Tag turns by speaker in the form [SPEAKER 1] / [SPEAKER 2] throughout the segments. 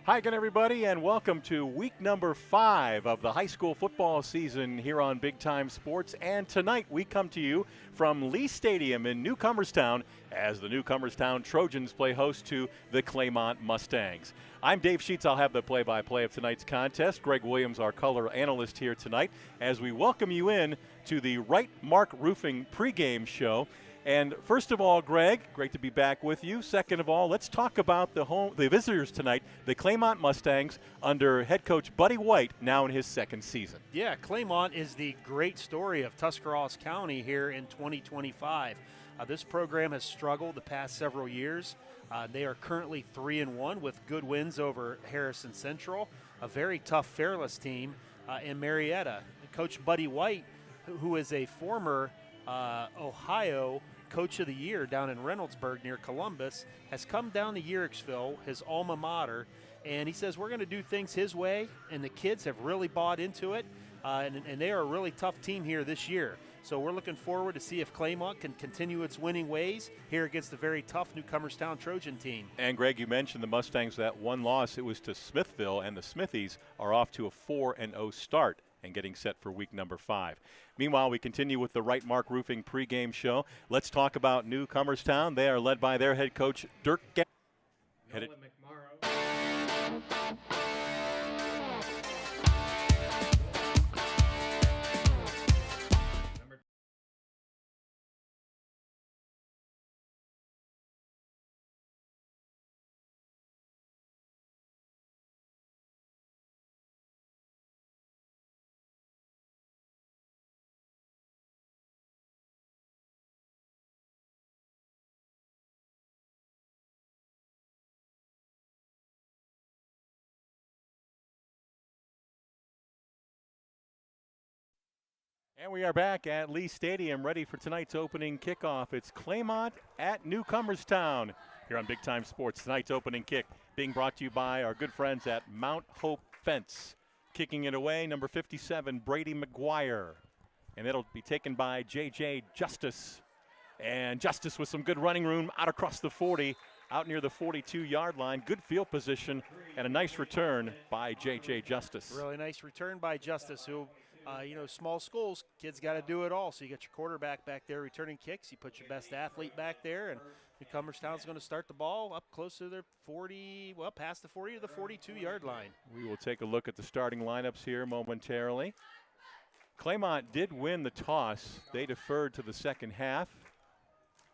[SPEAKER 1] Hi again, everybody, and welcome to week number 5 of the high school football season here on Big Time Sports. And tonight we come to you from Lee Stadium in Newcomerstown as the Newcomerstown Trojans play host to the Claymont Mustangs. I'm Dave Sheets. I'll have the play-by-play of tonight's contest. Greg Williams, our color analyst here tonight, as we welcome you in to the Right Mark Roofing pregame show. And first of all, Greg, great to be back with you. Second of all, let's talk about the visitors tonight, the Claymont Mustangs, under head coach Buddy White, now in his second season.
[SPEAKER 2] Yeah, Claymont is the great story of Tuscarawas County here in 2025. This program has struggled the past several years. They are currently 3-1 with good wins over Harrison Central, a very tough Fairless team, in Marietta. Coach Buddy White, who is a former Ohio Coach of the Year down in Reynoldsburg near Columbus, has come down to Yerixville, his alma mater, and he says we're going to do things his way, and the kids have really bought into it, and they are a really tough team here this year. So we're looking forward to see if Claymont can continue its winning ways here against the very tough Newcomerstown Trojan team.
[SPEAKER 1] And Greg, you mentioned the Mustangs, that one loss, it was to Smithville, and the Smithies are off to a 4-0 start and getting set for week number 5. Meanwhile, we continue with the Right Mark Roofing pregame show. Let's talk about Newcomerstown. They are led by their head coach, Dirk And we are back at Lee Stadium, ready for tonight's opening kickoff. It's Claymont at Newcomerstown here on Big Time Sports. Tonight's opening kick being brought to you by our good friends at Mount Hope Fence. Kicking it away, number 57, Brady McGuire. And it'll be taken by J.J. Justice. And Justice with some good running room out across the 40, out near the 42-yard line. Good field position and a nice return by J.J. Justice.
[SPEAKER 2] Really nice return by Justice, who small schools, kids got to do it all. So you got your quarterback back there returning kicks. You put your best athlete back there, and Newcomerstown's going to start the ball up close to their 40, past the 40 to the 42-yard line.
[SPEAKER 1] We will take a look at the starting lineups here momentarily. Claymont did win the toss. They deferred to the second half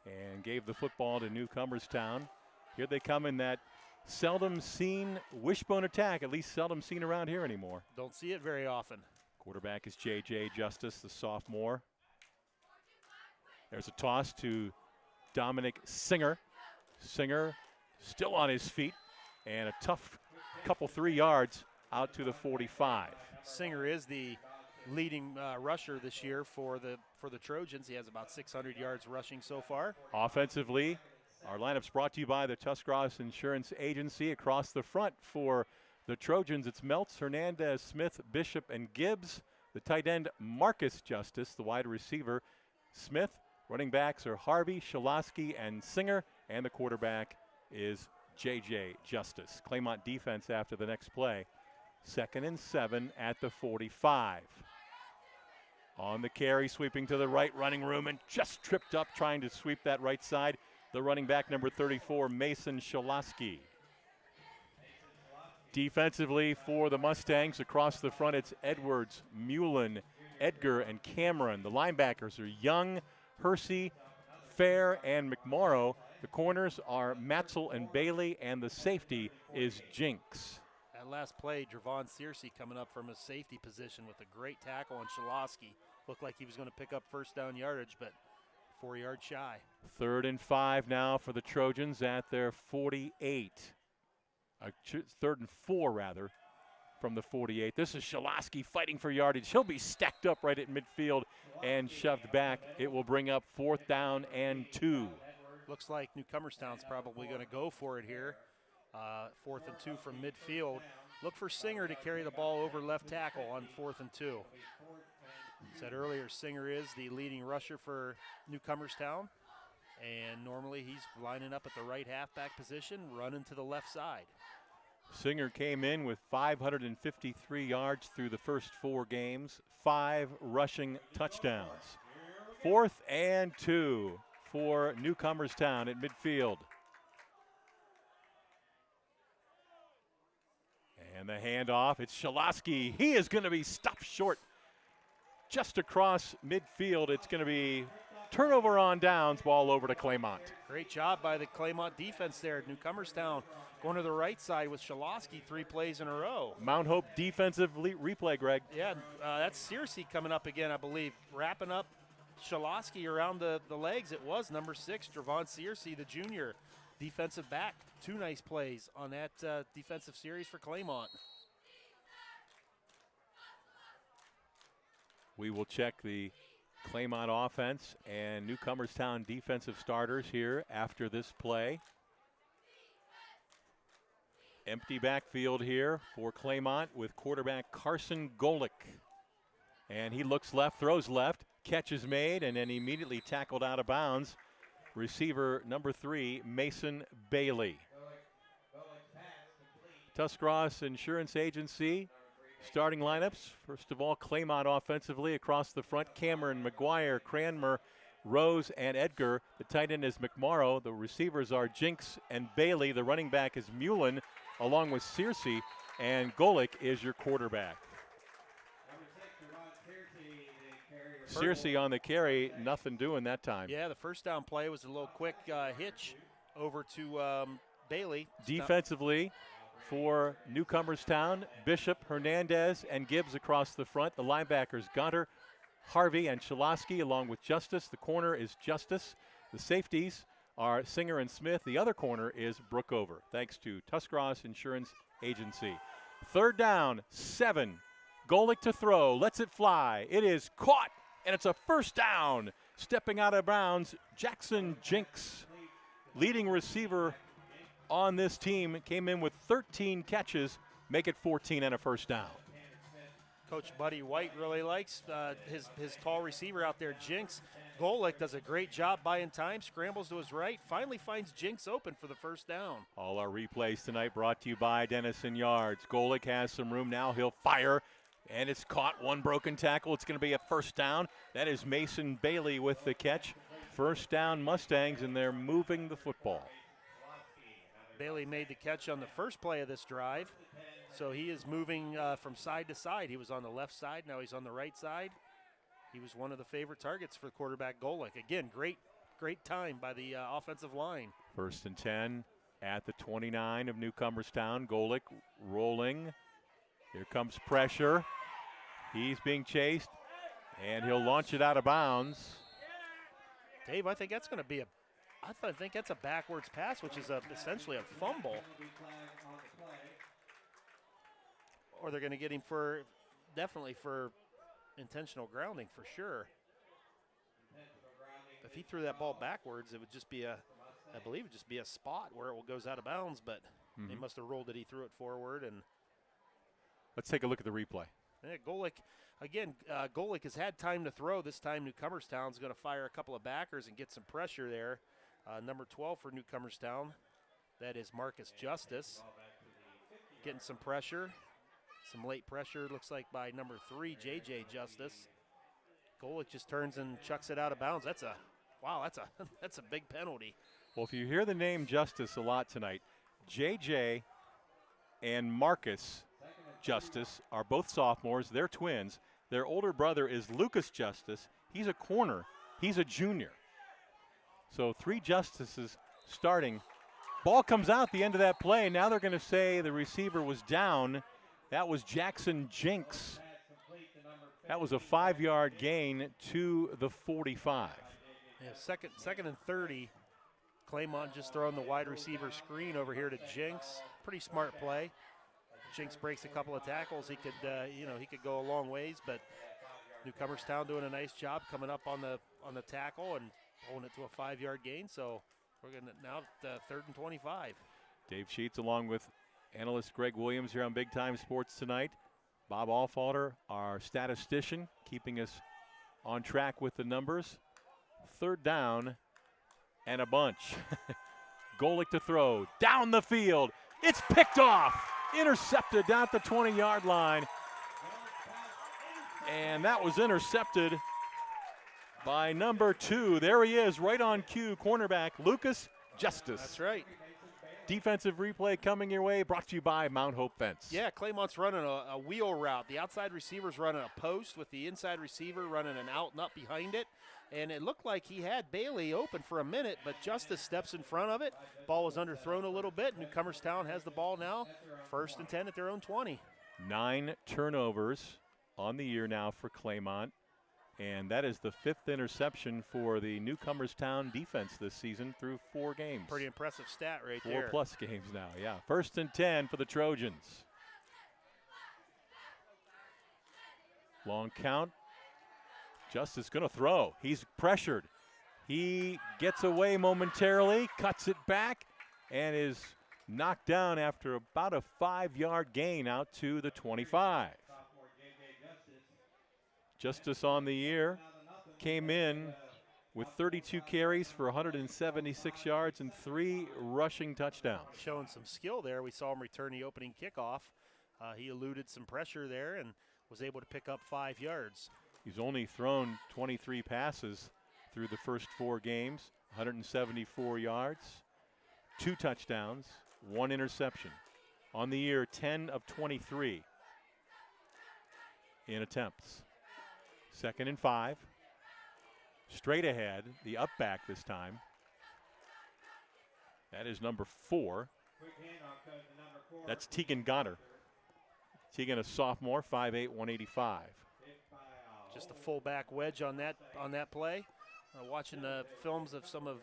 [SPEAKER 1] and gave the football to Newcomerstown. Here they come in that seldom seen wishbone attack, at least seldom seen around here anymore.
[SPEAKER 2] Don't see it very often.
[SPEAKER 1] Quarterback is J.J. Justice, the sophomore. There's a toss to Dominic Singer. Singer still on his feet, and a tough couple 3 yards out to the 45.
[SPEAKER 2] Singer is the leading rusher this year for the Trojans. He has about 600 yards rushing so far.
[SPEAKER 1] Offensively, our lineup's brought to you by the Tuscarawas Insurance Agency. Across the front for the Trojans, it's Meltz, Hernandez, Smith, Bishop, and Gibbs. The tight end, Marcus Justice. The wide receiver, Smith. Running backs are Harvey, Shaloski, and Singer. And the quarterback is J.J. Justice. Claymont defense after the next play. 2nd and 7 at the 45. On the carry, sweeping to the right, running room, and just tripped up trying to sweep that right side. The running back, number 34, Mason Shaloski. Defensively for the Mustangs, across the front, it's Edwards, Mullen, Edgar, and Cameron. The linebackers are Young, Hersey, Fair, and McMorrow. The corners are Matzel and Bailey, and the safety is Jinks.
[SPEAKER 2] That last play, Dravon Searcy coming up from his safety position with a great tackle on Shaloski. Looked like he was going to pick up first down yardage, but 4 yards shy.
[SPEAKER 1] 3rd and 5 now for the Trojans at their 48. 3rd and 4, rather, from the 48. This is Shaloski fighting for yardage. He'll be stacked up right at midfield and shoved back. It will bring up 4th down and 2.
[SPEAKER 2] Looks like Newcomerstown's probably going to go for it here. 4th and 2 from midfield. Look for Singer to carry the ball over left tackle on 4th and 2. Said earlier, Singer is the leading rusher for Newcomerstown. And normally he's lining up at the right halfback position, running to the left side.
[SPEAKER 1] Singer came in with 553 yards through the first 4 games, 5 rushing touchdowns. 4th and 2 for Newcomerstown at midfield. And the handoff, it's Shaloski. He is going to be stopped short just across midfield. It's going to be turnover on downs, ball over to Claymont.
[SPEAKER 2] Great job by the Claymont defense there. Newcomerstown going to the right side with Shaloski 3 plays in a row.
[SPEAKER 1] Mount Hope defensive replay, Greg.
[SPEAKER 2] Yeah, that's Searcy coming up again, I believe. Wrapping up Shaloski around the legs. It was number 6, Dravon Searcy, the junior defensive back. 2 nice plays on that defensive series for Claymont.
[SPEAKER 1] We will check the Claymont offense and Newcomerstown defensive starters here after this play. Empty backfield here for Claymont with quarterback Carson Golick. And he looks left, throws left, catch is made, and then immediately tackled out of bounds. Receiver number 3, Mason Bailey. Tuscarawas Insurance Agency. Starting lineups, first of all, Claymont offensively across the front, Cameron, McGuire, Cranmer, Rose, and Edgar. The tight end is McMorrow. The receivers are Jinks and Bailey. The running back is Mullen, along with Searcy, and Golick is your quarterback. Searcy on the carry, nothing doing that time.
[SPEAKER 2] Yeah, the first down play was a little quick hitch over to Bailey.
[SPEAKER 1] Defensively, for Newcomerstown, Bishop, Hernandez, and Gibbs across the front. The linebackers, Gunter, Harvey, and Shaloski, along with Justice. The corner is Justice. The safeties are Singer and Smith. The other corner is Brookover, thanks to Tuscarawas Insurance Agency. 3rd down, 7. Golick to throw, lets it fly. It is caught, and it's a first down. Stepping out of bounds, Jackson Jinks, leading receiver on this team, came in with 13 catches, make it 14 and a first down.
[SPEAKER 2] Coach Buddy White really likes his tall receiver out there, Jinks. Golick does a great job buying time, scrambles to his right, finally finds Jinks open for the first down.
[SPEAKER 1] All our replays tonight brought to you by Dennison Yards. Golick has some room now, he'll fire, and it's caught. 1 broken tackle, it's going to be a first down. That is Mason Bailey with the catch. First down Mustangs, and they're moving the football.
[SPEAKER 2] Bailey made the catch on the first play of this drive, so he is moving from side to side. He was on the left side, now he's on the right side. He was one of the favorite targets for quarterback Golick. Again, great time by the offensive line. 1st
[SPEAKER 1] and 10 at the 29 of Newcomerstown. Golick rolling. Here comes pressure. He's being chased, and he'll launch it out of bounds.
[SPEAKER 2] Dave, I think that's going to be I think that's a backwards pass, which is essentially a fumble. Or they're going to get him definitely for intentional grounding for sure. If he threw that ball backwards, it would just be I believe it would just be a spot where it goes out of bounds, but they must have rolled it. He threw it forward. And
[SPEAKER 1] let's take a look at the replay.
[SPEAKER 2] Yeah, Golick has had time to throw. This time Newcomerstown's going to fire a couple of backers and get some pressure there. Number 12 for Newcomerstown, that is Marcus Justice. Getting some pressure, some late pressure, looks like by number 3, J.J. Justice. Golick just turns and chucks it out of bounds. That's a big penalty.
[SPEAKER 1] Well, if you hear the name Justice a lot tonight, J.J. and Marcus Justice are both sophomores. They're twins. Their older brother is Lucas Justice. He's a corner. He's a junior. So 3 Justices starting. Ball comes out the end of that play. Now they're going to say the receiver was down. That was Jackson Jinks. That was a 5-yard gain to the 45.
[SPEAKER 2] Yeah, second and 30. Claymont just throwing the wide receiver screen over here to Jinks. Pretty smart play. Jinks breaks a couple of tackles. He could go a long ways, but Newcomerstown doing a nice job coming up on the tackle and pulling it to a 5-yard gain. So we're going to now 3rd and 25.
[SPEAKER 1] Dave Sheets along with analyst Greg Williams here on Big Time Sports tonight. Bob Alfalter, our statistician, keeping us on track with the numbers. 3rd down and a bunch. Golick to throw down the field. It's picked off. intercepted down at the 20-yard line. And that was intercepted by number 2. There he is, right on cue, cornerback Lucas Justice.
[SPEAKER 2] That's right.
[SPEAKER 1] Defensive replay coming your way, brought to you by Mount Hope Fence.
[SPEAKER 2] Yeah, Claymont's running a wheel route. The outside receiver's running a post with the inside receiver running an out and up behind it. And it looked like he had Bailey open for a minute, but Justice steps in front of it. Ball was underthrown a little bit. Newcomerstown has the ball now. 1st and 10 at their own 20.
[SPEAKER 1] 9 turnovers on the year now for Claymont. And that is the 5th interception for the Newcomerstown defense this season through 4 games.
[SPEAKER 2] Pretty impressive stat right there.
[SPEAKER 1] 4+ games now, yeah. 1st and 10 for the Trojans. Long count. Justice going to throw. He's pressured. He gets away momentarily, cuts it back, and is knocked down after about a 5-yard gain out to the 25. Justice on the year came in with 32 carries for 176 yards and 3 rushing touchdowns.
[SPEAKER 2] Showing some skill there. We saw him return the opening kickoff. He eluded some pressure there and was able to pick up 5 yards.
[SPEAKER 1] He's only thrown 23 passes through the first 4 games, 174 yards, 2 touchdowns, 1 interception. On the year, 10 of 23 in attempts. 2nd and 5. Straight ahead, the up back this time. That is number 4. That's Tegan Goddard. Tegan, a sophomore, 5'8", 185.
[SPEAKER 2] Just a fullback wedge on that play. Watching the films of some of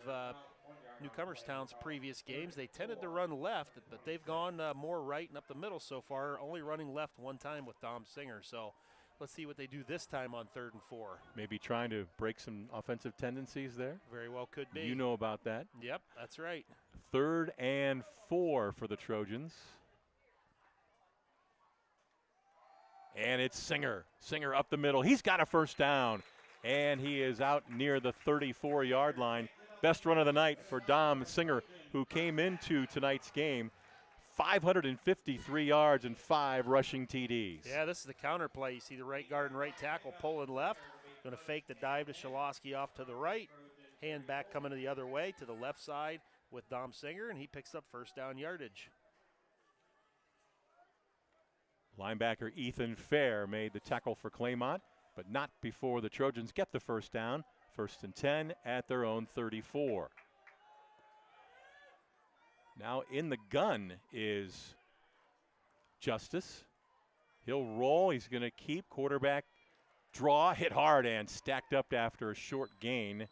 [SPEAKER 2] Newcomerstown's previous games, they tended to run left, but they've gone more right and up the middle so far, only running left one time with Dom Singer. So let's see what they do this time on 3rd and 4.
[SPEAKER 1] Maybe trying to break some offensive tendencies there.
[SPEAKER 2] Very well could be.
[SPEAKER 1] You know about that.
[SPEAKER 2] Yep, that's right.
[SPEAKER 1] 3rd and 4 for the Trojans. And it's Singer. Singer up the middle. He's got a 1st down. And he is out near the 34-yard line. Best run of the night for Dom Singer, who came into tonight's game. 553 yards and 5 rushing TDs.
[SPEAKER 2] Yeah, this is the counter play. You see the right guard and right tackle pulling left. Going to fake the dive to Shalosky off to the right. Hand back coming the other way to the left side with Dom Singer, and he picks up 1st down yardage.
[SPEAKER 1] Linebacker Ethan Fair made the tackle for Claymont, but not before the Trojans get the 1st down. 1st and 10 at their own 34. Now in the gun is Justice. He'll roll. He's going to keep. Quarterback draw, hit hard and stacked up after a short gain.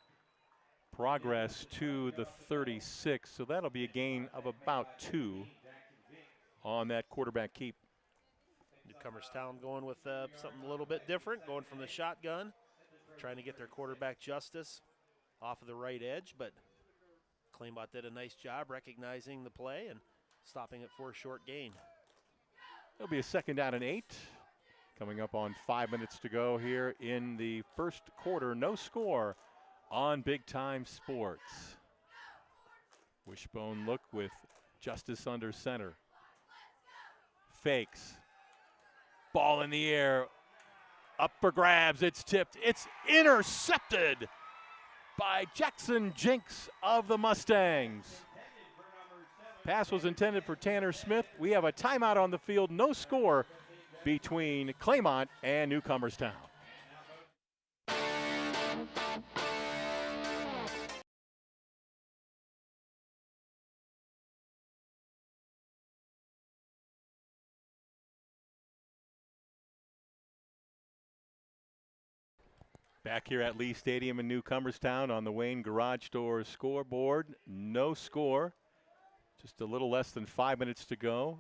[SPEAKER 1] Progress to the 36, so that'll be a gain of about 2 on that quarterback keep.
[SPEAKER 2] Newcomerstown going with something a little bit different, going from the shotgun, trying to get their quarterback Justice off of the right edge, but Claymont did a nice job recognizing the play and stopping it for a short gain.
[SPEAKER 1] It'll be a 2nd down and 8. Coming up on 5 minutes to go here in the 1st quarter. No score on Big Time Sports. Wishbone look with Justice under center. Fakes. Ball in the air. Up for grabs. It's tipped. It's intercepted by Jackson Jinks of the Mustangs. Pass was intended for Tanner Smith. We have a timeout on the field. No score between Claymont and Newcomerstown. Back here at Lee Stadium in Newcomerstown on the Wayne Garage Doors scoreboard. No score. Just a little less than 5 minutes to go.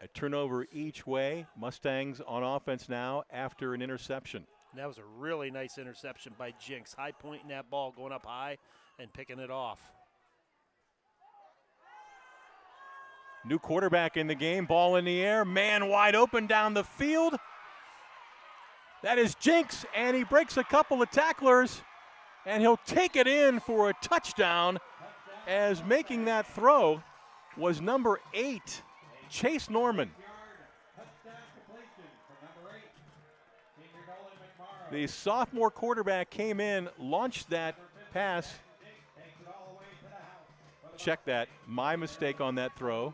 [SPEAKER 1] A turnover each way. Mustangs on offense now after an interception.
[SPEAKER 2] And that was a really nice interception by Jinks. High pointing that ball, going up high and picking it off.
[SPEAKER 1] New quarterback in the game. Ball in the air. Man wide open down the field. That is Jinks, and he breaks a couple of tacklers, and he'll take it in for a touchdown, as making that throw was number 8, Chase Norman. The sophomore quarterback came in, launched that pass. Check that. My mistake on that throw.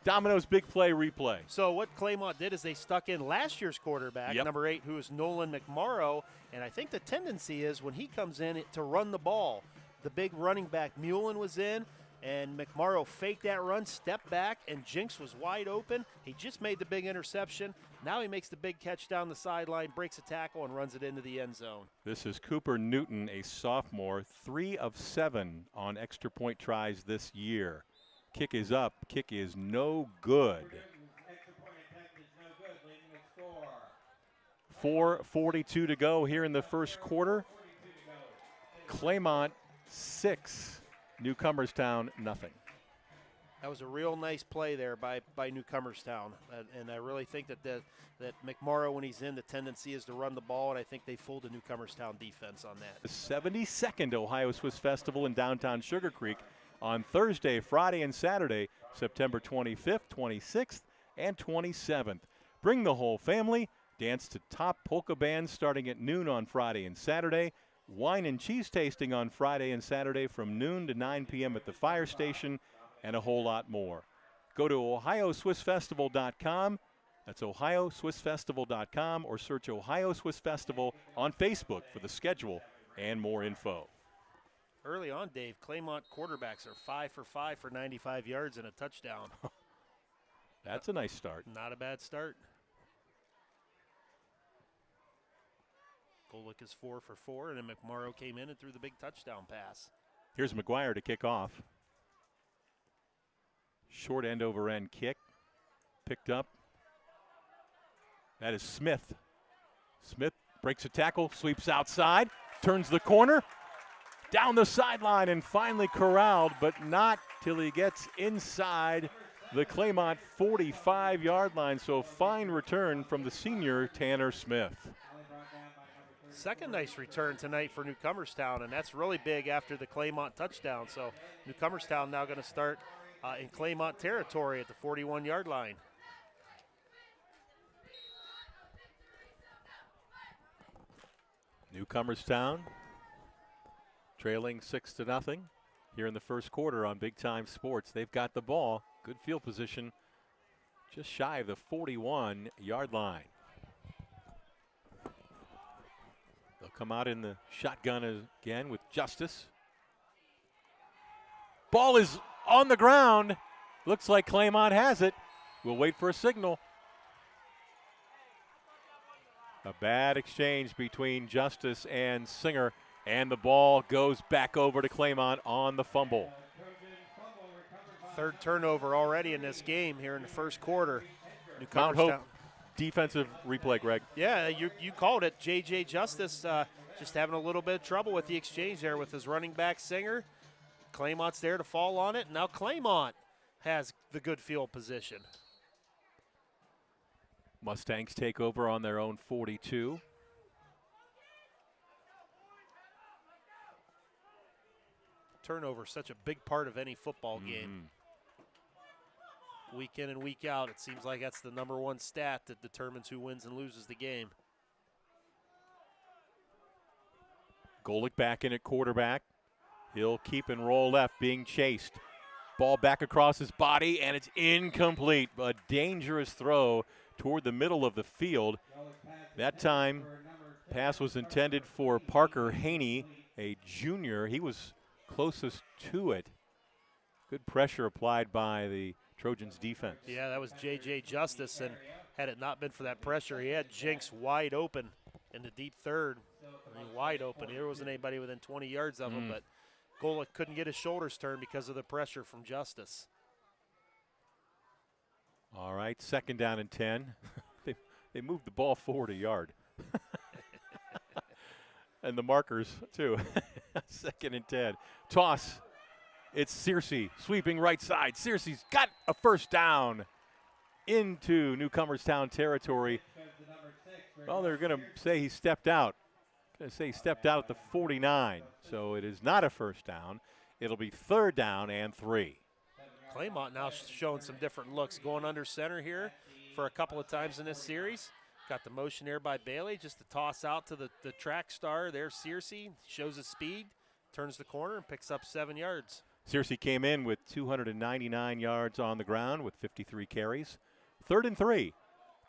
[SPEAKER 1] Domino's big play replay.
[SPEAKER 2] So what Claymont did is they stuck in last year's quarterback, number 8, who is Nolan McMorrow, and I think the tendency is when he comes in to run the ball. The big running back Mullen was in, and McMorrow faked that run, stepped back, and Jinx was wide open. He just made the big interception. Now he makes the big catch down the sideline, breaks a tackle, and runs it into the end zone.
[SPEAKER 1] This is Cooper Newton, a sophomore, 3 of 7 on extra point tries this year. Kick is up. Kick is no good. 4:42 to go here in the first quarter. Claymont 6, Newcomerstown nothing.
[SPEAKER 2] That was a real nice play there by Newcomerstown, and I really think that McMorrow, when he's in, the tendency is to run the ball, and I think they fooled the Newcomerstown defense on that.
[SPEAKER 1] The 72nd Ohio Swiss Festival in downtown Sugar Creek on Thursday, Friday, and Saturday, September 25th, 26th, and 27th. Bring the whole family. Dance to top polka bands starting at noon on Friday and Saturday. Wine and cheese tasting on Friday and Saturday from noon to 9 p.m. at the fire station, and a whole lot more. Go to OhioSwissFestival.com. That's OhioSwissFestival.com, or search Ohio Swiss Festival on Facebook for the schedule and more info.
[SPEAKER 2] Early on, Dave, Claymont quarterbacks are 5 for 5 for 95 yards and a touchdown.
[SPEAKER 1] That's a nice start.
[SPEAKER 2] Not a bad start. Golick is 4 for 4, and then McMorrow came in and threw the big touchdown pass.
[SPEAKER 1] Here's McGuire to kick off. Short end over end kick. Picked up. That is Smith. Smith breaks a tackle, sweeps outside, turns the corner, down the sideline, and finally corralled, but not till he gets inside the Claymont 45-yard line. So fine return from the senior Tanner Smith.
[SPEAKER 2] Second nice return tonight for Newcomerstown, and that's really big after the Claymont touchdown. So Newcomerstown now going to start in Claymont territory at the 41-yard line.
[SPEAKER 1] Newcomerstown trailing 6-0 here in the first quarter on Big Time Sports. They've got the ball. Good field position just shy of the 41-yard line. They'll come out in the shotgun again with Justice. Ball is on the ground. Looks like Claymont has it. We'll wait for a signal. A bad exchange between Justice and Singer, and the ball goes back over to Claymont on the fumble.
[SPEAKER 2] Third turnover already in this game here in the first quarter.
[SPEAKER 1] Mount Hope defensive replay, Greg.
[SPEAKER 2] Yeah, you called it. J.J. Justice just having a little bit of trouble with the exchange there with his running back Singer. Claymont's there to fall on it. Now Claymont has the good field position.
[SPEAKER 1] Mustangs take over on their own 42.
[SPEAKER 2] Turnover, such a big part of any football game. Week in and week out, it seems like that's the number one stat that determines who wins and loses the game.
[SPEAKER 1] Golick back in at quarterback. He'll keep and roll left, being chased. Ball back across his body, and it's incomplete. A dangerous throw toward the middle of the field. That time, pass was intended for Parker Haney, a junior. He was closest to it. Good pressure applied by the Trojans defense.
[SPEAKER 2] Yeah, that was J.J. Justice, and had it not been for that pressure, he had Jinx wide open in the deep third. I mean, wide open. There wasn't anybody within 20 yards of him, but Golick couldn't get his shoulders turned because of the pressure from Justice.
[SPEAKER 1] All right, second down and 10. They moved the ball forward a yard. And the markers, too. Second and 10. Toss. It's Searcy sweeping right side. Searcy's got a first down into Newcomerstown territory. Well, they're going to say he stepped out. Going to say he stepped out at the 49. So it is not a first down. It'll be third down and 3.
[SPEAKER 2] Claymont now showing some different looks, going under center here for a couple of times in this series. Got the motion there by Bailey, just to toss out to the track star. There's Searcy, shows his speed, turns the corner, and picks up 7 yards.
[SPEAKER 1] Searcy came in with 299 yards on the ground with 53 carries. 3rd and 3.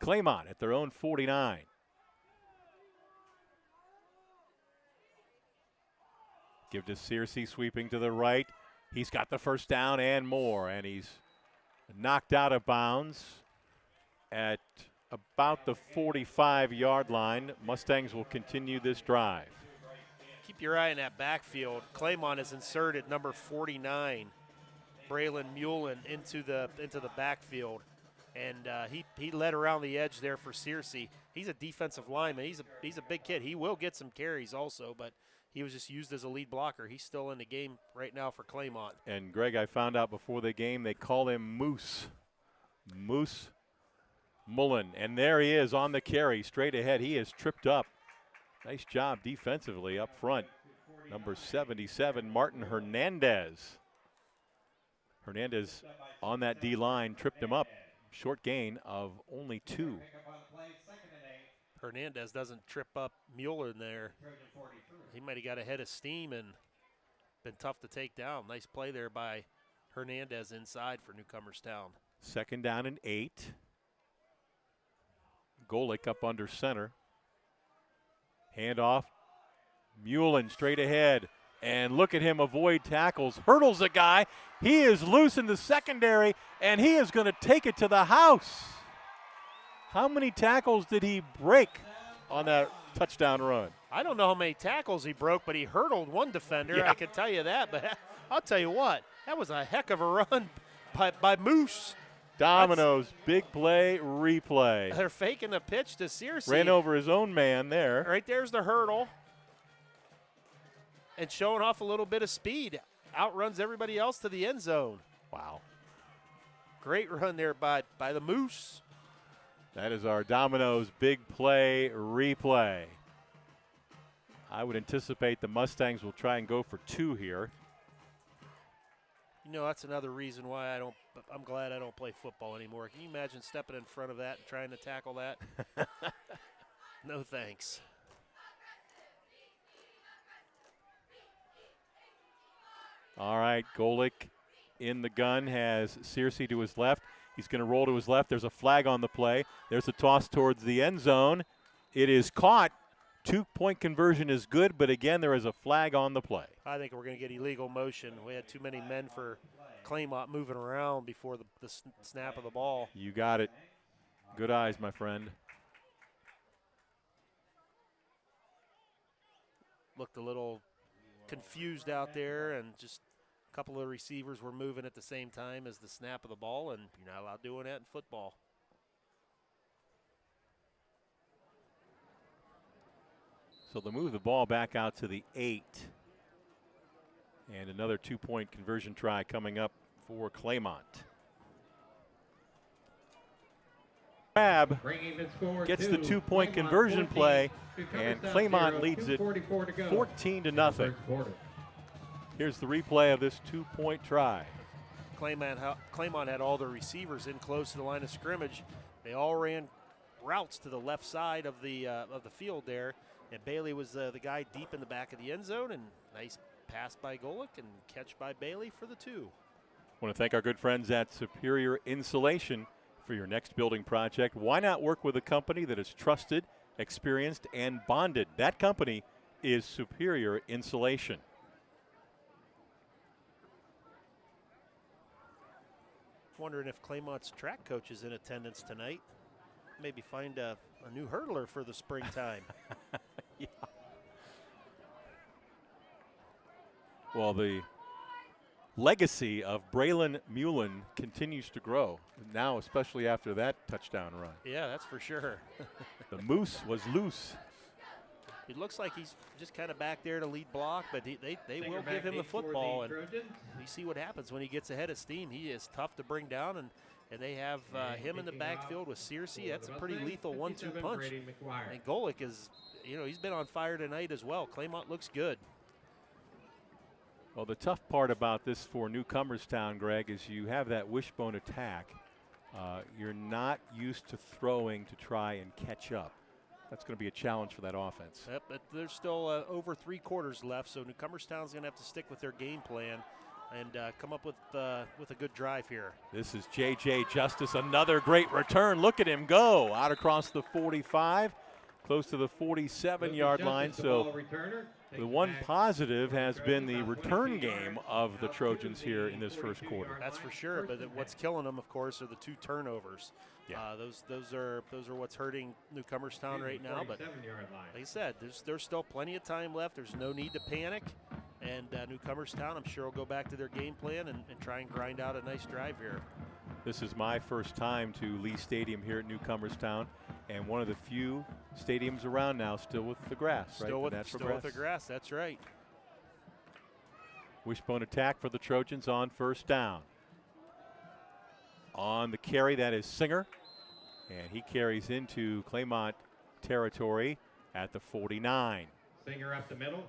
[SPEAKER 1] Claymont at their own 49. Give to Searcy, sweeping to the right. He's got the first down and more, and he's knocked out of bounds at about the 45-yard line. Mustangs will continue this drive.
[SPEAKER 2] Keep your eye on that backfield. Claymont has inserted number 49, Braylon Mullen, into the backfield, and he led around the edge there for Searcy. He's a defensive lineman. He's a big kid. He will get some carries also, but he was just used as a lead blocker. He's still in the game right now for Claymont.
[SPEAKER 1] And Greg, I found out before the game they call him Moose Mullen, and there he is on the carry straight ahead. He is tripped up. Nice job defensively up front. Number 77, Martin Hernandez. Hernandez on that D-line tripped him up. Short gain of only 2.
[SPEAKER 2] Hernandez doesn't trip up Mueller there. He might have got ahead of steam and been tough to take down. Nice play there by Hernandez inside for Newcomerstown.
[SPEAKER 1] 2nd down and 8. Golick up under center. Handoff. Mullen straight ahead. And look at him avoid tackles. Hurdles a guy. He is loose in the secondary, and he is going to take it to the house. How many tackles did he break on that touchdown run?
[SPEAKER 2] I don't know how many tackles he broke, but he hurdled one defender.
[SPEAKER 1] Yeah.
[SPEAKER 2] I can tell you that. But I'll tell you what, that was a heck of a run by Moose.
[SPEAKER 1] Domino's big play, replay.
[SPEAKER 2] They're faking the pitch to Searcy.
[SPEAKER 1] Ran over his own man there.
[SPEAKER 2] Right there's the hurdle. And showing off a little bit of speed. Outruns everybody else to the end zone.
[SPEAKER 1] Wow.
[SPEAKER 2] Great run there by the Moose.
[SPEAKER 1] That is our Domino's big play, replay. I would anticipate the Mustangs will try and go for 2 here.
[SPEAKER 2] You know, that's another reason why I'm glad I don't play football anymore. Can you imagine stepping in front of that and trying to tackle that? No thanks.
[SPEAKER 1] All right, Golick in the gun has Searcy to his left. He's going to roll to his left. There's a flag on the play. There's a toss towards the end zone. It is caught. 2-point conversion is good, but again, there is a flag on the play.
[SPEAKER 2] I think we're going to get illegal motion. We had too many men for Claymont moving around before the snap of the ball.
[SPEAKER 1] You got it. Good eyes, my friend.
[SPEAKER 2] Looked a little confused out there, and just a couple of receivers were moving at the same time as the snap of the ball, and you're not allowed doing that in football.
[SPEAKER 1] So they'll move the ball back out to the 8. And another 2-point conversion try coming up for Claymont. Crab gets the 2-point conversion play, and Claymont leads it 14-0. Here's the replay of this 2-point try.
[SPEAKER 2] Claymont had all their receivers in close to the line of scrimmage. They all ran routes to the left side of the field there, and Bailey was the guy deep in the back of the end zone, and nice pass by Golick and catch by Bailey for the 2.
[SPEAKER 1] I want to thank our good friends at Superior Insulation for your next building project. Why not work with a company that is trusted, experienced, and bonded? That company is Superior Insulation.
[SPEAKER 2] Wondering if Claymont's track coach is in attendance tonight. Maybe find a new hurdler for the springtime.
[SPEAKER 1] Yeah. Well, the legacy of Braylon Mullen continues to grow now, especially after that touchdown run.
[SPEAKER 2] Yeah, that's for sure.
[SPEAKER 1] The Moose was loose.
[SPEAKER 2] It looks like he's just kind of back there to lead block, but they will give him the football, and we see what happens when he gets ahead of steam. He is tough to bring down, and they have him in the backfield with Searcy. That's a pretty lethal 1-2 punch. And Golick is, he's been on fire tonight as well. Claymont looks good.
[SPEAKER 1] Well, the tough part about this for Newcomerstown, Greg, is you have that wishbone attack. You're not used to throwing to try and catch up. That's going to be a challenge for that offense.
[SPEAKER 2] Yep, but there's still over 3 quarters left, so Newcomerstown's going to have to stick with their game plan and come up with a good drive here.
[SPEAKER 1] This is J.J. Justice, another great return. Look at him go out across the 45, close to the 47-yard line. So the one positive has been the return game of the Trojans here in this first quarter.
[SPEAKER 2] That's for sure, but what's killing them, of course, are the 2 turnovers.
[SPEAKER 1] Yeah.
[SPEAKER 2] Those are what's hurting Newcomerstown right now. But like I said, there's still plenty of time left. There's no need to panic. And Newcomerstown, I'm sure, will go back to their game plan and try and grind out a nice drive here.
[SPEAKER 1] This is my first time to Lee Stadium here at Newcomerstown, and one of the few stadiums around now still with the grass,
[SPEAKER 2] still
[SPEAKER 1] right?
[SPEAKER 2] With the grass, that's right.
[SPEAKER 1] Wishbone attack for the Trojans on first down. On the carry, that is Singer, and he carries into Claymont territory at the 49.
[SPEAKER 3] Singer up the middle.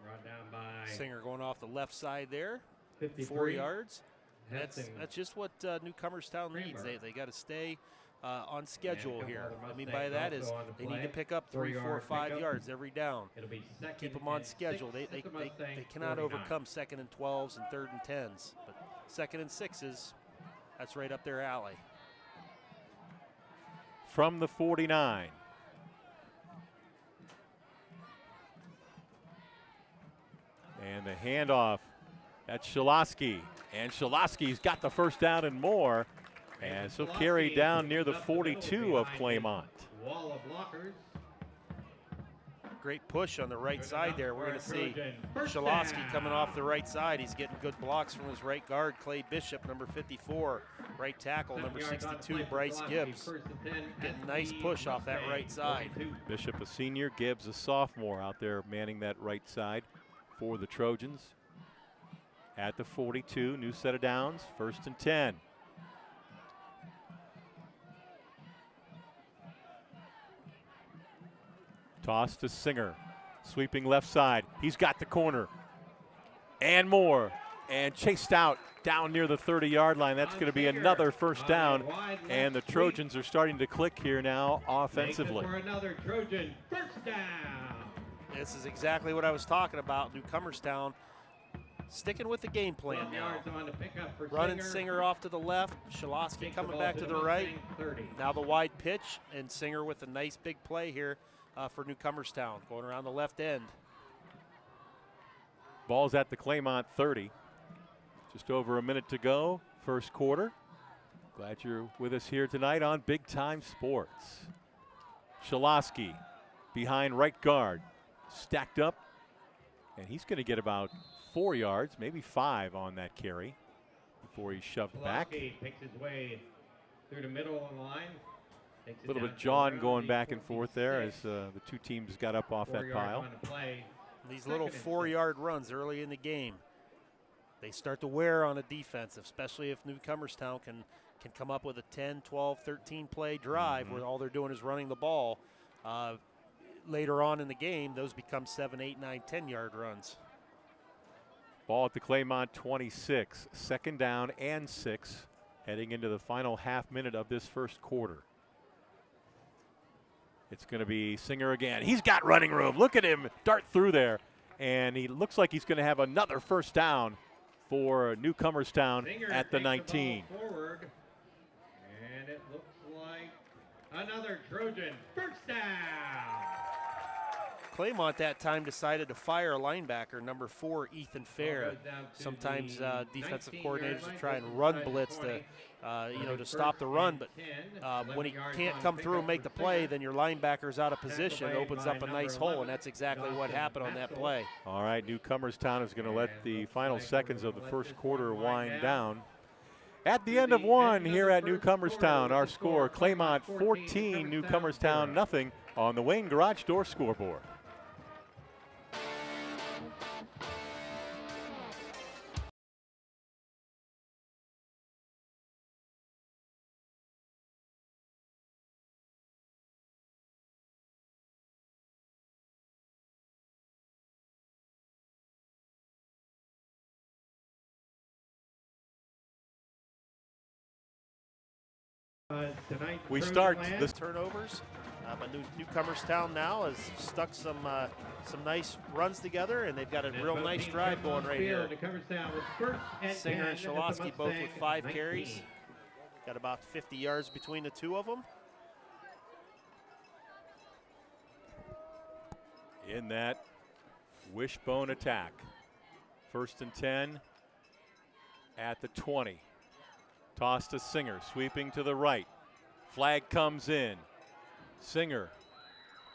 [SPEAKER 3] Brought down by
[SPEAKER 2] Singer going off the left side there,
[SPEAKER 3] 53.
[SPEAKER 2] 4 yards. That's
[SPEAKER 3] Hessing.
[SPEAKER 2] just what Newcomerstown needs.
[SPEAKER 3] Kramer.
[SPEAKER 2] They got to stay on schedule
[SPEAKER 3] And
[SPEAKER 2] here.
[SPEAKER 3] Mustangs
[SPEAKER 2] I mean by that is
[SPEAKER 3] also on the
[SPEAKER 2] they need
[SPEAKER 3] play.
[SPEAKER 2] to pick up 3, 4,
[SPEAKER 3] 4-yard
[SPEAKER 2] 5
[SPEAKER 3] pickup.
[SPEAKER 2] yards every down.
[SPEAKER 3] It'll be second
[SPEAKER 2] Keep them on
[SPEAKER 3] and
[SPEAKER 2] schedule.
[SPEAKER 3] 6
[SPEAKER 2] They
[SPEAKER 3] at the Mustangs
[SPEAKER 2] cannot
[SPEAKER 3] 49.
[SPEAKER 2] overcome 2nd and 12s and 3rd and 10s. But 2nd and 6s, that's right up their alley.
[SPEAKER 1] From the 49. And the handoff, that's Shaloski. And Shaloski's got the first down and more. And so carry down near the 42 of Claymont.
[SPEAKER 3] Wall of blockers.
[SPEAKER 2] Great push on the right side there. We're going to see
[SPEAKER 3] First
[SPEAKER 2] Shaloski
[SPEAKER 3] down.
[SPEAKER 2] coming off the right side. He's getting good blocks from his right guard, Clay Bishop, number 54. Right tackle, number 62, Bryce Gibbs. Getting nice push off that right side.
[SPEAKER 1] Bishop, a senior, Gibbs, a sophomore, out there manning that right side for the Trojans. At the 42, new set of downs, 1st and 10. Toss to Singer, sweeping left side. He's got the corner and more, and chased out down near the 30-yard line. That's going to be another first down, and the Trojans are starting to click here now offensively.
[SPEAKER 3] For another Trojan first down.
[SPEAKER 2] This is exactly what I was talking about. Newcomerstown sticking with the game plan
[SPEAKER 3] 12
[SPEAKER 2] now.
[SPEAKER 3] yards on the pickup for
[SPEAKER 2] Running Singer off to the left, Shaloski
[SPEAKER 3] Takes
[SPEAKER 2] coming
[SPEAKER 3] ball
[SPEAKER 2] back to the
[SPEAKER 3] Mustang
[SPEAKER 2] right.
[SPEAKER 3] 30.
[SPEAKER 2] Now the wide pitch, and Singer with a nice big play here for Newcomerstown, going around the left end.
[SPEAKER 1] Ball's at the Claymont 30. Just over a minute to go, first quarter. Glad you're with us here tonight on Big Time Sports. Shaloski behind right guard, stacked up, and he's going to get about 4 yards, maybe 5 on that carry before he's shoved back.
[SPEAKER 3] Takes his way through the middle of the line.
[SPEAKER 1] A little bit of jawing going back and forth there as the two teams got up off that pile.
[SPEAKER 2] These little 4-yard runs early in the game, they start to wear on a defense, especially if Newcomerstown can come up with a 10, 12, 13 play drive where all they're doing is running the ball. Later on in the game, those become 7, 8, 9, 10-yard runs.
[SPEAKER 1] Ball at the Claymont 26, 2nd down and 6, heading into the final half minute of this first quarter. It's going to be Singer again. He's got running room. Look at him dart through there. And he looks like he's going to have another first down for Newcomerstown at the 19.
[SPEAKER 3] Forward, and it looks like another Trojan first down.
[SPEAKER 2] Claymont that time decided to fire a linebacker, number 4, Ethan Fair. Sometimes defensive coordinators will try and run blitz to, to stop the run, but when he can't come through and make the play, then your linebacker's out of position, opens up a nice hole, and that's exactly what happened on that play.
[SPEAKER 1] All right, Newcomerstown is going to let the final seconds of the first quarter wind down. At the end of one here at Newcomerstown, our score, Claymont 14, Newcomerstown nothing on the Wayne Garage Door scoreboard.
[SPEAKER 3] tonight's
[SPEAKER 1] We
[SPEAKER 3] Trojan
[SPEAKER 1] start
[SPEAKER 3] land.
[SPEAKER 1] this
[SPEAKER 2] Turnovers, but Newcomerstown now has stuck some nice runs together, and they've got a
[SPEAKER 3] And
[SPEAKER 2] real
[SPEAKER 3] both
[SPEAKER 2] nice
[SPEAKER 3] teams
[SPEAKER 2] drive
[SPEAKER 3] come on
[SPEAKER 2] going right
[SPEAKER 3] field.
[SPEAKER 2] here.
[SPEAKER 3] Newcomerstown with first and
[SPEAKER 2] Singer
[SPEAKER 3] 10
[SPEAKER 2] and
[SPEAKER 3] at the
[SPEAKER 2] Shalotsky both with
[SPEAKER 3] Mustang
[SPEAKER 2] 5
[SPEAKER 3] 19.
[SPEAKER 2] carries. Got about 50 yards between the two of them.
[SPEAKER 1] in that wishbone attack. 1st and 10 at the 20. Toss to Singer, sweeping to the right. Flag comes in. Singer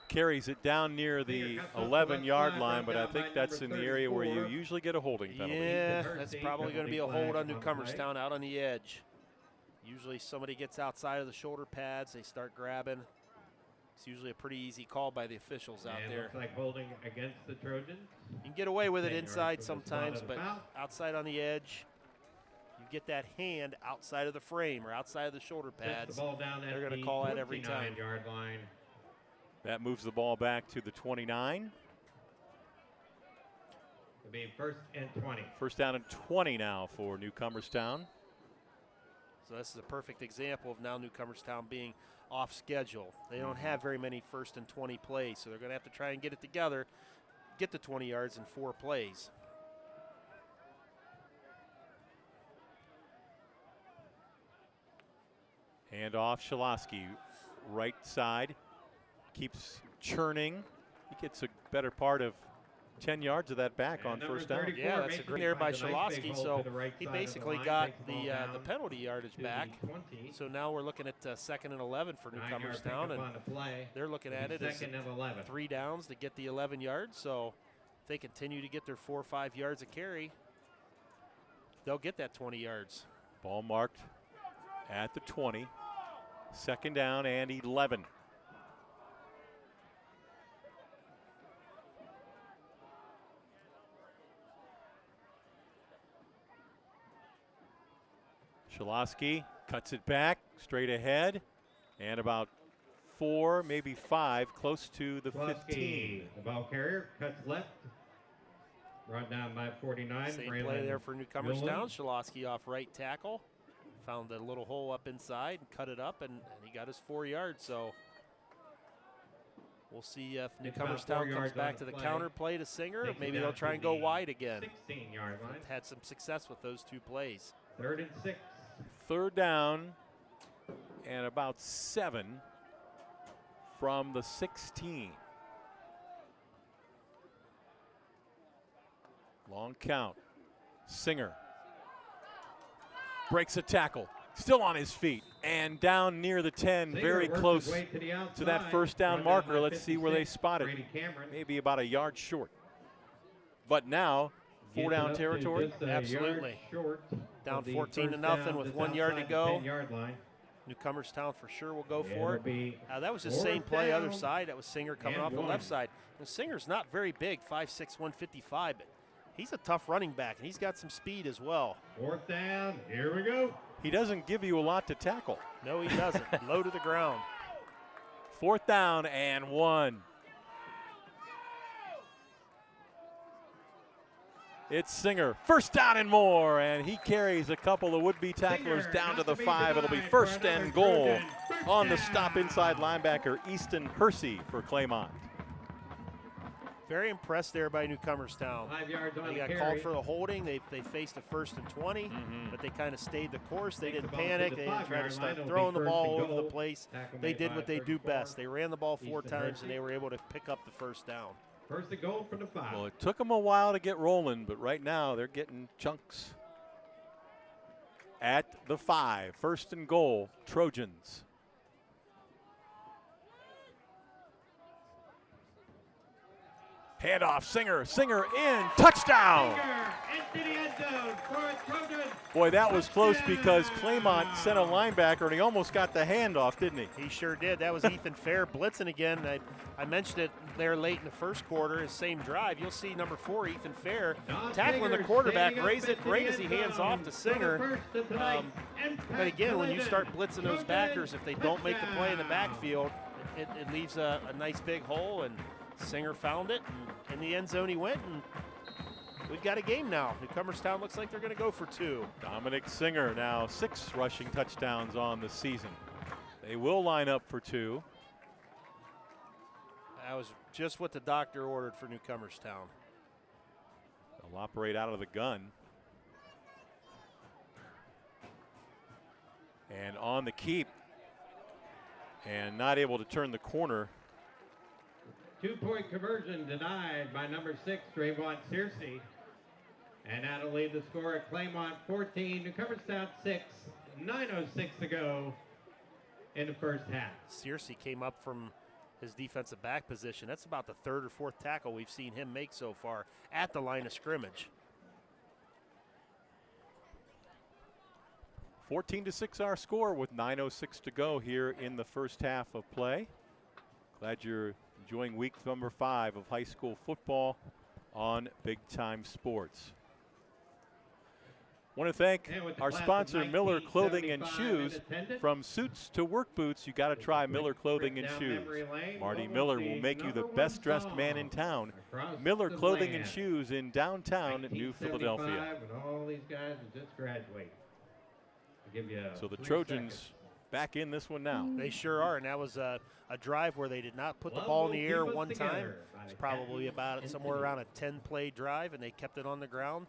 [SPEAKER 1] carries it down near the 11-yard line, but I think that's in the area where you usually get a holding penalty.
[SPEAKER 2] Yeah, that's probably going to be a hold on Newcomerstown out on the edge. Usually somebody gets outside of the shoulder pads, they start grabbing. It's usually a pretty easy call by the officials out there.
[SPEAKER 3] Looks like holding against the Trojans.
[SPEAKER 2] You can get away with it
[SPEAKER 3] 10 yards
[SPEAKER 2] inside
[SPEAKER 3] from the
[SPEAKER 2] sometimes,
[SPEAKER 3] spot of the
[SPEAKER 2] but
[SPEAKER 3] foul.
[SPEAKER 2] outside on the edge, you get that hand outside of the frame or outside of the shoulder
[SPEAKER 3] Sets
[SPEAKER 2] pads.
[SPEAKER 3] the ball down at
[SPEAKER 2] They're gonna
[SPEAKER 3] the
[SPEAKER 2] call that every time.
[SPEAKER 3] 29-yard line.
[SPEAKER 1] That moves the ball back to the 29.
[SPEAKER 3] It'll be 1st and 20.
[SPEAKER 1] First down and 20 now for Newcomerstown.
[SPEAKER 2] So this is a perfect example of now Newcomerstown being off schedule. They don't have very many 1st and 20 plays, so they're going to have to try and get it together, get the 20 yards in 4 plays.
[SPEAKER 1] Hand off Shalotsky, right side, keeps churning. He gets a better part of 10 yards of that back
[SPEAKER 3] And
[SPEAKER 1] on
[SPEAKER 3] number
[SPEAKER 1] 1st down.
[SPEAKER 3] 34,
[SPEAKER 2] Yeah, that's a
[SPEAKER 3] Mason
[SPEAKER 2] great there by
[SPEAKER 3] finds a nice big
[SPEAKER 2] Shalotsky,
[SPEAKER 3] hole
[SPEAKER 2] so
[SPEAKER 3] to the right
[SPEAKER 2] he
[SPEAKER 3] side of the
[SPEAKER 2] basically
[SPEAKER 3] line,
[SPEAKER 2] got
[SPEAKER 3] takes the ball
[SPEAKER 2] the
[SPEAKER 3] down
[SPEAKER 2] penalty yardage
[SPEAKER 3] to the
[SPEAKER 2] back.
[SPEAKER 3] 20.
[SPEAKER 2] So now we're looking at 2nd and 11 for
[SPEAKER 3] 9-yard
[SPEAKER 2] Newcomerstown,
[SPEAKER 3] pickup
[SPEAKER 2] and
[SPEAKER 3] on the play.
[SPEAKER 2] they're looking at it as
[SPEAKER 3] 2nd and 11.
[SPEAKER 2] 3 downs to get the 11 yards. So if they continue to get their 4 or 5 yards a carry, they'll get that 20 yards.
[SPEAKER 1] Ball marked at the 20. 2nd down and 11. Shalotsky cuts it back, straight ahead, and about 4, maybe 5, close to the 15.
[SPEAKER 3] Shalotsky, the ball carrier, cuts left. Brought down by 49.
[SPEAKER 2] Same
[SPEAKER 3] Braylon
[SPEAKER 2] play there for Newcomerstown.
[SPEAKER 3] Newland.
[SPEAKER 2] Shalotsky off right tackle. Found a little hole up inside and cut it up, and he got his 4 yards. So we'll see if
[SPEAKER 3] It's about 4
[SPEAKER 2] Newcomerstown comes
[SPEAKER 3] yards on
[SPEAKER 2] back
[SPEAKER 3] the
[SPEAKER 2] to the
[SPEAKER 3] play.
[SPEAKER 2] counter play to Singer.
[SPEAKER 3] Takes it
[SPEAKER 2] Maybe
[SPEAKER 3] down
[SPEAKER 2] they'll
[SPEAKER 3] to
[SPEAKER 2] try and go
[SPEAKER 3] the
[SPEAKER 2] wide again.
[SPEAKER 3] 16-yard line.
[SPEAKER 2] Had some success with those 2 plays.
[SPEAKER 3] 3rd and 6.
[SPEAKER 1] 3rd down and about 7 from the 16. Long count. Singer breaks a tackle, still on his feet, and down near the 10,
[SPEAKER 3] Singer
[SPEAKER 1] very
[SPEAKER 3] works
[SPEAKER 1] close
[SPEAKER 3] his way to the
[SPEAKER 1] to that
[SPEAKER 3] outside.
[SPEAKER 1] 1st down
[SPEAKER 3] Brought
[SPEAKER 1] marker.
[SPEAKER 3] by
[SPEAKER 1] Let's see where they
[SPEAKER 3] 56,
[SPEAKER 1] spot it.
[SPEAKER 3] Brady Cameron.
[SPEAKER 1] Maybe about a yard short. But now, 4
[SPEAKER 3] Gets it
[SPEAKER 1] down
[SPEAKER 3] up to
[SPEAKER 1] territory.
[SPEAKER 3] just a
[SPEAKER 2] Absolutely.
[SPEAKER 3] yard short
[SPEAKER 2] Down
[SPEAKER 3] of the
[SPEAKER 2] 14 to
[SPEAKER 3] 1st
[SPEAKER 2] nothing
[SPEAKER 3] down,
[SPEAKER 2] with
[SPEAKER 3] just
[SPEAKER 2] 1 yard to
[SPEAKER 3] outside
[SPEAKER 2] go.
[SPEAKER 3] the 10-yard line.
[SPEAKER 2] Newcomerstown for sure will go
[SPEAKER 3] And
[SPEAKER 2] for
[SPEAKER 3] it'll
[SPEAKER 2] it.
[SPEAKER 3] be
[SPEAKER 2] That was the same
[SPEAKER 3] 4th
[SPEAKER 2] play, other
[SPEAKER 3] down
[SPEAKER 2] side. That was Singer coming
[SPEAKER 3] and
[SPEAKER 2] off the
[SPEAKER 3] 1.
[SPEAKER 2] left side. And Singer's not very big, 5'6", 155, but he's a tough running back, and he's got some speed as well.
[SPEAKER 3] 4th down. Here we go.
[SPEAKER 1] He doesn't give you a lot to tackle.
[SPEAKER 2] No, he doesn't. Low to the ground.
[SPEAKER 1] 4th down and 1. It's Singer, 1st down and more, and he carries a couple of would-be tacklers
[SPEAKER 3] Singer
[SPEAKER 1] down to
[SPEAKER 3] not
[SPEAKER 1] the
[SPEAKER 3] to be
[SPEAKER 1] 5. It'll be
[SPEAKER 3] denied for
[SPEAKER 1] 1st
[SPEAKER 3] another
[SPEAKER 1] and goal
[SPEAKER 3] Trojan. First
[SPEAKER 1] on the
[SPEAKER 3] down.
[SPEAKER 1] stop inside linebacker Easton Hersey for Claymont.
[SPEAKER 2] Very impressed there by Newcomerstown.
[SPEAKER 3] 5 yards on
[SPEAKER 2] They
[SPEAKER 3] the
[SPEAKER 2] got
[SPEAKER 3] carry.
[SPEAKER 2] called for the holding. They faced a 1st and 20, but they kind of stayed the course. They
[SPEAKER 3] Takes
[SPEAKER 2] didn't
[SPEAKER 3] the ball to
[SPEAKER 2] panic.
[SPEAKER 3] the
[SPEAKER 2] They didn't try
[SPEAKER 3] 5-yard
[SPEAKER 2] to start
[SPEAKER 3] line. It'll be
[SPEAKER 2] throwing the
[SPEAKER 3] 1st
[SPEAKER 2] ball
[SPEAKER 3] and
[SPEAKER 2] over the
[SPEAKER 3] goal.
[SPEAKER 2] place.
[SPEAKER 3] Tackle
[SPEAKER 2] They
[SPEAKER 3] made
[SPEAKER 2] did
[SPEAKER 3] by
[SPEAKER 2] what they do
[SPEAKER 3] 34.
[SPEAKER 2] best. They ran the ball 4
[SPEAKER 3] Easton
[SPEAKER 2] times,
[SPEAKER 3] Hersey.
[SPEAKER 2] and they were able to pick up the 1st down.
[SPEAKER 3] 1st and goal from the 5.
[SPEAKER 1] Well, it took them a while to get rolling, but right now they're getting chunks. At the 5, 1st and goal, Trojans. Handoff, Singer in, touchdown!
[SPEAKER 3] Into the end zone for a Trojan.
[SPEAKER 1] Boy, that was close because Claymont sent a linebacker and he almost got the handoff, didn't he?
[SPEAKER 2] He sure did. That was Ethan Fair blitzing again. I mentioned it there late in the 1st quarter, his same drive. You'll see number 4, Ethan Fair,
[SPEAKER 3] Don
[SPEAKER 2] tackling the
[SPEAKER 3] Singer
[SPEAKER 2] quarterback,
[SPEAKER 3] standing up
[SPEAKER 2] raise it
[SPEAKER 3] into
[SPEAKER 2] right
[SPEAKER 3] the
[SPEAKER 2] as he
[SPEAKER 3] end
[SPEAKER 2] hands
[SPEAKER 3] zone
[SPEAKER 2] off to
[SPEAKER 3] for the
[SPEAKER 2] Singer.
[SPEAKER 3] first of tonight's impact
[SPEAKER 2] But again, when you
[SPEAKER 3] collision.
[SPEAKER 2] start blitzing those
[SPEAKER 3] Trojan
[SPEAKER 2] backers, if they don't make the play in the
[SPEAKER 3] touchdown.
[SPEAKER 2] backfield, it leaves a nice big hole, and Singer found it, and in the end zone he went, and we've got a game now. Newcomerstown looks like they're going to go for 2.
[SPEAKER 1] Dominic Singer now 6 rushing touchdowns on the season. They will line up for two.
[SPEAKER 2] That was just what the doctor ordered for Newcomerstown.
[SPEAKER 1] They'll operate out of the gun. And on the keep. And not able to turn the corner.
[SPEAKER 3] 2-point conversion denied by number 6, Trayvon Searcy. And that'll leave the score at Claymont 14, Newcomerstown 6, 9:06 to go in the first half.
[SPEAKER 2] Searcy came up from his defensive back position. That's about the third or fourth tackle we've seen him make so far at the line of scrimmage.
[SPEAKER 1] 14-6 our score with 9:06 to go here in the first half of play. Glad you're enjoying week number 5 of high school football on Big Time Sports. Want to thank our sponsor, Miller Clothing and Shoes. From suits to work boots, you got to try Miller Clothing and Shoes. Marty Miller will make you the best dressed man in town. Miller Clothing and Shoes in downtown New Philadelphia.
[SPEAKER 3] And all these guys will just graduate.
[SPEAKER 1] So the Trojans back in this one now.
[SPEAKER 2] They sure are, and that was a drive where they did not put the ball in the air one time. It's probably about somewhere around a 10-play drive, and they kept it on the ground.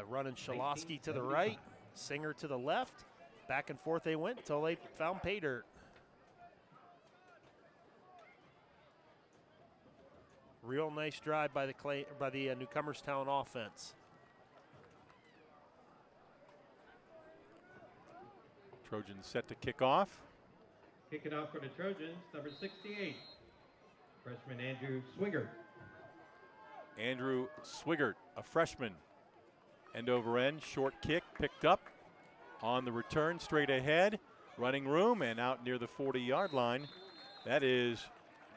[SPEAKER 2] Running Shalosky to the right, Singer to the left. Back and forth they went until they found pay dirt. Real nice drive by the Newcomerstown offense.
[SPEAKER 1] Trojans set to kick off.
[SPEAKER 3] Kick it off for the Trojans, number 68, freshman Andrew Swigert.
[SPEAKER 1] Andrew Swigert, a freshman. End over end, short kick, picked up on the return, straight ahead, running room, and out near the 40-yard line. That is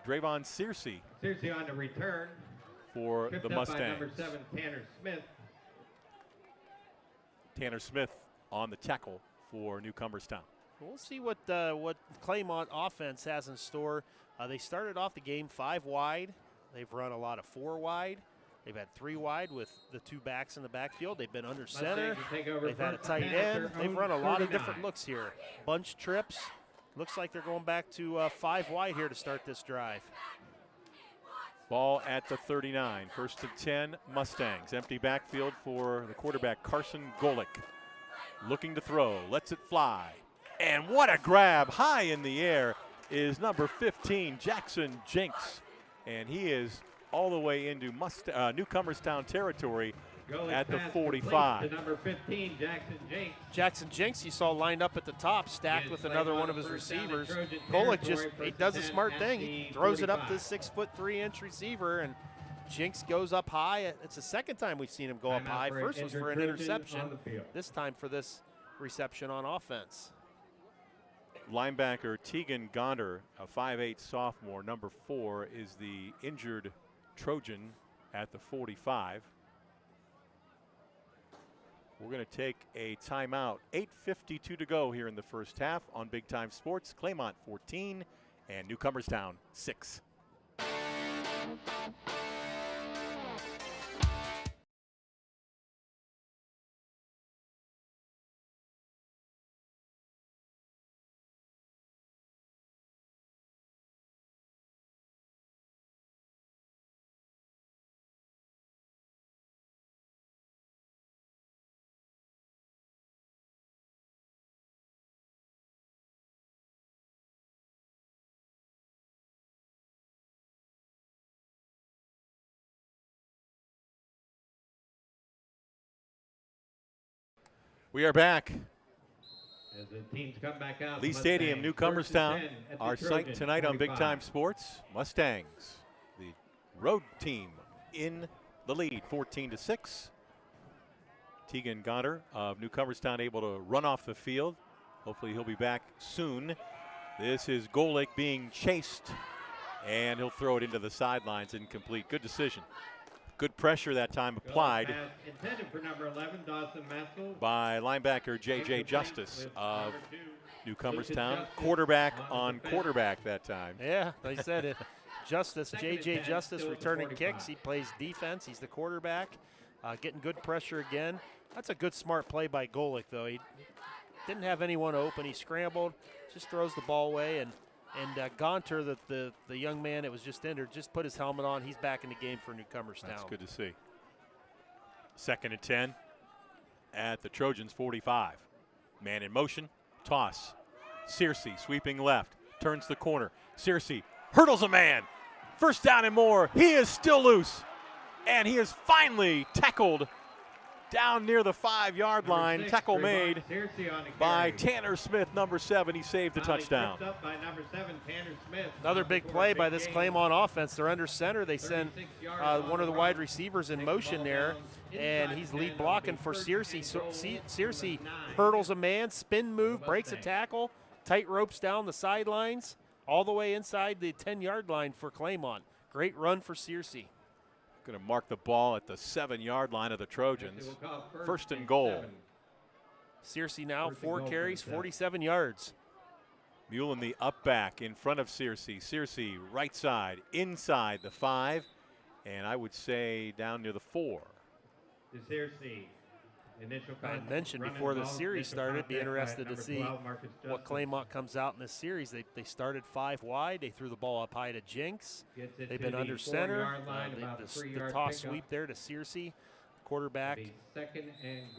[SPEAKER 1] Drayvon Searcy.
[SPEAKER 3] Searcy on the return.
[SPEAKER 1] For the Mustangs.
[SPEAKER 3] By number 7, Tanner Smith.
[SPEAKER 1] Tanner Smith on the tackle for Newcomerstown.
[SPEAKER 2] We'll see what Claymont offense has in store. They started off the game 5 wide. They've run a lot of 4 wide. They've had 3 wide with the 2 backs in the backfield. They've been under center. They've had a tight end. They've run a lot of different looks here. Bunch trips. Looks like they're going back to 5 wide here to start this drive.
[SPEAKER 1] Ball at the 39. 1st and 10, Mustangs. Empty backfield for the quarterback, Carson Golick. Looking to throw, lets it fly. And what a grab high in the air is number 15, Jackson Jinks. And he is all the way into Newcomerstown territory at the 45.
[SPEAKER 3] To number 15, Jackson Jinks.
[SPEAKER 2] Jackson Jinks, you saw lined up at the top, stacked with another one of his receivers. Golick he does a smart thing. He throws it up to the 6'3" receiver, and Jinks goes up high. It's the second time we've seen him go up high. First was for an interception. This time for this reception on offense.
[SPEAKER 1] Linebacker Tegan Gonder, a 5'8" sophomore, number 4, is the injured Trojan at the 45. We're going to take a timeout. 8:52 to go here in the first half on Big Time Sports. Claymont 14 and Newcomerstown 6. We are back.
[SPEAKER 3] As the teams come back out,
[SPEAKER 1] Lee Stadium, Newcomerstown, our site tonight on Big Time Sports. Mustangs, the road team in the lead, 14-6. Tegan Goddard of Newcomerstown able to run off the field. Hopefully he'll be back soon. This is Golick being chased, and he'll throw it into the sidelines, incomplete. Good decision. Good pressure that time applied
[SPEAKER 3] intended for number 11, Dawson Maskell,
[SPEAKER 1] by linebacker J.J. Justice of Newcomerstown. Quarterback on quarterback that time.
[SPEAKER 2] Yeah, they said it. Justice, J.J. Justice returning kicks. He plays defense. He's the quarterback. Getting good pressure again. That's a good, smart play by Golick, though. He didn't have anyone open. He scrambled, just throws the ball away, and Gonter, the young man that was just entered, just put his helmet on. He's back in the game for Newcomerstown.
[SPEAKER 1] That's good to see. 2nd and 10 at the Trojans 45. Man in motion, toss. Searcy sweeping left, turns the corner. Searcy hurdles a man. 1st down and more. He is still loose. And he is finally tackled down near the 5-yard line. Tackle made by Tanner Smith, number 7. He saved the touchdown.
[SPEAKER 3] Up by number 7, Tanner Smith.
[SPEAKER 2] Another big play by this Claymont offense. They're under center. They send one of the wide receivers in motion there, and he's lead blocking for Searcy. Searcy hurdles a man, spin move, breaks a tackle, tight ropes down the sidelines, all the way inside the 10-yard line for Claymont. Great run for Searcy.
[SPEAKER 1] Going to mark the ball at the 7-yard line of the Trojans. 1st and goal.
[SPEAKER 2] Searcy now 4 carries, 47 yards.
[SPEAKER 1] Mullen the up back in front of Searcy. Searcy right side, inside the 5, and I would say down near the 4.
[SPEAKER 3] Searcy.
[SPEAKER 2] I mentioned before the series started, be interested to see what Claymont comes out in this series. They started 5 wide. They threw the ball up high to Jinx. They've been under center. The toss sweep there to Searcy. Quarterback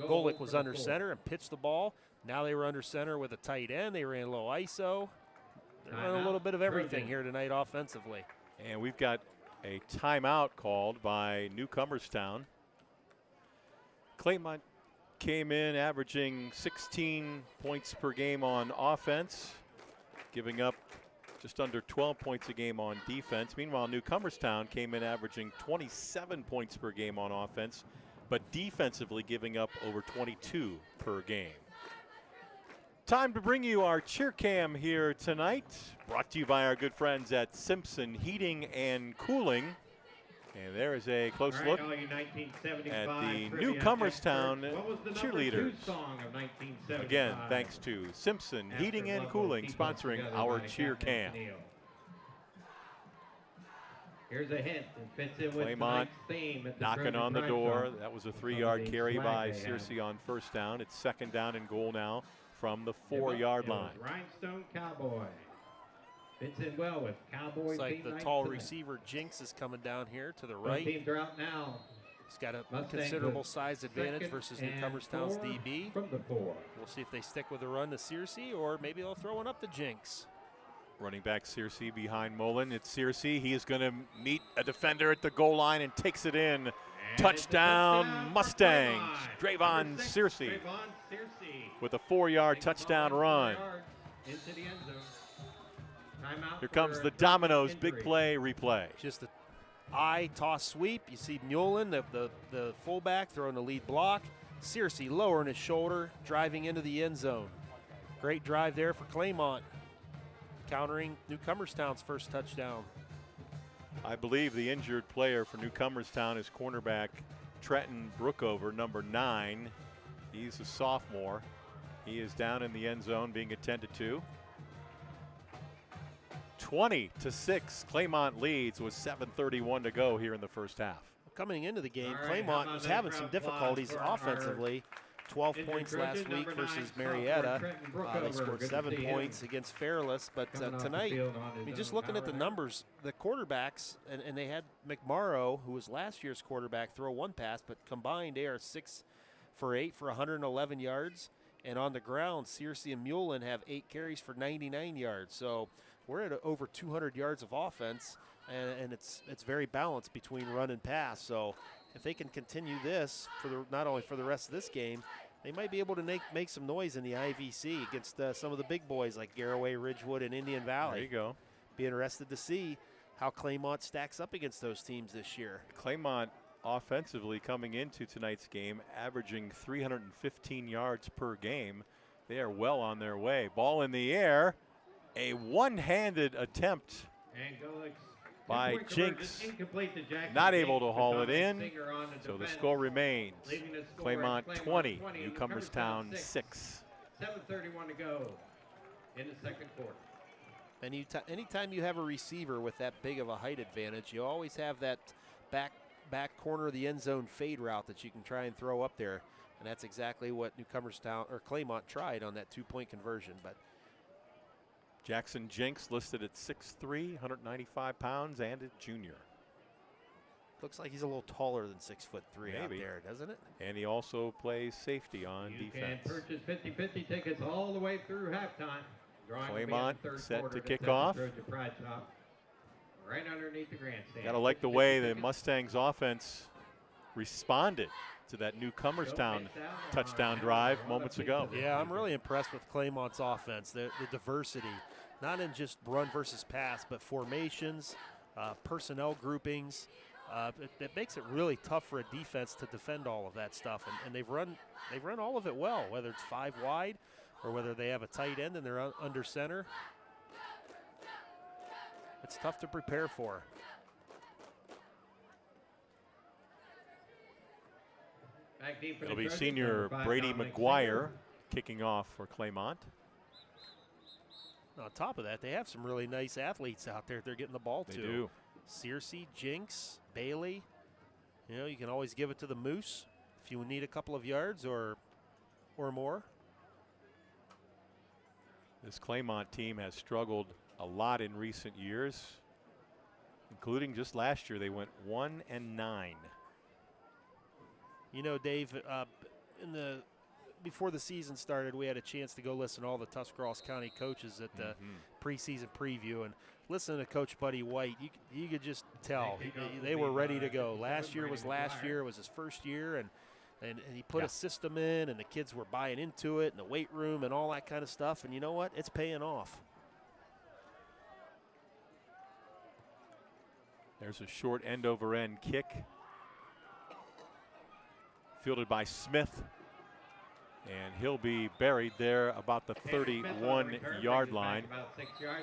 [SPEAKER 2] Golick was under center and pitched the ball. Now they were under center with a tight end. They ran low ISO. They're running a little bit of everything here tonight offensively.
[SPEAKER 1] And we've got a timeout called by Newcomerstown. Claymont came in averaging 16 points per game on offense, giving up just under 12 points a game on defense. Meanwhile, Newcomerstown came in averaging 27 points per game on offense, but defensively giving up over 22 per game. Time to bring you our cheer cam here tonight, brought to you by our good friends at Simpson Heating and Cooling. And there is a close look at the Newcomerstown cheerleaders. Again, thanks to Simpson Heating and Cooling sponsoring our cheer cam.
[SPEAKER 3] Here's a hint. It fits in with
[SPEAKER 1] Claymont
[SPEAKER 3] theme at the
[SPEAKER 1] knocking on the door.
[SPEAKER 3] Song.
[SPEAKER 1] That was a 3-yard carry by Searcy on 1st down. It's 2nd down and goal now from the 4-yard line.
[SPEAKER 3] Rhinestone Cowboy. Fits in well with Cowboy.
[SPEAKER 2] It's like the tall receiver Jinx is coming down here to the right.
[SPEAKER 3] Teams are out now.
[SPEAKER 2] He's got a considerable size advantage versus Newcomerstown's DB.
[SPEAKER 3] From the 4.
[SPEAKER 2] We'll see if they stick with the run to Searcy, or maybe they'll throw one up to Jinx.
[SPEAKER 1] Running back Searcy behind Mullen. It's Searcy. He is going to meet a defender at the goal line and takes it in. And touchdown Mustangs. Drayvon Searcy with a 4-yard touchdown run.
[SPEAKER 3] Into the end zone.
[SPEAKER 1] Here comes the Domino's big play replay.
[SPEAKER 2] Just an eye toss sweep. You see Mullen, the fullback, throwing the lead block. Searcy lowering his shoulder, driving into the end zone. Great drive there for Claymont, countering Newcomerstown's first touchdown.
[SPEAKER 1] I believe the injured player for Newcomerstown is cornerback Trenton Brookover, number 9. He's a sophomore. He is down in the end zone being attended to. 20-6, Claymont leads with 7:31 to go here in the first half.
[SPEAKER 2] Coming into the game, Claymont was having some difficulties offensively. 12 points last week versus Marietta. They scored 7 points against Fairless, but tonight, I mean, just looking at the numbers, the quarterbacks, and they had McMorrow, who was last year's quarterback, throw 1 pass, but combined they are 6 for 8 for 111 yards. And on the ground, Searcy and Mullen have 8 carries for 99 yards. So we're at over 200 yards of offense, and it's very balanced between run and pass. So if they can continue this for not only for the rest of this game, they might be able to make some noise in the IVC against some of the big boys like Garraway, Ridgewood, and Indian Valley.
[SPEAKER 1] There you go.
[SPEAKER 2] Be interested to see how Claymont stacks up against those teams this year.
[SPEAKER 1] Claymont offensively coming into tonight's game, averaging 315 yards per game. They are well on their way. Ball in the air. A one-handed attempt by Jinx. Not able to haul it in. So the score remains Claymont 20, Newcomerstown 6.
[SPEAKER 3] 7:31 to go in the second quarter.
[SPEAKER 2] And anytime you have a receiver with that big of a height advantage, you always have that back corner of the end zone fade route that you can try and throw up there. And that's exactly what Newcomerstown or Claymont tried on that 2-point conversion. But
[SPEAKER 1] Jackson Jinks listed at 6'3", 195 pounds, and a junior.
[SPEAKER 2] looks like he's a little taller than 6'3" out there, doesn't it?
[SPEAKER 1] And he also plays safety on
[SPEAKER 3] You
[SPEAKER 1] defense.
[SPEAKER 3] can purchase 50-50 tickets all the way through halftime.
[SPEAKER 1] Claymont set to kick off.
[SPEAKER 3] Right underneath the grandstand.
[SPEAKER 1] Gotta like the way the Mustangs offense responded to that Newcomerstown touchdown drive moments ago.
[SPEAKER 2] Yeah, I'm really impressed with Claymont's offense, the diversity, not in just run versus pass, but formations, personnel groupings. It makes it really tough for a defense to defend all of that stuff, and they've run all of it well, whether it's 5 wide or whether they have a tight end and they're under center. It's tough to prepare for.
[SPEAKER 1] It'll be senior Brady McGuire kicking off for Claymont.
[SPEAKER 2] On top of that, they have some really nice athletes out there they're getting the ball to.
[SPEAKER 1] They do.
[SPEAKER 2] Searcy, Jinks, Bailey. You know, you can always give it to the Moose if you need a couple of yards or more.
[SPEAKER 1] This Claymont team has struggled a lot in recent years, including just last year. They went 1-9.
[SPEAKER 2] You know, Dave, before the season started, we had a chance to go listen to all the Tuscarawas County coaches at the preseason preview, and listening to Coach Buddy White, you could just tell they were ready to go. Last year was last year. It was his first year, and he put a system in, and the kids were buying into it, and the weight room and all that kind of stuff. And you know what? It's paying off.
[SPEAKER 1] There's a short end-over-end kick. Fielded by Smith. And he'll be buried there about the 31-yard line.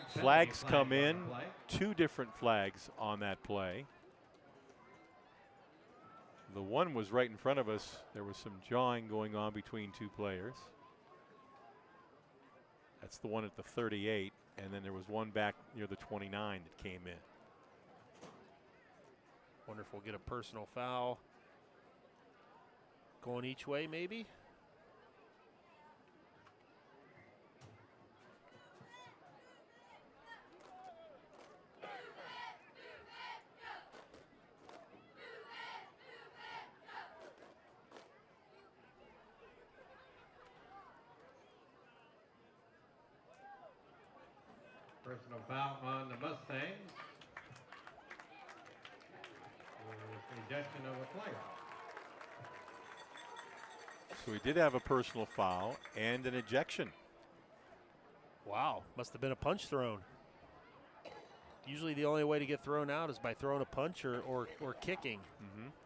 [SPEAKER 1] Flags come in. 2 different flags on that play. The one was right in front of us. There was some jawing going on between 2 players. That's the one at the 38. And then there was one back near the 29 that came in.
[SPEAKER 2] Wonder if we'll get a personal foul going each way, maybe.
[SPEAKER 3] Personal foul on the Mustangs. Ejection of a player.
[SPEAKER 1] So we did have a personal foul and an ejection.
[SPEAKER 2] Wow, must have been a punch thrown. Usually the only way to get thrown out is by throwing a punch or kicking.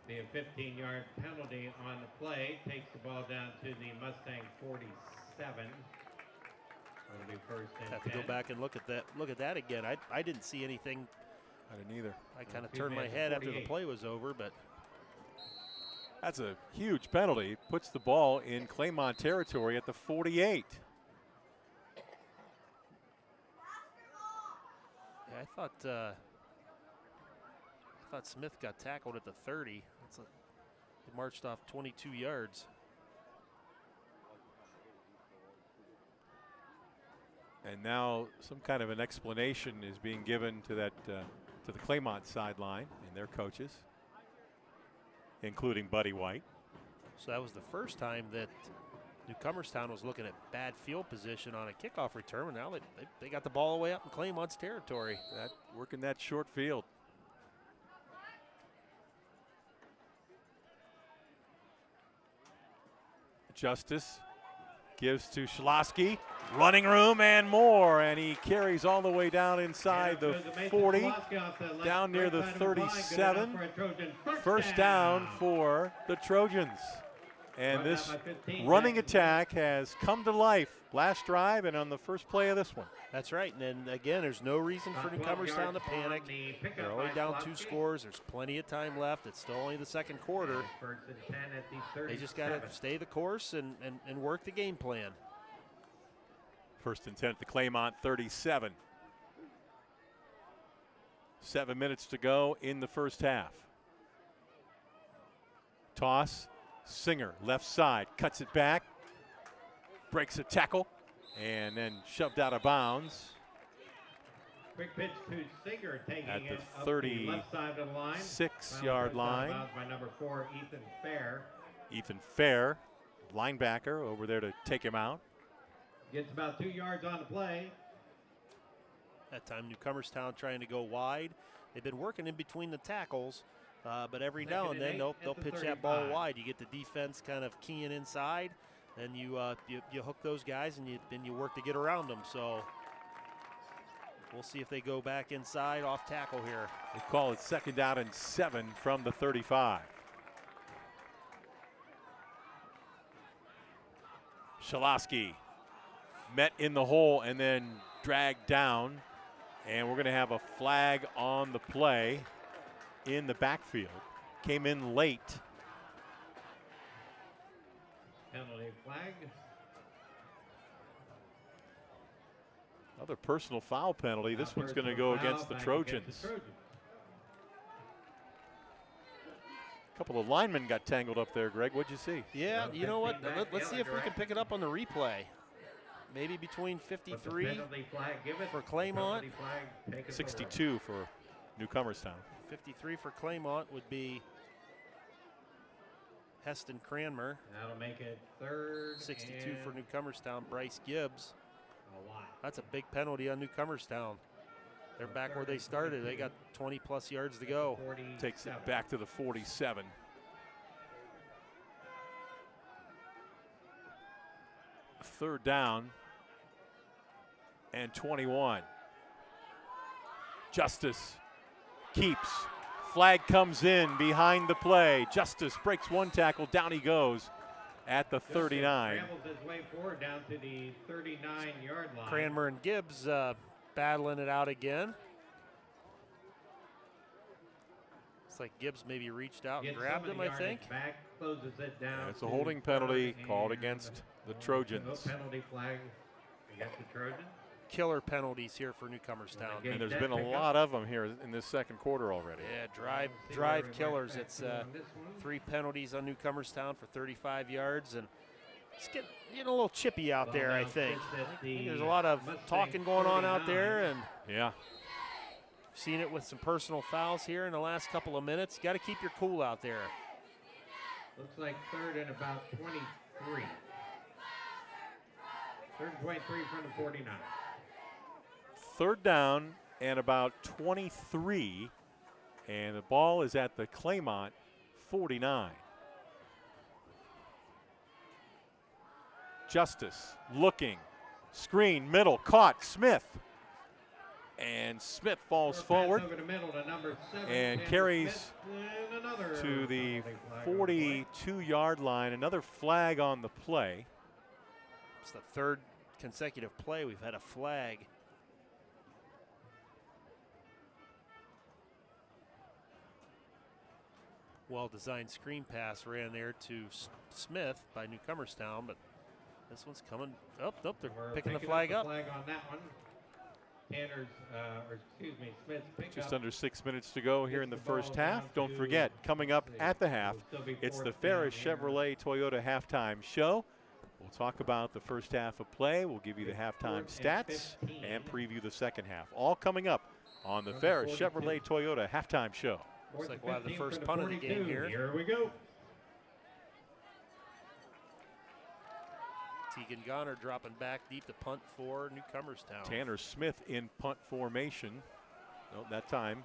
[SPEAKER 3] Be a 15-yard penalty on the play. Takes the ball down to the Mustang 47. It'll be first and
[SPEAKER 2] Have to
[SPEAKER 3] 10.
[SPEAKER 2] go back and look at that again. I didn't see anything.
[SPEAKER 1] I didn't either.
[SPEAKER 2] I kind of turned my head after the play was over, but
[SPEAKER 1] that's a huge penalty. Puts the ball in Claymont territory at the 48.
[SPEAKER 2] yeah, I thought Smith got tackled at the 30. He marched off 22 yards.
[SPEAKER 1] And now some kind of an explanation is being given to that to the Claymont sideline and their coaches, including Buddy White.
[SPEAKER 2] So that was the first time that Newcomerstown was looking at bad field position on a kickoff return, and now they got the ball away up in Claymont's territory.
[SPEAKER 1] Working that short field. Justice gives to Schlosky. Running room and more, and he carries all the way down inside the 40, down near the 37. First down for the Trojans. And this running attack has come to life last drive and on the first play of this one.
[SPEAKER 2] That's right, and then again, there's no reason for Newcomerstown to panic. They're only down 2 scores. There's plenty of time left. It's still only the second quarter. They just got to stay the course and work the game plan.
[SPEAKER 1] First and 10 at the Claymont 37. 7 minutes to go in the first half. Toss, Singer, left side, cuts it back, breaks a tackle, and then shoved out of bounds.
[SPEAKER 3] Quick pitch to Singer, taking
[SPEAKER 1] At the
[SPEAKER 3] it up the left side of the line.
[SPEAKER 1] 36-yard line.
[SPEAKER 3] By number 4, Ethan Fair.
[SPEAKER 1] Ethan Fair, linebacker, over there to take him out.
[SPEAKER 3] Gets about 2 yards on the play.
[SPEAKER 2] That time Newcomerstown trying to go wide. They've been working in between the tackles, but every now and then they'll pitch that ball wide. You get the defense kind of keying inside, and you hook those guys, and you work to get around them. So we'll see if they go back inside off tackle here.
[SPEAKER 1] They call it 2nd down and 7 from the 35. Shalosky met in the hole and then dragged down. And we're going to have a flag on the play in the backfield. Came in late.
[SPEAKER 3] Penalty flag.
[SPEAKER 1] Another personal foul penalty. This one's going to go against the Trojans. A couple of linemen got tangled up there, Greg. What'd you see?
[SPEAKER 2] Yeah, you know what? Let's see if we can pick it up on the replay. Maybe between 53 for Claymont.
[SPEAKER 1] 62 for Newcomerstown.
[SPEAKER 2] 53 for Claymont would be Heston Cranmer.
[SPEAKER 3] That'll make it 3rd.
[SPEAKER 2] 62 for Newcomerstown, Bryce Gibbs. That's a big penalty on Newcomerstown. They're back where they started. They got 20-plus yards to go.
[SPEAKER 1] Takes it back to the 47. Third down and 21. Justice keeps. Flag comes in behind the play. Justice breaks one tackle. Down he goes at the 39.
[SPEAKER 3] Scrambles his way forward down to the 39-yard line.
[SPEAKER 2] Cranmer and Gibbs battling it out again. Looks like Gibbs maybe reached out and grabbed him, I think.
[SPEAKER 3] Back, closes it down.
[SPEAKER 1] Yeah, it's a holding penalty called against the Trojans.
[SPEAKER 3] No penalty flag against the Trojans.
[SPEAKER 2] Killer penalties here for Newcomerstown.
[SPEAKER 1] And there's been a lot of them here in this second quarter already.
[SPEAKER 2] Yeah, drive killers. It's 3 penalties on Newcomerstown for 35 yards, and it's getting a little chippy out there, I think. There's a lot of talking going on out there, and
[SPEAKER 1] yeah,
[SPEAKER 2] seen it with some personal fouls here in the last couple of minutes. Got to keep your cool out there.
[SPEAKER 3] Looks like 3rd and about 23. 3rd and 23 from the 49.
[SPEAKER 1] Third down and about 23, and the ball is at the Claymont 49. Justice looking, screen, middle, caught, Smith. And Smith falls forward and carries to the 42-yard line. Another flag on the play.
[SPEAKER 2] It's the 3rd consecutive play we've had a flag. Well-designed screen pass ran there to Smith by Newcomerstown, but this one's coming up. Nope, they're picking the flag up.
[SPEAKER 3] Flag on that one. Smith's pickup.
[SPEAKER 1] Just under 6 minutes to go here in the first half. Don't forget, coming up at the half, it's the Ferris Chevrolet Toyota halftime show. We'll talk about the first half of play. We'll give you the halftime stats and preview the second half. All coming up on the Ferris Chevrolet Toyota halftime show.
[SPEAKER 2] Looks like we'll have the first punt of the game here.
[SPEAKER 3] Here we go.
[SPEAKER 2] Tegan Goner dropping back deep to punt for Newcomerstown.
[SPEAKER 1] Tanner Smith in punt formation. No, that time.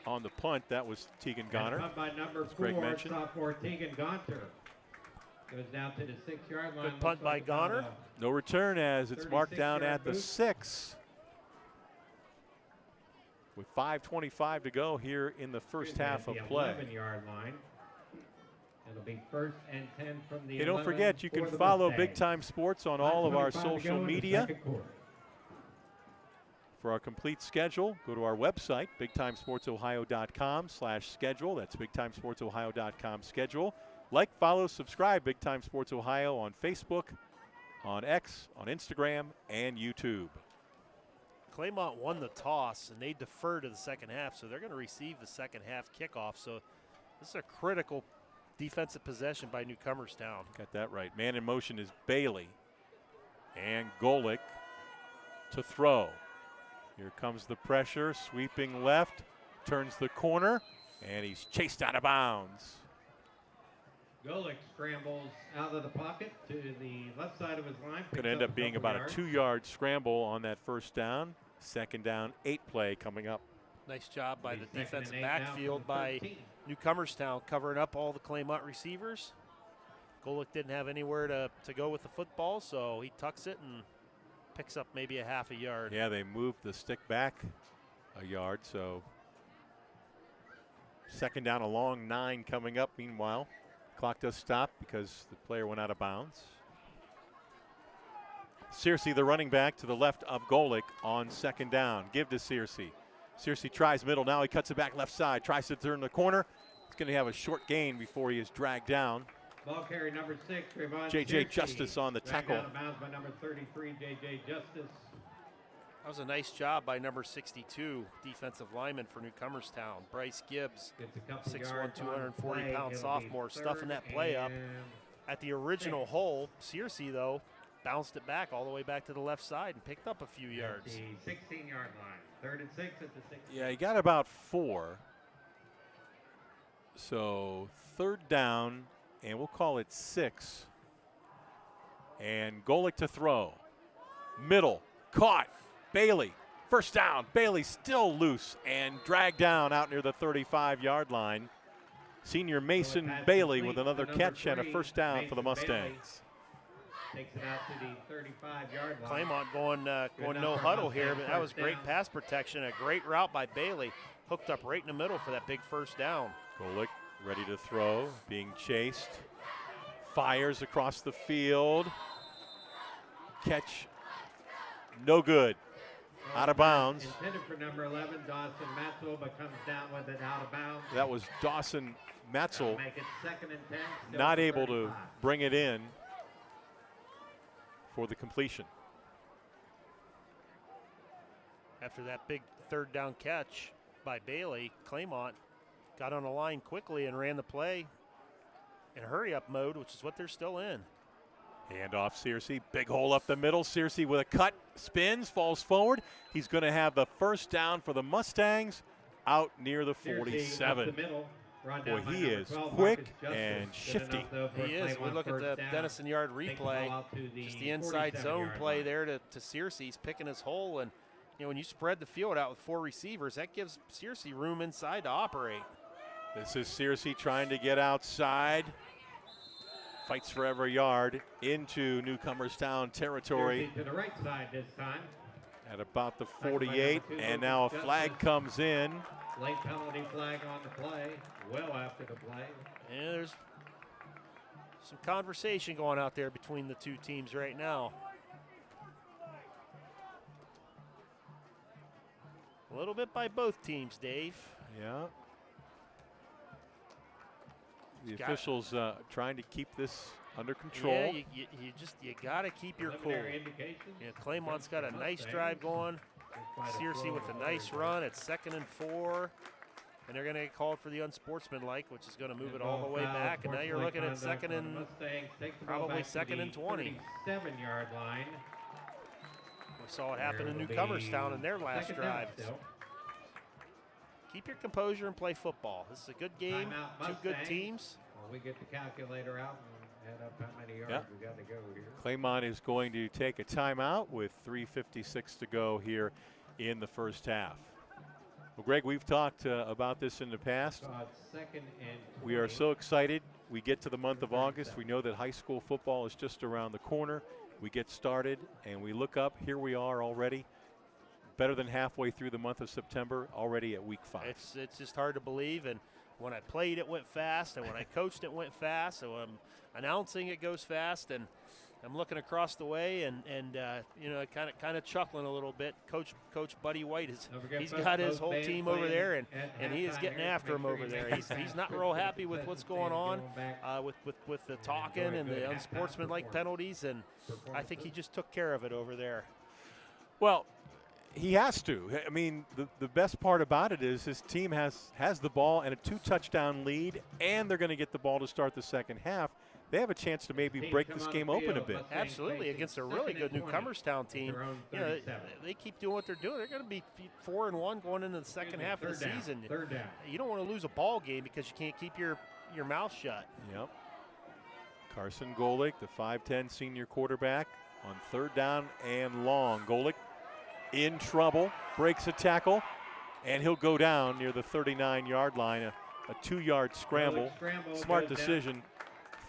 [SPEAKER 1] On the punt, that was Tegan Goner.
[SPEAKER 3] Punt by number 4, sophomore Tegan Gonter. Goes down to the 6-yard line.
[SPEAKER 2] Good punt by Goner.
[SPEAKER 1] No return as it's marked down at the 6. With 5:25 to go here in the first half of play.
[SPEAKER 3] 11-yard line. It'll be 1st and 10 from the.
[SPEAKER 1] Hey, don't forget, you can follow Big Time Sports on all of our social media. For our complete schedule, go to our website, bigtimesportsohio.com/schedule. That's bigtimesportsohio.com/schedule. Like, follow, subscribe Big Time Sports Ohio on Facebook, on X, on Instagram, and YouTube.
[SPEAKER 2] Claymont won the toss, and they defer to the second half, so they're going to receive the second half kickoff. So this is a critical defensive possession by Newcomerstown.
[SPEAKER 1] Got that right. Man in motion is Bailey. And Golick to throw. Here comes the pressure, sweeping left, turns the corner, and he's chased out of bounds.
[SPEAKER 3] Golick scrambles out of the pocket to the left side of his line.
[SPEAKER 1] Could end up being about a 2-yard scramble on that first down. Second down, 8 play coming up.
[SPEAKER 2] Nice job by the
[SPEAKER 3] Second and
[SPEAKER 2] defensive
[SPEAKER 3] 8
[SPEAKER 2] backfield
[SPEAKER 3] now from
[SPEAKER 2] by
[SPEAKER 3] 13.
[SPEAKER 2] Newcomerstown, covering up all the Claymont receivers. Golick didn't have anywhere to go with the football, so he tucks it and picks up maybe a half a yard.
[SPEAKER 1] Yeah, they moved the stick back a yard, so second down, a long 9 coming up. Meanwhile, clock does stop because the player went out of bounds. Searcy, the running back, to the left of Golick on second down. Give to Searcy. Searcy tries middle. Now he cuts it back left side. Tries to turn the corner. He's going to have a short gain before he is dragged down.
[SPEAKER 3] Ball carrier number 6, Trayvon
[SPEAKER 1] J.J.
[SPEAKER 3] Searcy.
[SPEAKER 1] Justice on the
[SPEAKER 3] Dragged
[SPEAKER 1] tackle.
[SPEAKER 3] out of bounds by number 33, J.J. Justice.
[SPEAKER 2] That was a nice job by number 62, defensive lineman for Newcomerstown, Bryce Gibbs.
[SPEAKER 3] Gets a couple
[SPEAKER 2] 6'1",
[SPEAKER 3] yards on the
[SPEAKER 2] 240
[SPEAKER 3] play.
[SPEAKER 2] pound
[SPEAKER 3] It'll
[SPEAKER 2] sophomore,
[SPEAKER 3] be
[SPEAKER 2] stuffing that
[SPEAKER 3] third
[SPEAKER 2] play up.
[SPEAKER 3] and
[SPEAKER 2] At the original hole, Searcy, though, bounced it back all the way back to the left side and picked up a few
[SPEAKER 3] at
[SPEAKER 2] yards.
[SPEAKER 3] the 16-yard line. Third and 6 at the 16.
[SPEAKER 1] Yeah, he got about 4. So third down, and we'll call it 6. And Golick to throw. Middle, caught. Bailey, first down. Bailey still loose and dragged down out near the 35-yard line. Senior Mason Bailey with another catch and a first down for the Mustangs.
[SPEAKER 3] Takes it out to the 35-yard line.
[SPEAKER 2] Claymont going no huddle here, but that was great pass protection. A great route by Bailey. Hooked up right in the middle for that big first down.
[SPEAKER 1] Golick ready to throw, being chased. Fires across the field. Catch no good. Out of bounds.
[SPEAKER 3] Intended for number 11, Dawson Matzel, but comes down with it out of bounds.
[SPEAKER 1] That was Dawson Matzel,
[SPEAKER 3] Make it 2nd and 10. Still
[SPEAKER 1] not
[SPEAKER 3] for
[SPEAKER 1] able
[SPEAKER 3] 35.
[SPEAKER 1] to bring it in for the completion.
[SPEAKER 2] After that big third down catch by Bailey, Claymont got on the line quickly and ran the play in hurry-up mode, which is what they're still in.
[SPEAKER 1] Hand off Searcy, big hole up the middle. Searcy with a cut, spins, falls forward. He's going to have the first down for the Mustangs out near the
[SPEAKER 3] Searcy up
[SPEAKER 1] 47.
[SPEAKER 3] the middle, run
[SPEAKER 1] Boy,
[SPEAKER 3] down by
[SPEAKER 1] he
[SPEAKER 3] number
[SPEAKER 1] is
[SPEAKER 3] 12,
[SPEAKER 1] quick
[SPEAKER 3] Marcus Justice.
[SPEAKER 1] and
[SPEAKER 3] Good
[SPEAKER 1] shifty.
[SPEAKER 3] enough, though, for
[SPEAKER 2] He is. We
[SPEAKER 3] Claymont
[SPEAKER 2] look at the
[SPEAKER 3] first down.
[SPEAKER 2] Denison Yard
[SPEAKER 3] Takes the ball
[SPEAKER 2] replay.
[SPEAKER 3] out to
[SPEAKER 2] Just the inside
[SPEAKER 3] 47
[SPEAKER 2] zone
[SPEAKER 3] yard
[SPEAKER 2] play
[SPEAKER 3] line.
[SPEAKER 2] there to Searcy. He's picking his hole, and when you spread the field out with 4 receivers, that gives Searcy room inside to operate.
[SPEAKER 1] This is Searcy trying to get outside. Fights for every yard into Newcomerstown territory
[SPEAKER 3] Searcy to the right side this time.
[SPEAKER 1] at about the 48. And now a flag comes in.
[SPEAKER 3] Late penalty flag on the play, well after the play.
[SPEAKER 2] And there's some conversation going out there between the two teams right now. A little bit by both teams, Dave.
[SPEAKER 1] Yeah. The
[SPEAKER 2] Got it.
[SPEAKER 1] officials trying to keep this under control.
[SPEAKER 2] Yeah, you got to keep your cool.
[SPEAKER 3] Preliminary indications.
[SPEAKER 2] Yeah, Claymont's got a nice
[SPEAKER 3] Mustangs.
[SPEAKER 2] drive going.
[SPEAKER 3] Quite a
[SPEAKER 2] Searcy
[SPEAKER 3] flow
[SPEAKER 2] with
[SPEAKER 3] of
[SPEAKER 2] a nice
[SPEAKER 3] players.
[SPEAKER 2] run. It's 2nd and 4. And they're going to get called for the unsportsmanlike, which is going to move it all the way back. And now you're looking at 2nd and probably 2nd and 20.
[SPEAKER 3] 7-yard line.
[SPEAKER 2] We saw it happen in
[SPEAKER 3] There will
[SPEAKER 2] Newcomerstown
[SPEAKER 3] be
[SPEAKER 2] in their last
[SPEAKER 3] second down
[SPEAKER 2] drive.
[SPEAKER 3] still.
[SPEAKER 2] Keep your composure and play football. This is a good game.
[SPEAKER 3] Timeout,
[SPEAKER 2] Two good
[SPEAKER 3] Mustangs.
[SPEAKER 2] teams.
[SPEAKER 3] Well, we get the calculator out and add up how many yards
[SPEAKER 1] Yep.
[SPEAKER 3] we got to go here.
[SPEAKER 1] Claymont is going to take a timeout with 3:56 to go here in the first half. Well, Greg, we've talked about this in the past.
[SPEAKER 3] So it's 2nd and 20.
[SPEAKER 1] We are so excited. We get to the month of August. We know that high school football is just around the corner. We get started and we look up. Here we are already, better than halfway through the month of September, already at week 5.
[SPEAKER 2] It's just hard to believe. And when I played, it went fast. And when I coached, it went fast. So I'm announcing, it goes fast. And I'm looking across the way and kind of chuckling a little bit. Coach Buddy White
[SPEAKER 3] Don't forget
[SPEAKER 2] he's
[SPEAKER 3] both-
[SPEAKER 2] got his
[SPEAKER 3] both
[SPEAKER 2] whole
[SPEAKER 3] bands
[SPEAKER 2] team over
[SPEAKER 3] playing
[SPEAKER 2] there,
[SPEAKER 3] at
[SPEAKER 2] and he is
[SPEAKER 3] halftime
[SPEAKER 2] getting
[SPEAKER 3] here.
[SPEAKER 2] after him
[SPEAKER 3] Make sure
[SPEAKER 2] over
[SPEAKER 3] you
[SPEAKER 2] there.
[SPEAKER 3] make
[SPEAKER 2] He's
[SPEAKER 3] it
[SPEAKER 2] not
[SPEAKER 3] fast.
[SPEAKER 2] real
[SPEAKER 3] Good
[SPEAKER 2] happy with
[SPEAKER 3] concession
[SPEAKER 2] what's going on
[SPEAKER 3] stand going back.
[SPEAKER 2] with the
[SPEAKER 3] And
[SPEAKER 2] talking
[SPEAKER 3] enjoy a
[SPEAKER 2] and
[SPEAKER 3] good
[SPEAKER 2] the
[SPEAKER 3] halftime
[SPEAKER 2] unsportsmanlike
[SPEAKER 3] performance.
[SPEAKER 2] penalties, and I think he just took care of it over there.
[SPEAKER 1] Well, He has to. I mean, the best part about it is his team has the ball and a 2-touchdown lead, and they're going to get the ball to start the second half. They have a chance to maybe break this game open a bit.
[SPEAKER 2] Absolutely, against a really good Newcomerstown team. You know, they keep doing what they're doing. They're going to be 4-1 going into the second half of the season.
[SPEAKER 3] Third down.
[SPEAKER 2] You don't want to lose a ball game because you can't keep your mouth shut.
[SPEAKER 1] Yep. Carson Golick, the 5'10 senior quarterback, on third down and long. Golick in trouble, breaks a tackle, and he'll go down near the 39-yard line. A 2-yard scramble. Smart decision.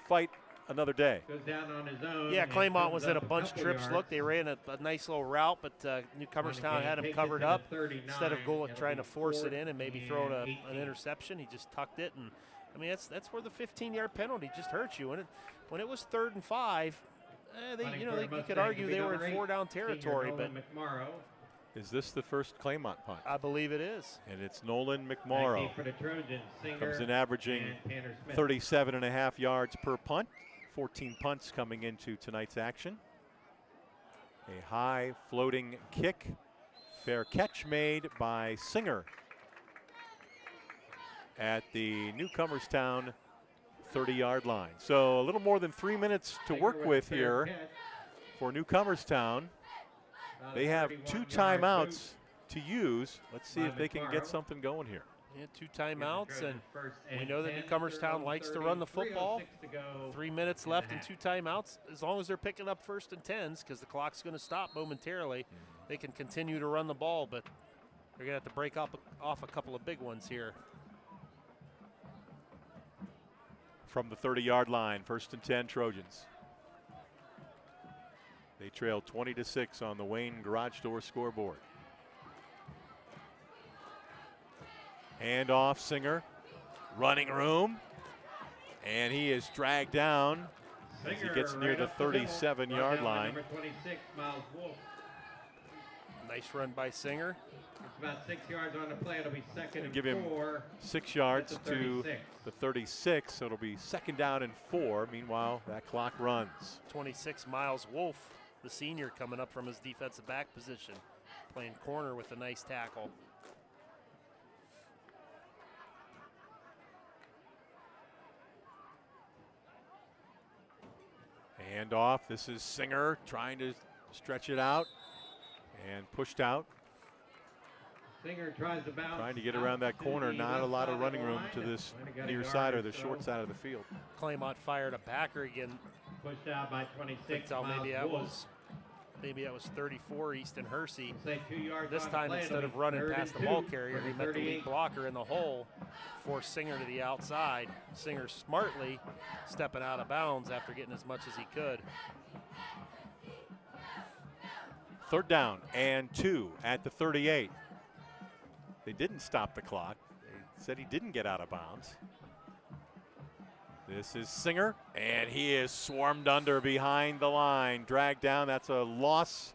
[SPEAKER 1] Fight another day.
[SPEAKER 3] Goes down on his own.
[SPEAKER 2] Yeah, Claymont was in a bunch of trips. Look, they ran a nice little route, but Newcomerstown had him covered up. Instead of Golick trying to force it in and maybe throwing an interception, he just tucked it. And I mean, that's where the 15-yard penalty just hurts you. When it was 3rd and 5, you could argue they were in 4-down territory, but.
[SPEAKER 1] Is this the first Claymont punt?
[SPEAKER 2] I believe it is.
[SPEAKER 1] And it's Nolan McMorrow.
[SPEAKER 3] For the Trojans,
[SPEAKER 1] comes in averaging 37.5 yards per punt. 14 punts coming into tonight's action. A high floating kick. Fair catch made by Singer at the Newcomerstown 30-yard line. So a little more than 3 minutes to work with here for Newcomerstown. They have 2 timeouts to use. Let's see if they can get something going here.
[SPEAKER 2] Yeah, 2 timeouts, and we know that Newcomerstown likes to run the football. 3 minutes left and 2 timeouts. As long as they're picking up 1st and 10s, because the clock's going to stop momentarily, they can continue to run the ball, but they're going to have to break off a couple of big ones here.
[SPEAKER 1] From the 30-yard line, 1st and 10 Trojans. They trail 20-6 on the Wayne Garage Door scoreboard. Hand off, Singer. Running room. And he is dragged down as he gets near the 37-yard line.
[SPEAKER 3] Number 26, Miles Wolf.
[SPEAKER 2] Nice run by Singer.
[SPEAKER 3] It's about 6 yards on the play. It'll be 2nd and
[SPEAKER 1] give him
[SPEAKER 3] 4.
[SPEAKER 1] 6 yards to the 36, so it'll be 2nd down and 4. Meanwhile, that clock runs.
[SPEAKER 2] 26, Miles Wolf, the senior, coming up from his defensive back position, playing corner with a nice tackle.
[SPEAKER 1] Hand off. This is Singer trying to stretch it out and pushed out.
[SPEAKER 3] Singer tries to bounce.
[SPEAKER 1] Trying to get around that corner. Not a lot of running room to this near side or the short side of the field.
[SPEAKER 2] Claymont fired a backer again.
[SPEAKER 3] Pushed out by 26.
[SPEAKER 2] Maybe that was 34, Easton Hersey.
[SPEAKER 3] Say 2 yards
[SPEAKER 2] this time, instead of running past the ball carrier, he met the lead blocker in the hole, forced Singer to the outside. Singer smartly stepping out of bounds after getting as much as he could.
[SPEAKER 1] 3rd down and 2 at the 38. They didn't stop the clock. They said he didn't get out of bounds. This is Singer, and he is swarmed under behind the line. Dragged down. That's a loss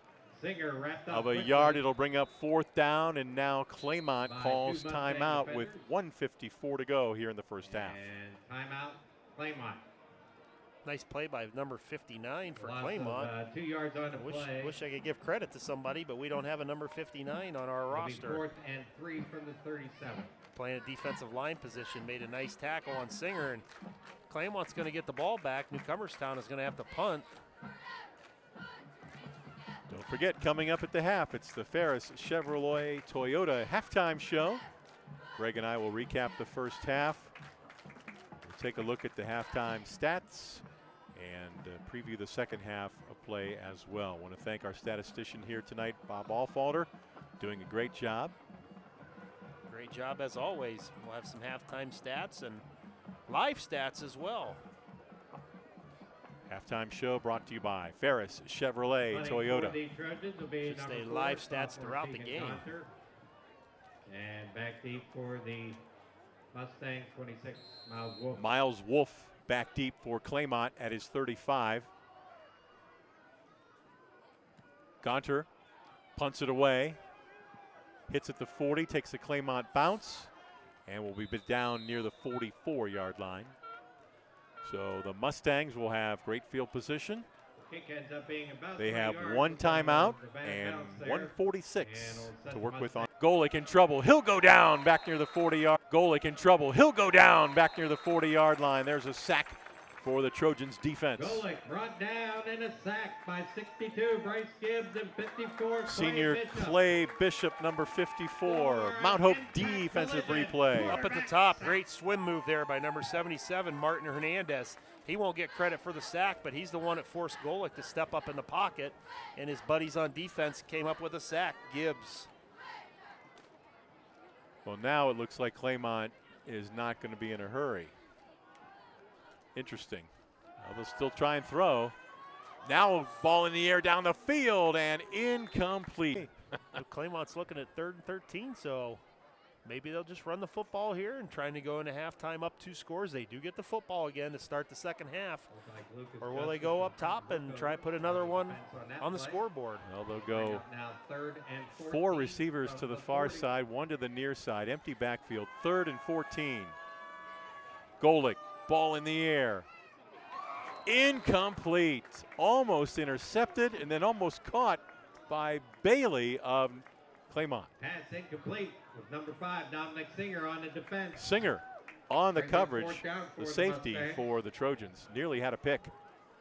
[SPEAKER 1] of a yard. It'll bring up 4th down, and now Claymont calls timeout with 1:54 to go here in the first half.
[SPEAKER 3] And timeout, Claymont.
[SPEAKER 2] Nice play by number 59 for Claymont.
[SPEAKER 3] 2 yards on the play.
[SPEAKER 2] Wish I could give credit to somebody, but we don't have a number 59 on our roster.
[SPEAKER 3] 4th and 3 from the 37.
[SPEAKER 2] Playing a defensive line position, made a nice tackle on Singer, and Claymont's going to get the ball back. Newcomerstown is going to have to punt.
[SPEAKER 1] Don't forget, coming up at the half, it's the Ferris Chevrolet Toyota halftime show. Greg and I will recap the first half. We'll take a look at the halftime stats and preview the second half of play as well. I want to thank our statistician here tonight, Bob Allfalder, doing a great job.
[SPEAKER 2] Great job as always. We'll have some halftime stats and live stats as well.
[SPEAKER 1] Halftime show brought to you by Ferris Chevrolet Toyota.
[SPEAKER 2] Should stay live stats throughout the game.
[SPEAKER 3] And back deep for the Mustangs, 26, Miles Wolf.
[SPEAKER 1] Miles Wolf back deep for Claymont at his 35. Gonter punts it away. Hits at the 40, takes a Claymont bounce, and will be down near the 44-yard line. So the Mustangs will have great field position.
[SPEAKER 3] Kick ends up being about
[SPEAKER 1] They
[SPEAKER 3] 3
[SPEAKER 1] have
[SPEAKER 3] yards
[SPEAKER 1] one
[SPEAKER 3] before
[SPEAKER 1] timeout
[SPEAKER 3] the back
[SPEAKER 1] and
[SPEAKER 3] bounce there.
[SPEAKER 1] 146
[SPEAKER 3] And we'll set
[SPEAKER 1] to
[SPEAKER 3] the
[SPEAKER 1] work with.
[SPEAKER 3] Mustangs.
[SPEAKER 1] Golick in trouble. He'll go down back near the 40-yard. Golick in trouble. He'll go down back near the 40-yard line. There's a sack for the Trojans defense.
[SPEAKER 3] Golick brought down in a sack by 62, Bryce Gibbs, and 54,
[SPEAKER 1] Senior
[SPEAKER 3] Clay Bishop.
[SPEAKER 1] Clay Bishop, number 54. Mount Hope defensive replay.
[SPEAKER 2] Up at the top, great swim move there by number 77, Martin Hernandez. He won't get credit for the sack, but he's the one that forced Golick to step up in the pocket, and his buddies on defense came up with a sack. Gibbs.
[SPEAKER 1] Well, now it looks like Claymont is not going to be in a hurry. Interesting. Well, they'll still try and throw. Now ball in the air down the field and incomplete.
[SPEAKER 2] Well, Claymont's looking at 3rd and 13, so maybe they'll just run the football here and trying to go into halftime up 2 scores. They do get the football again to start the second half. Or will they go up top and try to put another one on the scoreboard?
[SPEAKER 1] Well, they'll go
[SPEAKER 3] Now 3rd and 14
[SPEAKER 1] 4 receivers
[SPEAKER 3] from
[SPEAKER 1] to the
[SPEAKER 3] the
[SPEAKER 1] far
[SPEAKER 3] 40.
[SPEAKER 1] side, 1 to the near side. Empty backfield, 3rd and 14. Golick, ball in the air. Incomplete. Almost intercepted and then almost caught by Bailey of Claymont.
[SPEAKER 3] Pass incomplete with number 5, Dominic Singer on the defense.
[SPEAKER 1] Singer on the
[SPEAKER 3] Brings up
[SPEAKER 1] coverage,
[SPEAKER 3] 4th down for
[SPEAKER 1] the
[SPEAKER 3] the
[SPEAKER 1] safety
[SPEAKER 3] Mustangs.
[SPEAKER 1] for the Trojans. Nearly had a pick.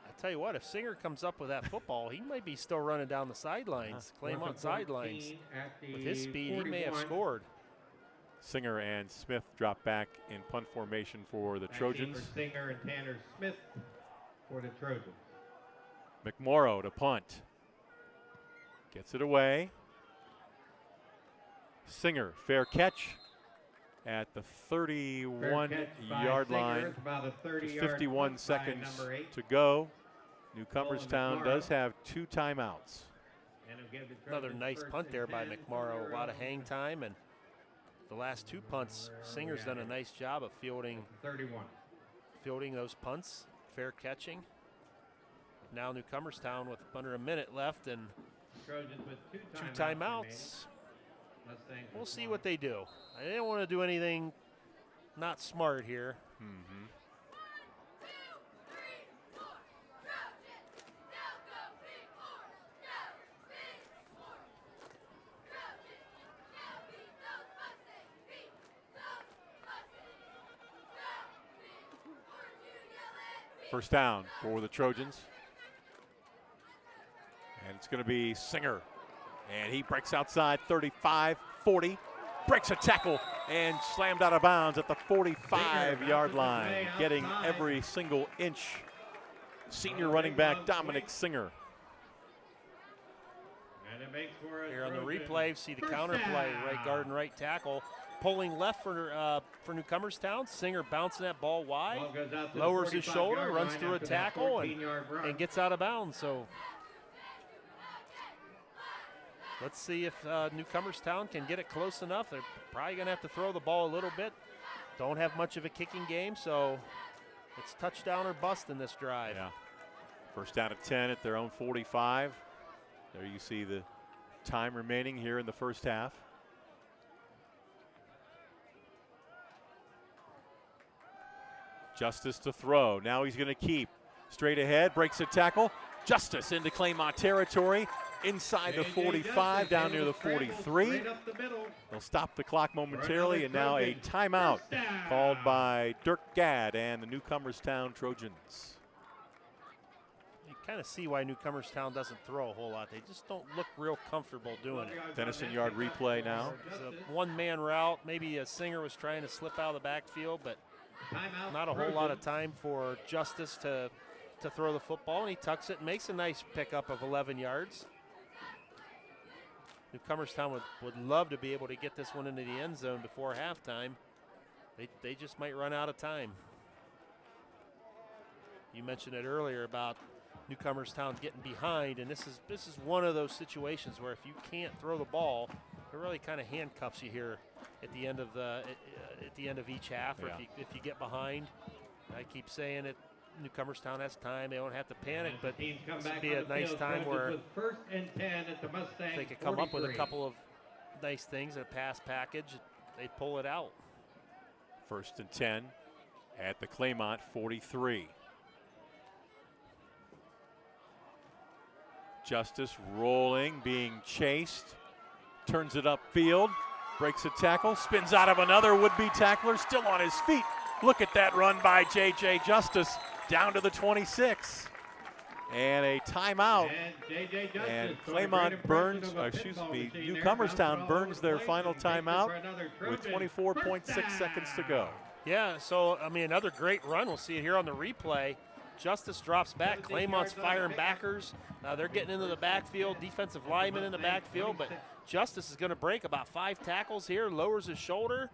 [SPEAKER 2] I tell you what, if Singer comes up with that football, he might be still running down the sidelines, Claymont sidelines. With his speed, he may have scored.
[SPEAKER 1] Singer and Smith drop back in punt formation for the Trojans.
[SPEAKER 3] For Singer and Tanner Smith for the Trojans.
[SPEAKER 1] McMorrow to punt. Gets it away. Singer, fair catch at the 31-yard line. Just 51 seconds to go. Newcomerstown does have 2 timeouts.
[SPEAKER 2] Another nice punt there by McMorrow. A lot of hang time, and the last 2 punts, Singer's done a nice job of fielding those punts, fair catching. Now Newcomerstown with under a minute left and 2 timeouts. We'll see what they do. I didn't want to do anything not smart here.
[SPEAKER 1] Mm-hmm. First down for the Trojans. And it's going to be Singer. And he breaks outside 35, 40, breaks a tackle and slammed out of bounds at the 45-yard line, getting every single inch. Senior running back Dominic Singer.
[SPEAKER 2] Here on the replay, see the counter play, right guard and right tackle. Pulling left for Newcomerstown. Singer bouncing that ball wide, lowers his shoulder, runs through a tackle, and gets out of bounds. So let's see if Newcomerstown can get it close enough. They're probably going to have to throw the ball a little bit. Don't have much of a kicking game, so it's touchdown or bust in this drive.
[SPEAKER 1] Yeah. First down at 10 at their own 45. There you see the time remaining here in the first half. Justice to throw. Now he's going to keep. Straight ahead, breaks a tackle. Justice into Claymont territory. Inside the 45, down near the 43. They'll stop the clock momentarily, and now a timeout called by Dirk Gadd and the Newcomerstown Trojans.
[SPEAKER 2] You kind of see why Newcomerstown doesn't throw a whole lot. They just don't look real comfortable doing it.
[SPEAKER 1] Dennison yard replay now.
[SPEAKER 2] It's a one-man route. Maybe a Singer was trying to slip out of the backfield, but not a whole lot of time for Justice to throw the football, and he tucks it and makes a nice pickup of 11 yards. Newcomerstown would love to be able to get this one into the end zone before halftime. They just might run out of time. You mentioned it earlier about Newcomerstown getting behind, and this is one of those situations where if you can't throw the ball, it really kind of handcuffs you here at the end of each half, or if you get behind. I keep saying it. Newcomerstown has time. They don't have to panic, but this would be a nice time where
[SPEAKER 3] first and 10 at the Mustangs
[SPEAKER 2] they could come up with a couple of nice things, a pass package. They'd pull it out.
[SPEAKER 1] First and 10 at the Claymont 43. Justice rolling, being chased, turns it upfield, breaks a tackle, spins out of another would-be tackler, still on his feet. Look at that run by J.J. Justice down to the 26. And a timeout. And Claymont burns, Newcomerstown burns their final timeout with 24.6 seconds to go.
[SPEAKER 2] Yeah, so, I mean, another great run. We'll see it here on the replay. Justice drops back. Claymont's firing backers. They're getting into the backfield. Defensive lineman in the backfield, but Justice is going to break about 5 tackles here, lowers his shoulder,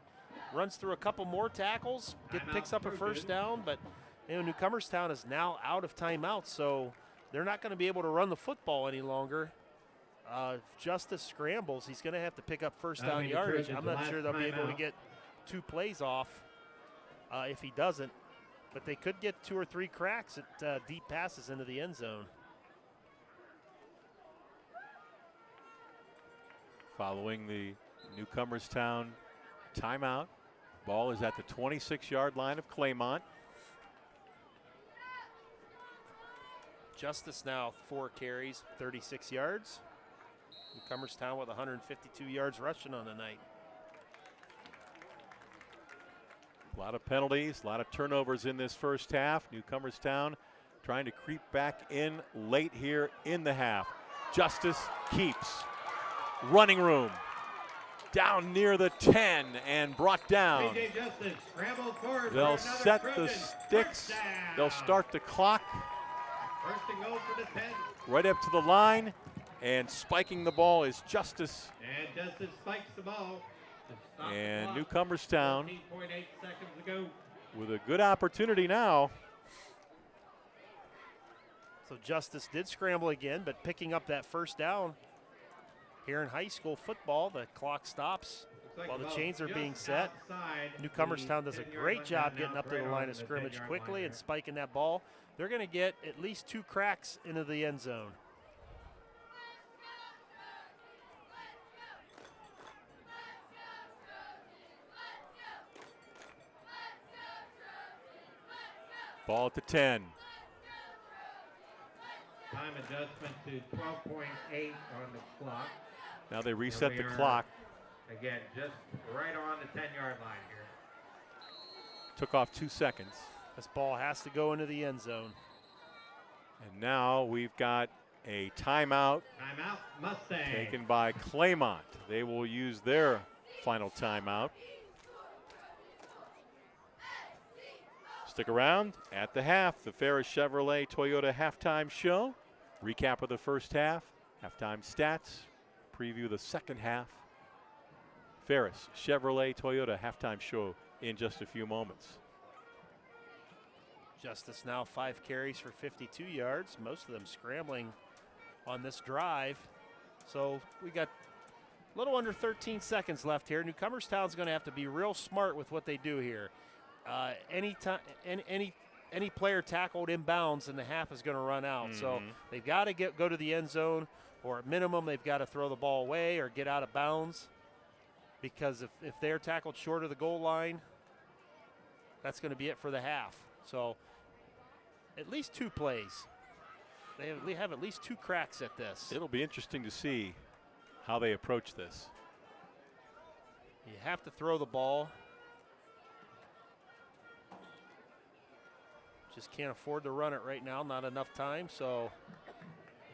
[SPEAKER 2] runs through a couple more tackles, picks up a first down, but Newcomerstown is now out of timeout, so they're not going to be able to run the football any longer. If Justice scrambles, he's going to have to pick up first down yardage. I'm not sure they'll be able to get 2 plays off if he doesn't, but they could get 2 or 3 cracks at deep passes into the end zone.
[SPEAKER 1] Following the Newcomerstown timeout, ball is at the 26-yard line of Claymont.
[SPEAKER 2] Justice now 4 carries, 36 yards. Newcomerstown with 152 yards rushing on the night.
[SPEAKER 1] A lot of penalties, a lot of turnovers in this first half. Newcomerstown trying to creep back in late here in the half. Justice keeps. Running room. Down near the 10 and brought down. They'll set the sticks. They'll start the clock.
[SPEAKER 3] First and goal for the 10.
[SPEAKER 1] Right up to the line, and spiking the ball is Justice.
[SPEAKER 3] And Justice spikes the ball.
[SPEAKER 1] And Newcomerstown
[SPEAKER 3] 14.8 seconds ago.
[SPEAKER 1] with a good opportunity now.
[SPEAKER 2] So Justice did scramble again, but picking up that first down here in high school football, the clock stops while the chains are being set. Newcomerstown does a great job getting up to the line of scrimmage quickly and spiking that ball. They're going to get at least 2 cracks into the end zone.
[SPEAKER 3] Ball at the 10. Time adjustment to 12.8 on the clock.
[SPEAKER 1] Now they reset the clock.
[SPEAKER 3] Again, just right on the 10-yard line here.
[SPEAKER 1] Took off 2 seconds.
[SPEAKER 2] This ball has to go into the end zone.
[SPEAKER 1] And now we've got a timeout.
[SPEAKER 3] Timeout, Mustangs.
[SPEAKER 1] Taken by Claymont. They will use their final timeout. Stick around at the half. The Ferris Chevrolet Toyota halftime show. Recap of the first half. Halftime stats. Preview the second half. Ferris Chevrolet Toyota halftime show in just a few moments.
[SPEAKER 2] Justice now 5 carries for 52 yards, most of them scrambling on this drive. So we got a little under 13 seconds left here. Newcomerstown's going to have to be real smart with what they do here. Any player tackled inbounds in the half is going to run out. So they've got to go to the end zone, or at minimum they've got to throw the ball away or get out of bounds, because if they're tackled short of the goal line, that's going to be it for the half. So at least 2 plays. They have at least 2 cracks at this.
[SPEAKER 1] It'll be interesting to see how they approach this.
[SPEAKER 2] You have to throw the ball. Just can't afford to run it right now. Not enough time. So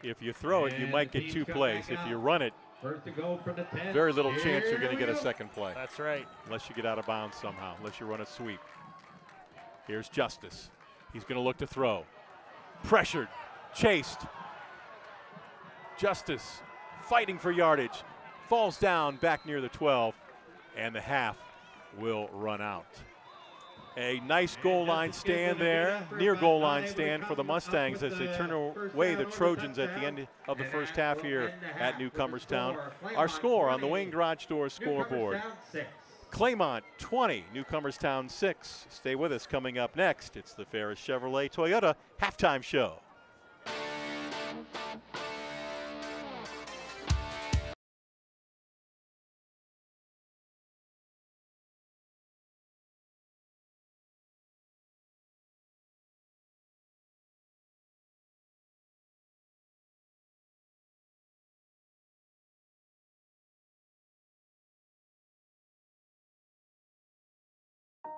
[SPEAKER 1] if you throw it, you might get 2 plays. If you run it,
[SPEAKER 3] first to go for the 10.
[SPEAKER 1] very little chance you're going to get a second play.
[SPEAKER 2] That's right.
[SPEAKER 1] Unless you get out of bounds somehow, unless you run a sweep. Here's Justice. He's going to look to throw. Pressured, chased. Justice fighting for yardage. Falls down back near the 12, and the half will run out. A nice goal line stand there, near goal line stand for the Mustangs as they turn away the Trojans at the end of the first half here at Newcomerstown. Our score on the Wayne Garage Door scoreboard: Claymont 20, Newcomerstown 6. Stay with us. Coming up next, it's the Ferris Chevrolet Toyota halftime show.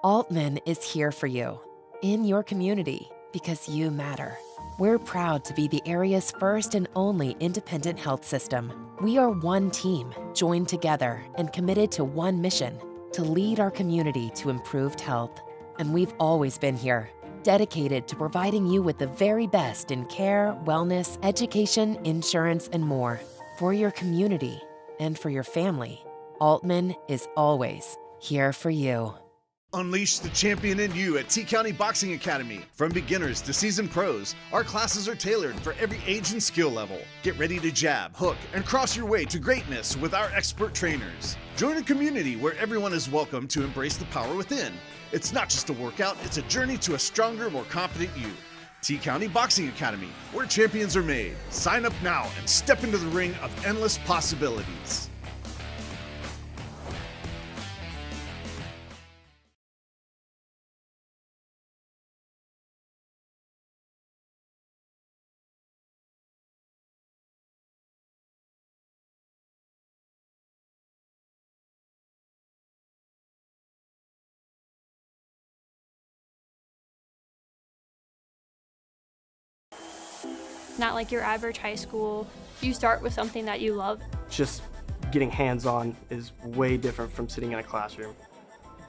[SPEAKER 4] Altman is here for you, in your community, because you matter. We're proud to be the area's first and only independent health system. We are one team, joined together and committed to one mission, to lead our community to improved health. And we've always been here, dedicated to providing you with the very best in care, wellness, education, insurance, and more. For your community and for your family, Altman is always here for you.
[SPEAKER 5] Unleash the champion in you at T County Boxing Academy. From beginners to seasoned pros, our classes are tailored for every age and skill level. Get ready to jab, hook, and cross your way to greatness with our expert trainers. Join a community where everyone is welcome to embrace the power within. It's not just a workout, it's a journey to a stronger, more confident you. T County Boxing Academy, where champions are made. Sign up now and step into the ring of endless possibilities.
[SPEAKER 6] Not like your average high school. You start with something that you love.
[SPEAKER 7] Just getting hands-on is way different from sitting in a classroom.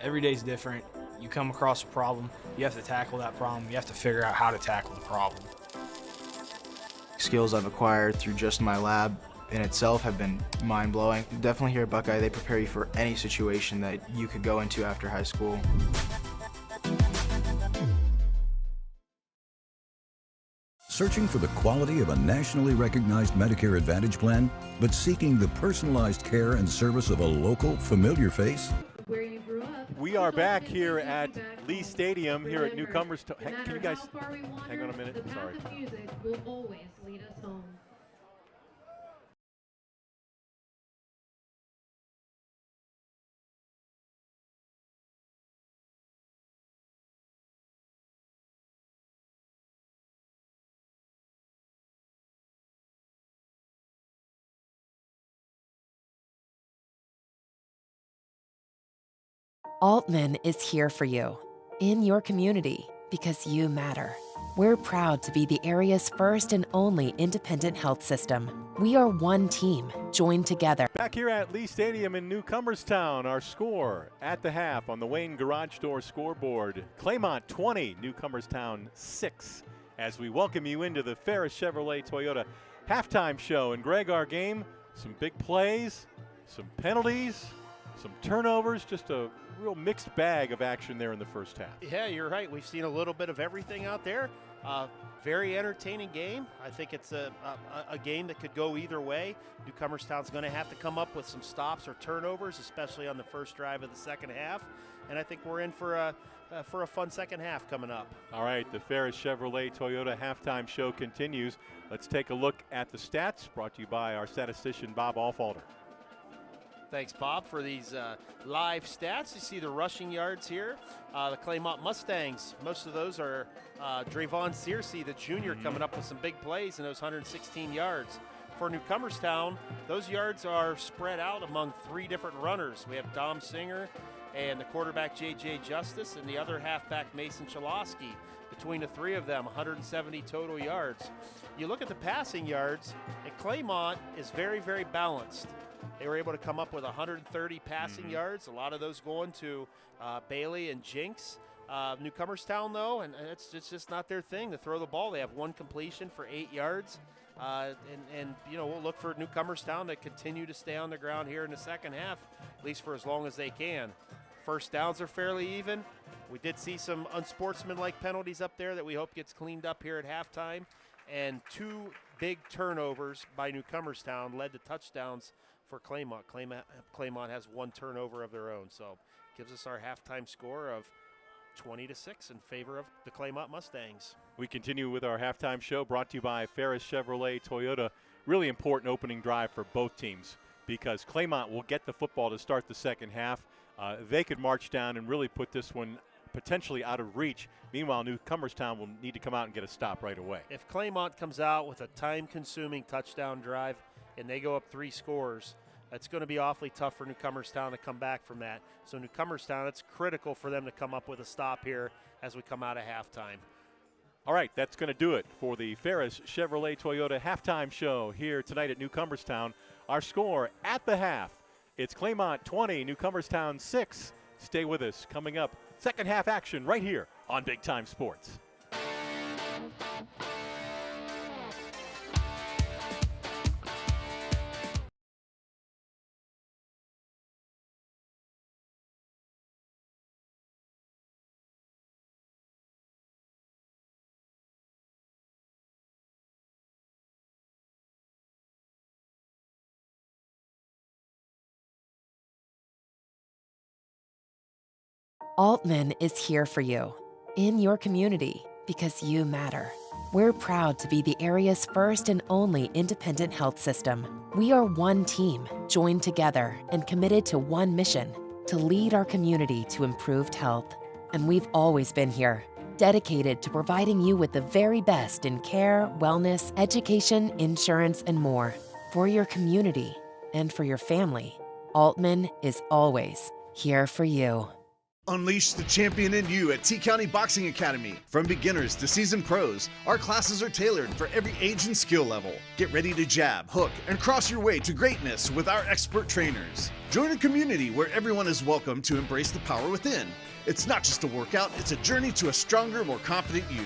[SPEAKER 8] Every day's different. You come across a problem, you have to tackle that problem, you have to figure out how to tackle the problem.
[SPEAKER 9] Skills I've acquired through just my lab in itself have been mind-blowing. Definitely here at Buckeye, they prepare you for any situation that you could go into after high school.
[SPEAKER 10] Searching for the quality of a nationally recognized Medicare Advantage plan, but seeking the personalized care and service of a local, familiar face?
[SPEAKER 11] Where you grew up.
[SPEAKER 1] We are back here at Lee Stadium here at Newcomerstown. Can you guys hang on a minute? Sorry.
[SPEAKER 11] The path of music will always lead us home.
[SPEAKER 4] Altman is here for you, in your community, because you matter. We're proud to be the area's first and only independent health system. We are one team, joined together.
[SPEAKER 1] Back here at Lee Stadium in Newcomerstown, our score at the half on the Wayne Garage Door scoreboard. Claymont 20, Newcomerstown 6. As we welcome you into the Ferris Chevrolet Toyota halftime show. And Greg, our game, some big plays, some penalties, some turnovers, just a real mixed bag of action there in the first half.
[SPEAKER 2] Yeah, you're right. We've seen a little bit of everything out there. Very entertaining game. I think it's a game that could go either way. Newcomerstown's going to have to come up with some stops or turnovers, especially on the first drive of the second half. And I think we're in for a fun second half coming up.
[SPEAKER 1] All right, the Ferris Chevrolet Toyota halftime show continues. Let's take a look at the stats, brought to you by our statistician, Bob Alfalder.
[SPEAKER 2] Thanks, Bob, for these live stats. You see the rushing yards here. The Claymont Mustangs, most of those are Drayvon Searcy, the junior, coming up with some big plays in those 116 yards. For Newcomerstown, those yards are spread out among three different runners. We have Dom Singer and the quarterback J.J. Justice and the other halfback Mason Chalosky. Between the three of them, 170 total yards. You look at the passing yards, and Claymont is very, very balanced. They were able to come up with 130 passing yards, a lot of those going to Bailey and Jinx. Newcomerstown, though, and it's just not their thing to throw the ball. They have one completion for 8 yards. And you know, we'll look for Newcomerstown to continue to stay on the ground here in the second half, at least for as long as they can. First downs are fairly even. We did see some unsportsmanlike penalties up there that we hope gets cleaned up here at halftime. And two big turnovers by Newcomerstown led to touchdowns for Claymont. Claymont has one turnover of their own, so gives us our halftime score of 20-6 in favor of the Claymont Mustangs.
[SPEAKER 1] We continue with our halftime show, brought to you by Ferris Chevrolet Toyota. Really important opening drive for both teams because Claymont will get the football to start the second half. They could march down and really put this one potentially out of reach. Meanwhile, Newcomerstown will need to come out and get a stop right away.
[SPEAKER 2] If Claymont comes out with a time-consuming touchdown drive and they go up 3 scores, It's going to be awfully tough for Newcomerstown to come back from that. So Newcomerstown, it's critical for them to come up with a stop here as we come out of halftime.
[SPEAKER 1] All right, that's going to do it for the Ferris Chevrolet Toyota halftime show here tonight at Newcomerstown. Our score at the half, it's Claymont 20, Newcomerstown 6. Stay with us. Coming up, second half action right here on Big Time Sports.
[SPEAKER 4] Altman is here for you, in your community, because you matter. We're proud to be the area's first and only independent health system. We are one team, joined together and committed to one mission, to lead our community to improved health. And we've always been here, dedicated to providing you with the very best in care, wellness, education, insurance, and more. For your community and for your family, Altman is always here for you.
[SPEAKER 5] Unleash the champion in you at T-County Boxing Academy. From beginners to seasoned pros, our classes are tailored for every age and skill level. Get ready to jab, hook, and cross your way to greatness with our expert trainers. Join a community where everyone is welcome to embrace the power within. It's not just a workout, it's a journey to a stronger, more confident you.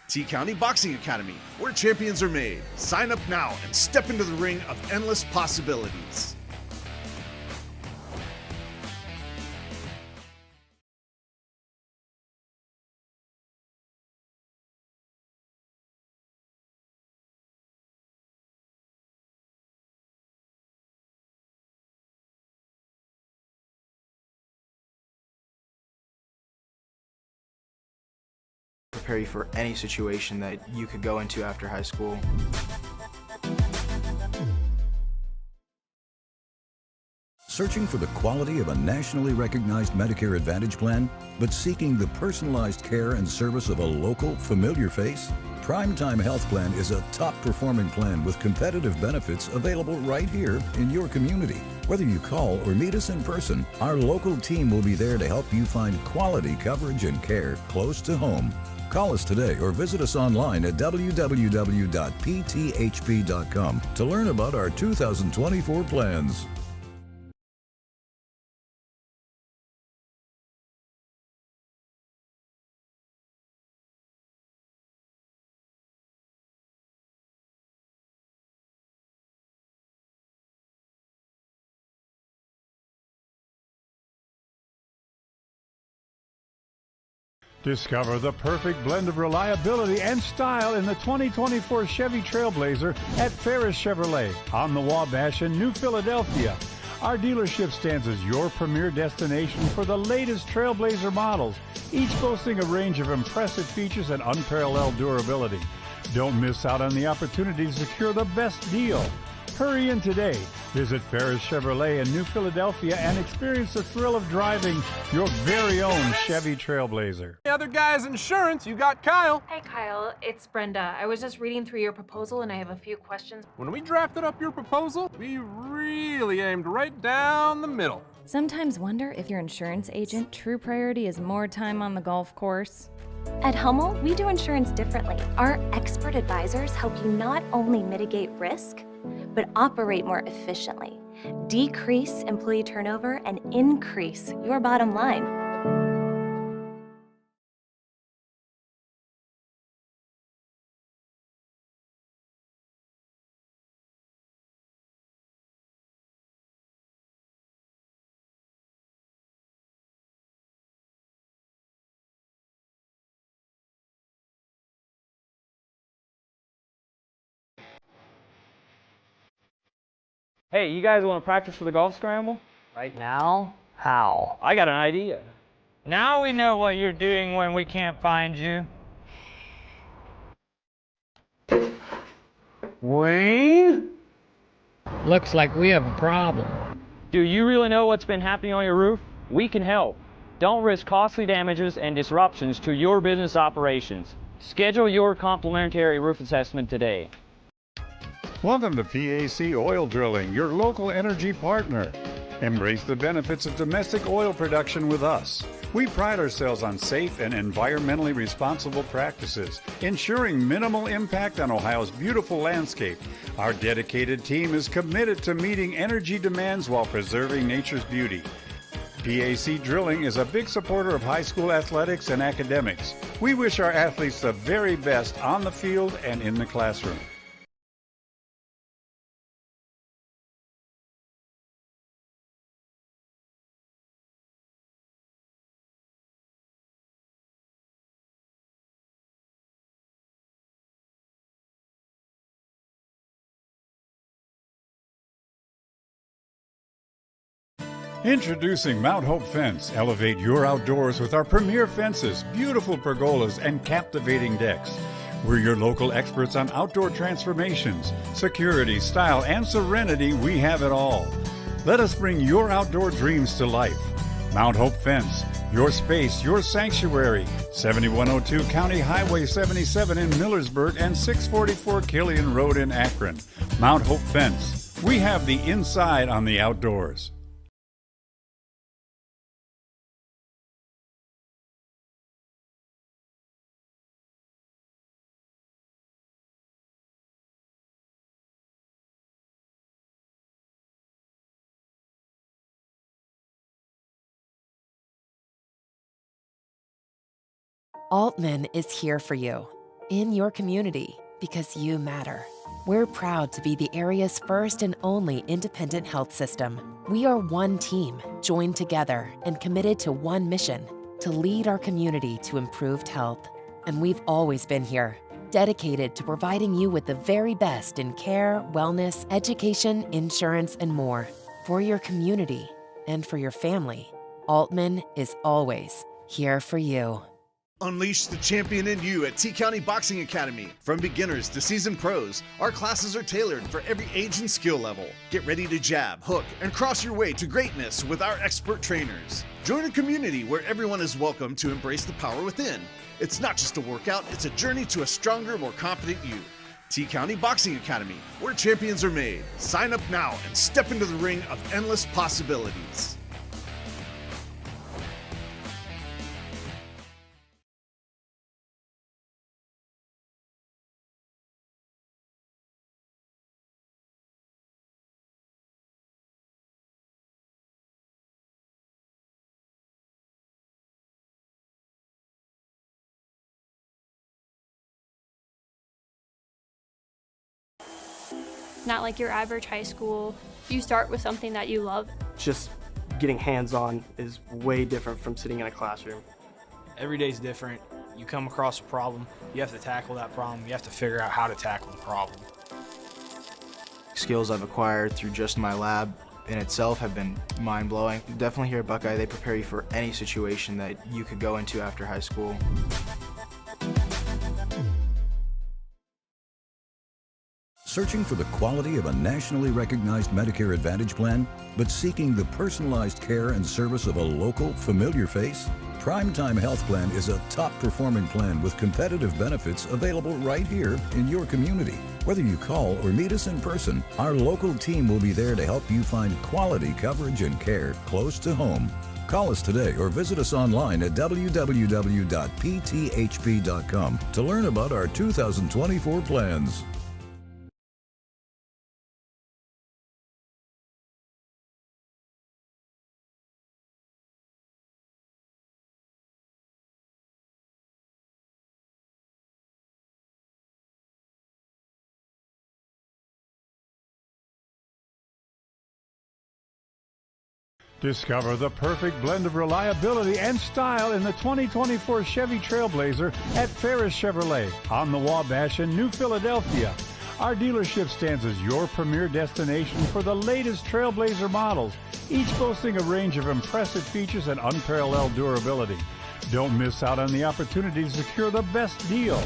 [SPEAKER 5] T-County Boxing Academy, where champions are made. Sign up now and step into the ring of endless possibilities.
[SPEAKER 9] Prepare you for any situation that you could go into after high school.
[SPEAKER 10] Searching for the quality of a nationally recognized Medicare Advantage plan, but seeking the personalized care and service of a local, familiar face? Primetime Health Plan is a top-performing plan with competitive benefits available right here in your community. Whether you call or meet us in person, our local team will be there to help you find quality coverage and care close to home. Call us today or visit us online at www.pthp.com to learn about our 2024 plans.
[SPEAKER 12] Discover the perfect blend of reliability and style in the 2024 Chevy Trailblazer at Ferris Chevrolet on the Wabash in New Philadelphia. Our dealership stands as your premier destination for the latest Trailblazer models, each boasting a range of impressive features and unparalleled durability. Don't miss out on the opportunity to secure the best deal. Hurry in today. Visit Ferris Chevrolet in New Philadelphia and experience the thrill of driving your very own Chevy Trailblazer.
[SPEAKER 13] The other guy's insurance, you got Kyle.
[SPEAKER 14] Hey Kyle, it's Brenda. I was just reading through your proposal and I have a few questions.
[SPEAKER 13] When we drafted up your proposal, we really aimed right down the middle.
[SPEAKER 15] Sometimes wonder if your insurance agent true priority is more time on the golf course.
[SPEAKER 16] At Hummel, we do insurance differently. Our expert advisors help you not only mitigate risk, but operate more efficiently, decrease employee turnover, and increase your bottom line.
[SPEAKER 17] Hey, you guys want to practice for the golf scramble?
[SPEAKER 18] Right now? How?
[SPEAKER 17] I got an idea.
[SPEAKER 18] Now we know what you're doing when we can't find you. Wayne? Looks like we have a problem.
[SPEAKER 17] Do you really know what's been happening on your roof? We can help. Don't risk costly damages and disruptions to your business operations. Schedule your complimentary roof assessment today.
[SPEAKER 12] Welcome to PAC Oil Drilling, your local energy partner. Embrace the benefits of domestic oil production with us. We pride ourselves on safe and environmentally responsible practices, ensuring minimal impact on Ohio's beautiful landscape. Our dedicated team is committed to meeting energy demands while preserving nature's beauty. PAC Drilling is a big supporter of high school athletics and academics. We wish our athletes the very best on the field and in the classroom. Introducing Mount Hope Fence. Elevate your outdoors with our premier fences, beautiful pergolas, and captivating decks. We're your local experts on outdoor transformations, security, style, and serenity. We have it all. Let us bring your outdoor dreams to life. Mount Hope Fence, your space, your sanctuary. 7102 County Highway 77 in Millersburg and 644 Killian Road in Akron. Mount Hope Fence. We have the inside on the outdoors.
[SPEAKER 4] Altman is here for you, in your community, because you matter. We're proud to be the area's first and only independent health system. We are one team, joined together and committed to one mission, to lead our community to improved health. And we've always been here, dedicated to providing you with the very best in care, wellness, education, insurance, and more. For your community and for your family, Altman is always here for you.
[SPEAKER 5] Unleash the champion in you at T County Boxing Academy. From beginners to seasoned pros, our classes are tailored for every age and skill level. Get ready to jab, hook, and cross your way to greatness with our expert trainers. Join a community where everyone is welcome to embrace the power within. It's not just a workout, it's a journey to a stronger, more confident you. T County Boxing Academy, where champions are made. Sign up now and step into the ring of endless possibilities.
[SPEAKER 6] Not like your average high school. You start with something that you love.
[SPEAKER 7] Just getting hands-on is way different from sitting in a classroom.
[SPEAKER 8] Every day's different. You come across a problem, you have to tackle that problem, you have to figure out how to tackle the problem.
[SPEAKER 9] Skills I've acquired through just my lab in itself have been mind-blowing. Definitely here at Buckeye, they prepare you for any situation that you could go into after high school.
[SPEAKER 10] Searching for the quality of a nationally recognized Medicare Advantage plan, but seeking the personalized care and service of a local, familiar face? Primetime Health Plan is a top-performing plan with competitive benefits available right here in your community. Whether you call or meet us in person, our local team will be there to help you find quality coverage and care close to home. Call us today or visit us online at www.pthp.com to learn about our 2024 plans.
[SPEAKER 12] Discover the perfect blend of reliability and style in the 2024 Chevy Trailblazer at Ferris Chevrolet on the Wabash in New Philadelphia. Our dealership stands as your premier destination for the latest Trailblazer models, each boasting a range of impressive features and unparalleled durability. Don't miss out on the opportunity to secure the best deal.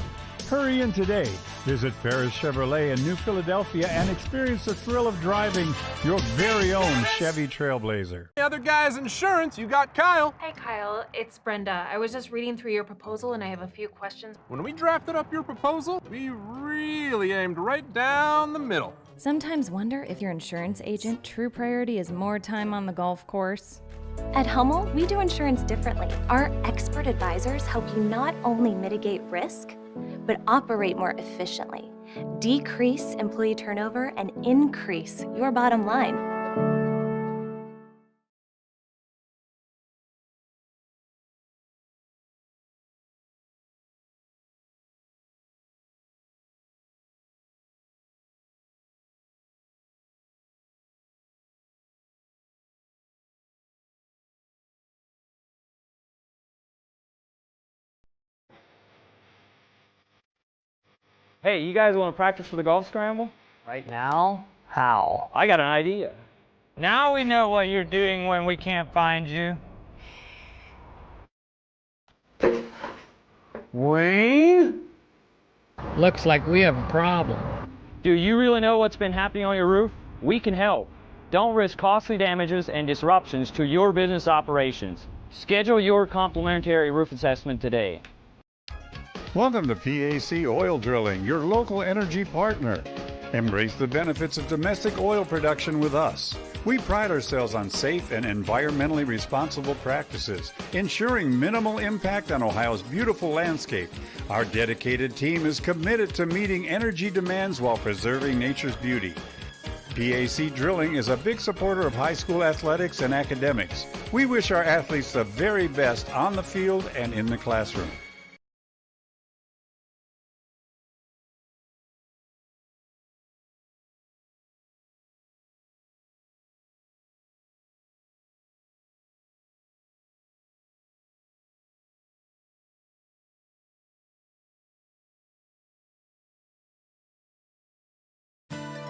[SPEAKER 12] Hurry in today. Visit Ferris Chevrolet in New Philadelphia and experience the thrill of driving your very own Chevy Trailblazer.
[SPEAKER 13] The other guy's insurance, you got Kyle.
[SPEAKER 14] Hey Kyle, it's Brenda. I was just reading through your proposal and I have a few questions.
[SPEAKER 13] When we drafted up your proposal, we really aimed right down the middle.
[SPEAKER 15] Sometimes wonder if your insurance agent true priority is more time on the golf course.
[SPEAKER 16] At Hummel, we do insurance differently. Our expert advisors help you not only mitigate risk, but operate more efficiently, decrease employee turnover, and increase your bottom line.
[SPEAKER 17] Hey, you guys want to practice for the golf scramble?
[SPEAKER 18] Right now? How?
[SPEAKER 17] I got an idea.
[SPEAKER 18] Now we know what you're doing when we can't find you. Wayne? Looks like we have a problem.
[SPEAKER 17] Do you really know what's been happening on your roof? We can help. Don't risk costly damages and disruptions to your business operations. Schedule your complimentary roof assessment today.
[SPEAKER 12] Welcome to PAC Oil Drilling, your local energy partner. Embrace the benefits of domestic oil production with us. We pride ourselves on safe and environmentally responsible practices, ensuring minimal impact on Ohio's beautiful landscape. Our dedicated team is committed to meeting energy demands while preserving nature's beauty. PAC Drilling is a big supporter of high school athletics and academics. We wish our athletes the very best on the field and in the classroom.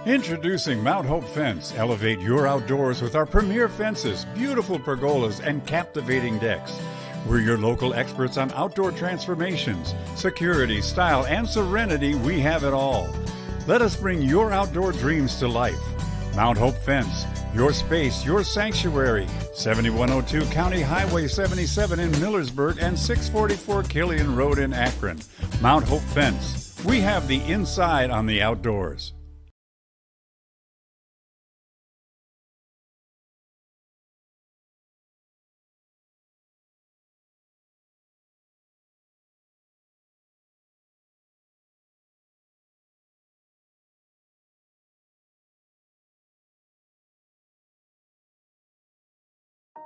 [SPEAKER 12] Introducing Mount Hope Fence. Elevate your outdoors with our premier fences, beautiful pergolas, and captivating decks. We're your local experts on outdoor transformations, security, style, and serenity. We have it all. Let us bring your outdoor dreams to life. Mount Hope Fence, your space, your sanctuary. 7102 County Highway 77 in Millersburg and 644 Killian Road in Akron. Mount Hope Fence. We have the inside on the outdoors.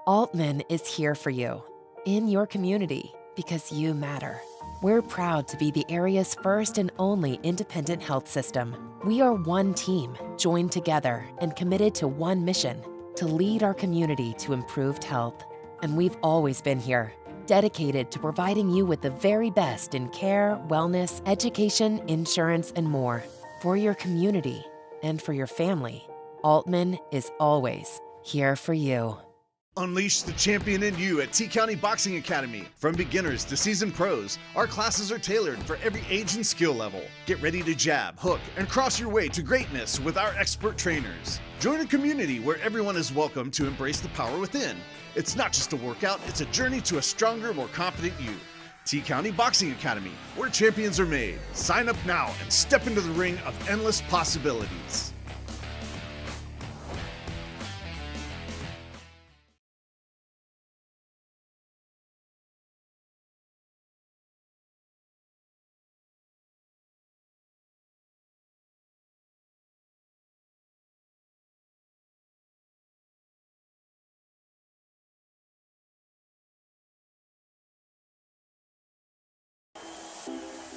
[SPEAKER 4] Altman is here for you, in your community, because you matter. We're proud to be the area's first and only independent health system. We are one team, joined together and committed to one mission, to lead our community to improved health. And we've always been here, dedicated to providing you with the very best in care, wellness, education, insurance, and more. For your community and for your family, Altman is always here for you.
[SPEAKER 5] Unleash the champion in you at T County Boxing Academy. From beginners to seasoned pros, our classes are tailored for every age and skill level. Get ready to jab, hook, and cross your way to greatness with our expert trainers. Join a community where everyone is welcome to embrace the power within. It's not just a workout, it's a journey to a stronger, more confident you. T County Boxing Academy, where champions are made. Sign up now and step into the ring of endless possibilities.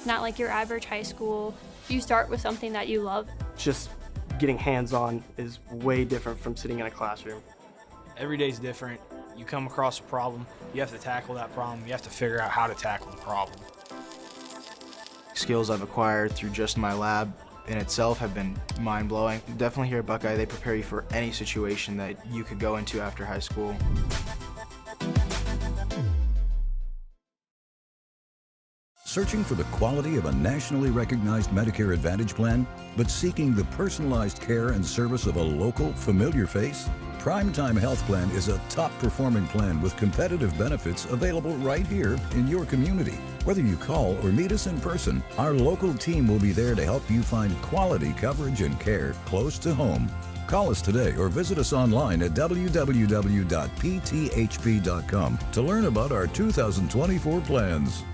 [SPEAKER 6] Not like your average high school. You start with something that you love.
[SPEAKER 7] Just getting hands-on is way different from sitting in a classroom.
[SPEAKER 8] Every day's different. You come across a problem, you have to tackle that problem, you have to figure out how to tackle the problem.
[SPEAKER 9] Skills I've acquired through just my lab in itself have been mind-blowing. Definitely here at Buckeye, they prepare you for any situation that you could go into after high school.
[SPEAKER 10] Searching for the quality of a nationally recognized Medicare Advantage plan, but seeking the personalized care and service of a local, familiar face? Primetime Health Plan is a top-performing plan with competitive benefits available right here in your community. Whether you call or meet us in person, our local team will be there to help you find quality coverage and care close to home. Call us today or visit us online at www.pthp.com to learn about our 2024 plans.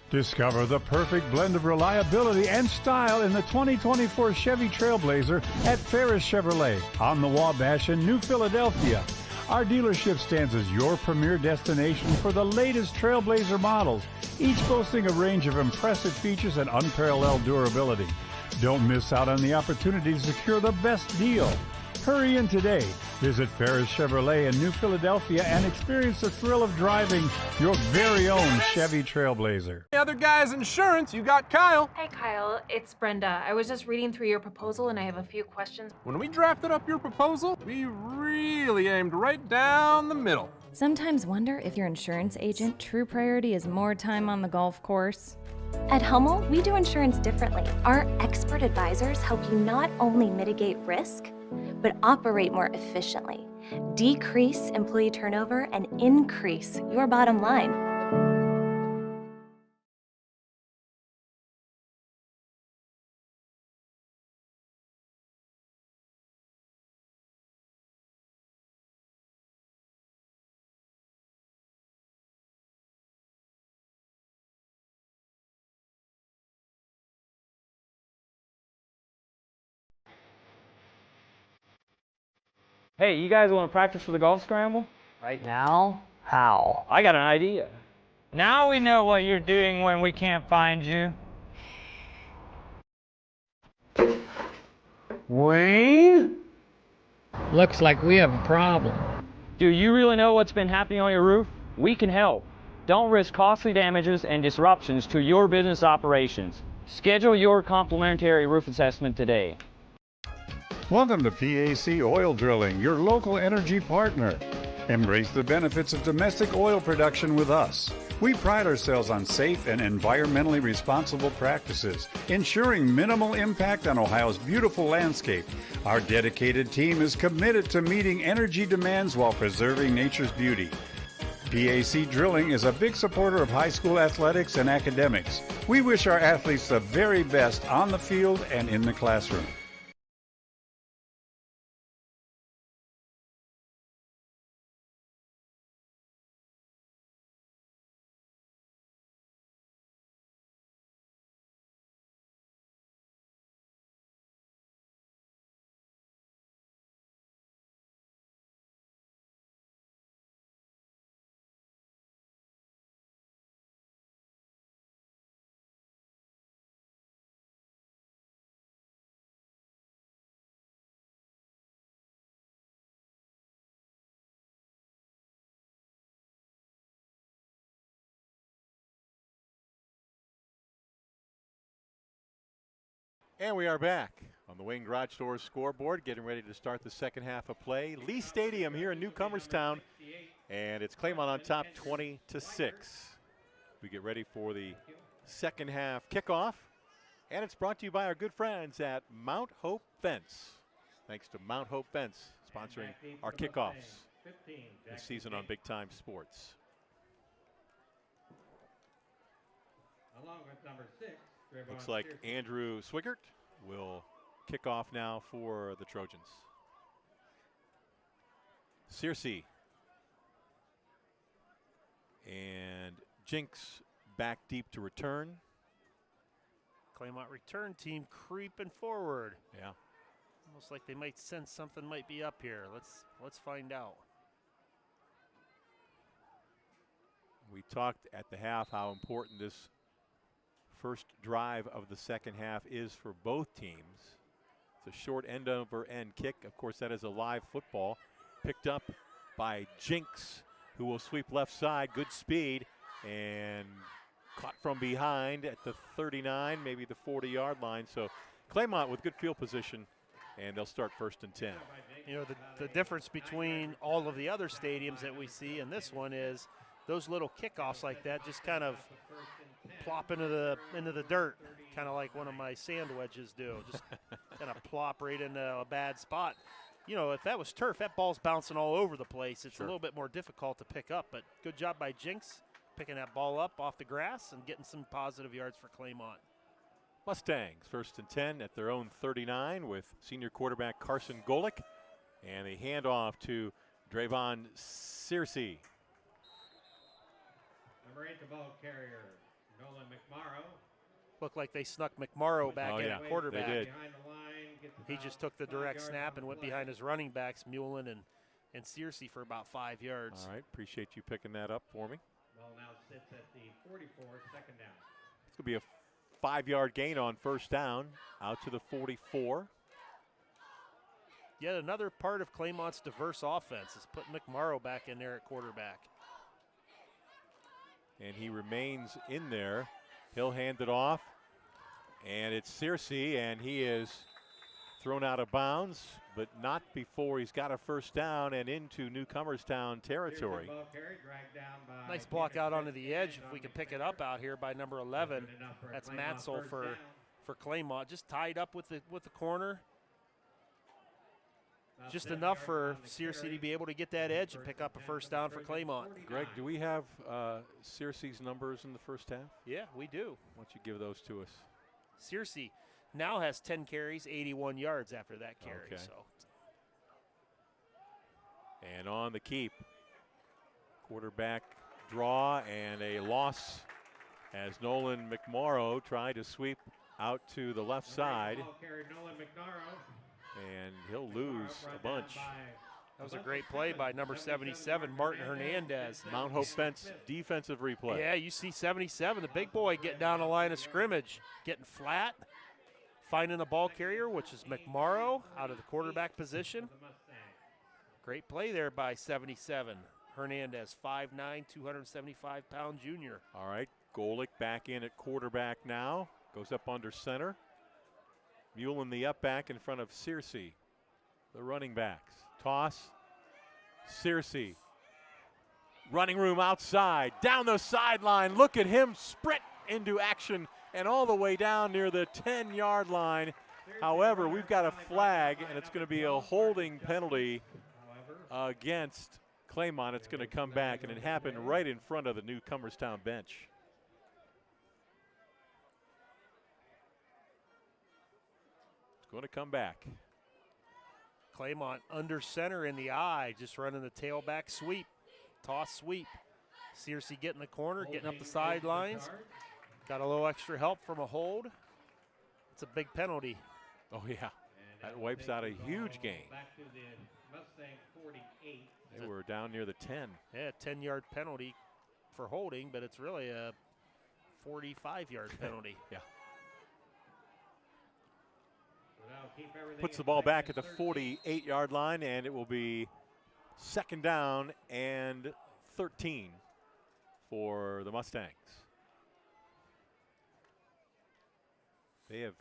[SPEAKER 12] Discover the perfect blend of reliability and style in the 2024 Chevy Trailblazer at Ferris Chevrolet on the Wabash in New Philadelphia. Our dealership stands as your premier destination for the latest Trailblazer models, each boasting a range of impressive features and unparalleled durability. Don't miss out on the opportunity to secure the best deal. Hurry in today. Visit Ferris Chevrolet in New Philadelphia and experience the thrill of driving your very own Chevy Trailblazer.
[SPEAKER 13] The other guy's insurance, you got Kyle.
[SPEAKER 14] Hey Kyle, it's Brenda. I was just reading through your proposal and I have a few questions.
[SPEAKER 13] When we drafted up your proposal, we really aimed right down the middle.
[SPEAKER 15] Sometimes wonder if your insurance agent true priority is more time on the golf course.
[SPEAKER 16] At Hummel, we do insurance differently. Our expert advisors help you not only mitigate risk, but operate more efficiently, decrease employee turnover, and increase your bottom line.
[SPEAKER 17] Hey, you guys want to practice for the golf scramble?
[SPEAKER 18] Right now? How?
[SPEAKER 17] I got an idea.
[SPEAKER 18] Now we know what you're doing when we can't find you. Wayne? Looks like we have a problem.
[SPEAKER 17] Do you really know what's been happening on your roof? We can help. Don't risk costly damages and disruptions to your business operations. Schedule your complimentary roof assessment today.
[SPEAKER 12] Welcome to PAC Oil Drilling, your local energy partner. Embrace the benefits of domestic oil production with us. We pride ourselves on safe and environmentally responsible practices, ensuring minimal impact on Ohio's beautiful landscape. Our dedicated team is committed to meeting energy demands while preserving nature's beauty. PAC Drilling is a big supporter of high school athletics and academics. We wish our athletes the very best on the field and in the classroom.
[SPEAKER 1] And we are back on the Wayne Garage Stores scoreboard, getting ready to start the second half of play. Lee Stadium here in Newcomerstown, and it's Claymont on top 20-6. We get ready for the second half kickoff, and it's brought to you by our good friends at Mount Hope Fence. Thanks to Mount Hope Fence sponsoring our kickoffs this season on Big Time Sports.
[SPEAKER 3] Along with number 6.
[SPEAKER 1] Looks like Andrew Swigert will kick off now for the Trojans. Searcy and Jinx back deep to return.
[SPEAKER 2] Claymont return team creeping forward.
[SPEAKER 1] Yeah.
[SPEAKER 2] Almost like they might sense something might be up here. Let's find out.
[SPEAKER 1] We talked at the half how important this first drive of the second half is for both teams. It's a short end-over-end kick. Of course, that is a live football picked up by Jinx, who will sweep left side. Good speed and caught from behind at the 39, maybe the 40-yard line. So Claymont with good field position, and they'll start 1st and 10.
[SPEAKER 2] You know, the difference between all of the other stadiums that we see and this one is those little kickoffs like that just kind of plop into the dirt, kind of like one of my sand wedges do. Just kind of plop right into a bad spot. You know, if that was turf, that ball's bouncing all over the place. It's a little bit more difficult to pick up, but good job by Jinx picking that ball up off the grass and getting some positive yards for Claymont.
[SPEAKER 1] Mustangs 1st and 10 at their own 39 with senior quarterback Carson Golick, and a handoff to Drayvon Searcy.
[SPEAKER 3] Number 8, the ball carrier, Nolan McMorrow.
[SPEAKER 2] Looked like they snuck McMorrow back in at quarterback.
[SPEAKER 1] They did.
[SPEAKER 2] He just took the direct snap and went behind his running backs, Mullen and Searcy, for about 5 yards.
[SPEAKER 1] All right, appreciate you picking that up for me.
[SPEAKER 3] Ball now sits at the 44, 2nd down.
[SPEAKER 1] It's going to be a 5-yard gain on 1st down, out to the 44.
[SPEAKER 2] Yet another part of Claymont's diverse offense is putting McMorrow back in there at quarterback.
[SPEAKER 1] And he remains in there. He'll hand it off, and it's Searcy, and he is thrown out of bounds, but not before he's got a 1st down and into Newcomerstown territory.
[SPEAKER 2] Nice block out onto the edge. If we can pick it up out here by number 11, that's Matzel for Claymont. Just tied up with the corner. Just enough for Searcy to be able to get that edge and pick up a 1st down for Claymont.
[SPEAKER 1] Greg, do we have Searcy's numbers in the 1st half?
[SPEAKER 2] Yeah, we do.
[SPEAKER 1] Why don't you give those to us?
[SPEAKER 2] Searcy now has 10 carries, 81 yards after that carry.
[SPEAKER 1] Okay.
[SPEAKER 2] So.
[SPEAKER 1] And on the keep, quarterback draw and a loss as Nolan McMorrow tried to sweep out to the left side. And he'll lose a bunch.
[SPEAKER 2] That was a great play by number 77, Martin Hernandez.
[SPEAKER 1] Mount Hope Fence defensive replay.
[SPEAKER 2] Yeah, you see 77, the big boy, getting down the line of scrimmage, getting flat, finding the ball carrier, which is McMorrow, out of the quarterback position. Great play there by 77. Hernandez, 5'9", 275-pound junior.
[SPEAKER 1] All right, Golick back in at quarterback now. Goes up under center. Mullen the up back in front of Searcy, the running backs. Toss, Searcy. Running room outside, down the sideline. Look at him sprint into action and all the way down near the 10-yard line. However, we've got a flag, and it's going to be a holding penalty against Claymont. It's going to come back, and it happened right in front of the Newcomerstown bench. Going to come back.
[SPEAKER 2] Claymont under center in the eye, just running the tailback sweep, toss sweep. Searcy getting the corner, getting up the sidelines. Got a little extra help from a hold. It's a big penalty.
[SPEAKER 1] Oh, yeah. That wipes out a huge gain. They were down near the 10.
[SPEAKER 2] Yeah, 10-yard penalty for holding, but it's really a 45-yard penalty.
[SPEAKER 1] Yeah. Puts the ball back at the 48-yard line, and it will be 2nd down and 13 for the Mustangs. They have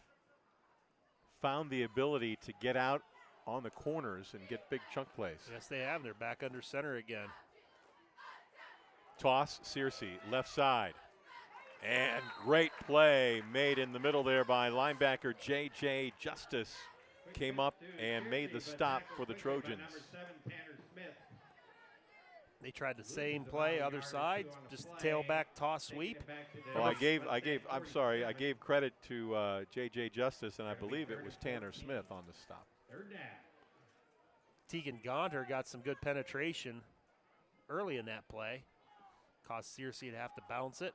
[SPEAKER 1] found the ability to get out on the corners and get big chunk plays.
[SPEAKER 2] Yes, they have. They're back under center again.
[SPEAKER 1] Toss, Searcy, left side. And great play made in the middle there by linebacker J.J. Justice. Came up and made the stop for the Trojans.
[SPEAKER 2] They tried the same play, other side, just tailback toss sweep.
[SPEAKER 1] Well, I gave credit to J.J. Justice, and I believe it was Tanner Smith on the stop.
[SPEAKER 2] Tegan Gonter got some good penetration early in that play. Caused Searcy to have to bounce it.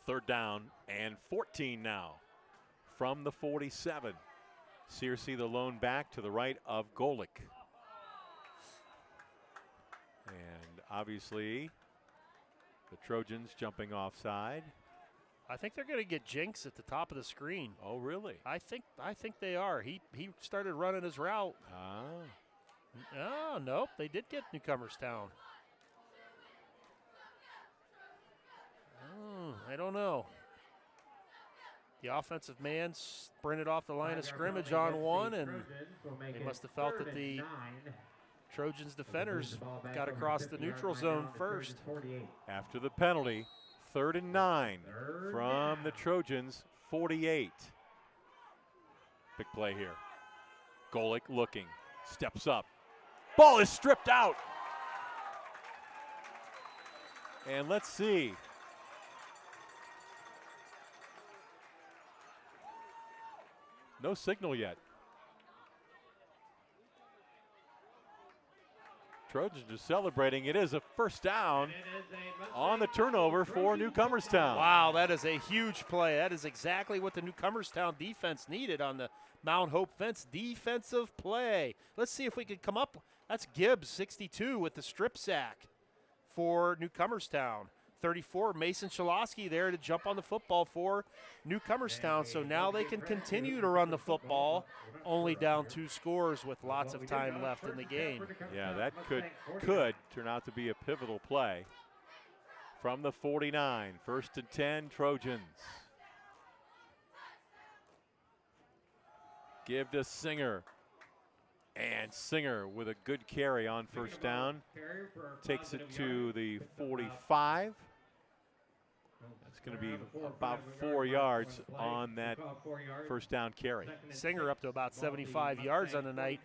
[SPEAKER 1] 3rd down and 14 now from the 47. Searcy the lone back to the right of Golick. And obviously the Trojans jumping offside.
[SPEAKER 2] I think they're going to get Jinx at the top of the screen.
[SPEAKER 1] Oh, really?
[SPEAKER 2] I think they are. He started running his route.
[SPEAKER 1] Ah.
[SPEAKER 2] Oh, nope, they did get Newcomerstown. I don't know. The offensive man sprinted off the line of scrimmage on one, and they must have felt that the Trojans defenders got across the neutral zone first.
[SPEAKER 1] After the penalty, 3rd and 9 from the Trojans, 48. Big play here. Golick looking, steps up. Ball is stripped out. And let's see. No signal yet. Trojans are celebrating. It is a first down on the turnover for Newcomerstown.
[SPEAKER 2] Wow, that is a huge play. That is exactly what the Newcomerstown defense needed on the Mount Hope fence. Defensive play. Let's see if we can come up. That's Gibbs, 62, with the strip sack for Newcomerstown. 34, Mason Shalosky there to jump on the football for Newcomerstown. So now they can continue to run the football, only down 2 scores with lots of time left in the game.
[SPEAKER 1] Yeah, that could turn out to be a pivotal play. From the 49, 1st and 10, Trojans. Give to Singer. And Singer with a good carry on first down. Takes it to the 45. That's going to be about 4 yards on that first down carry.
[SPEAKER 2] Singer up to about 75 yards on the night.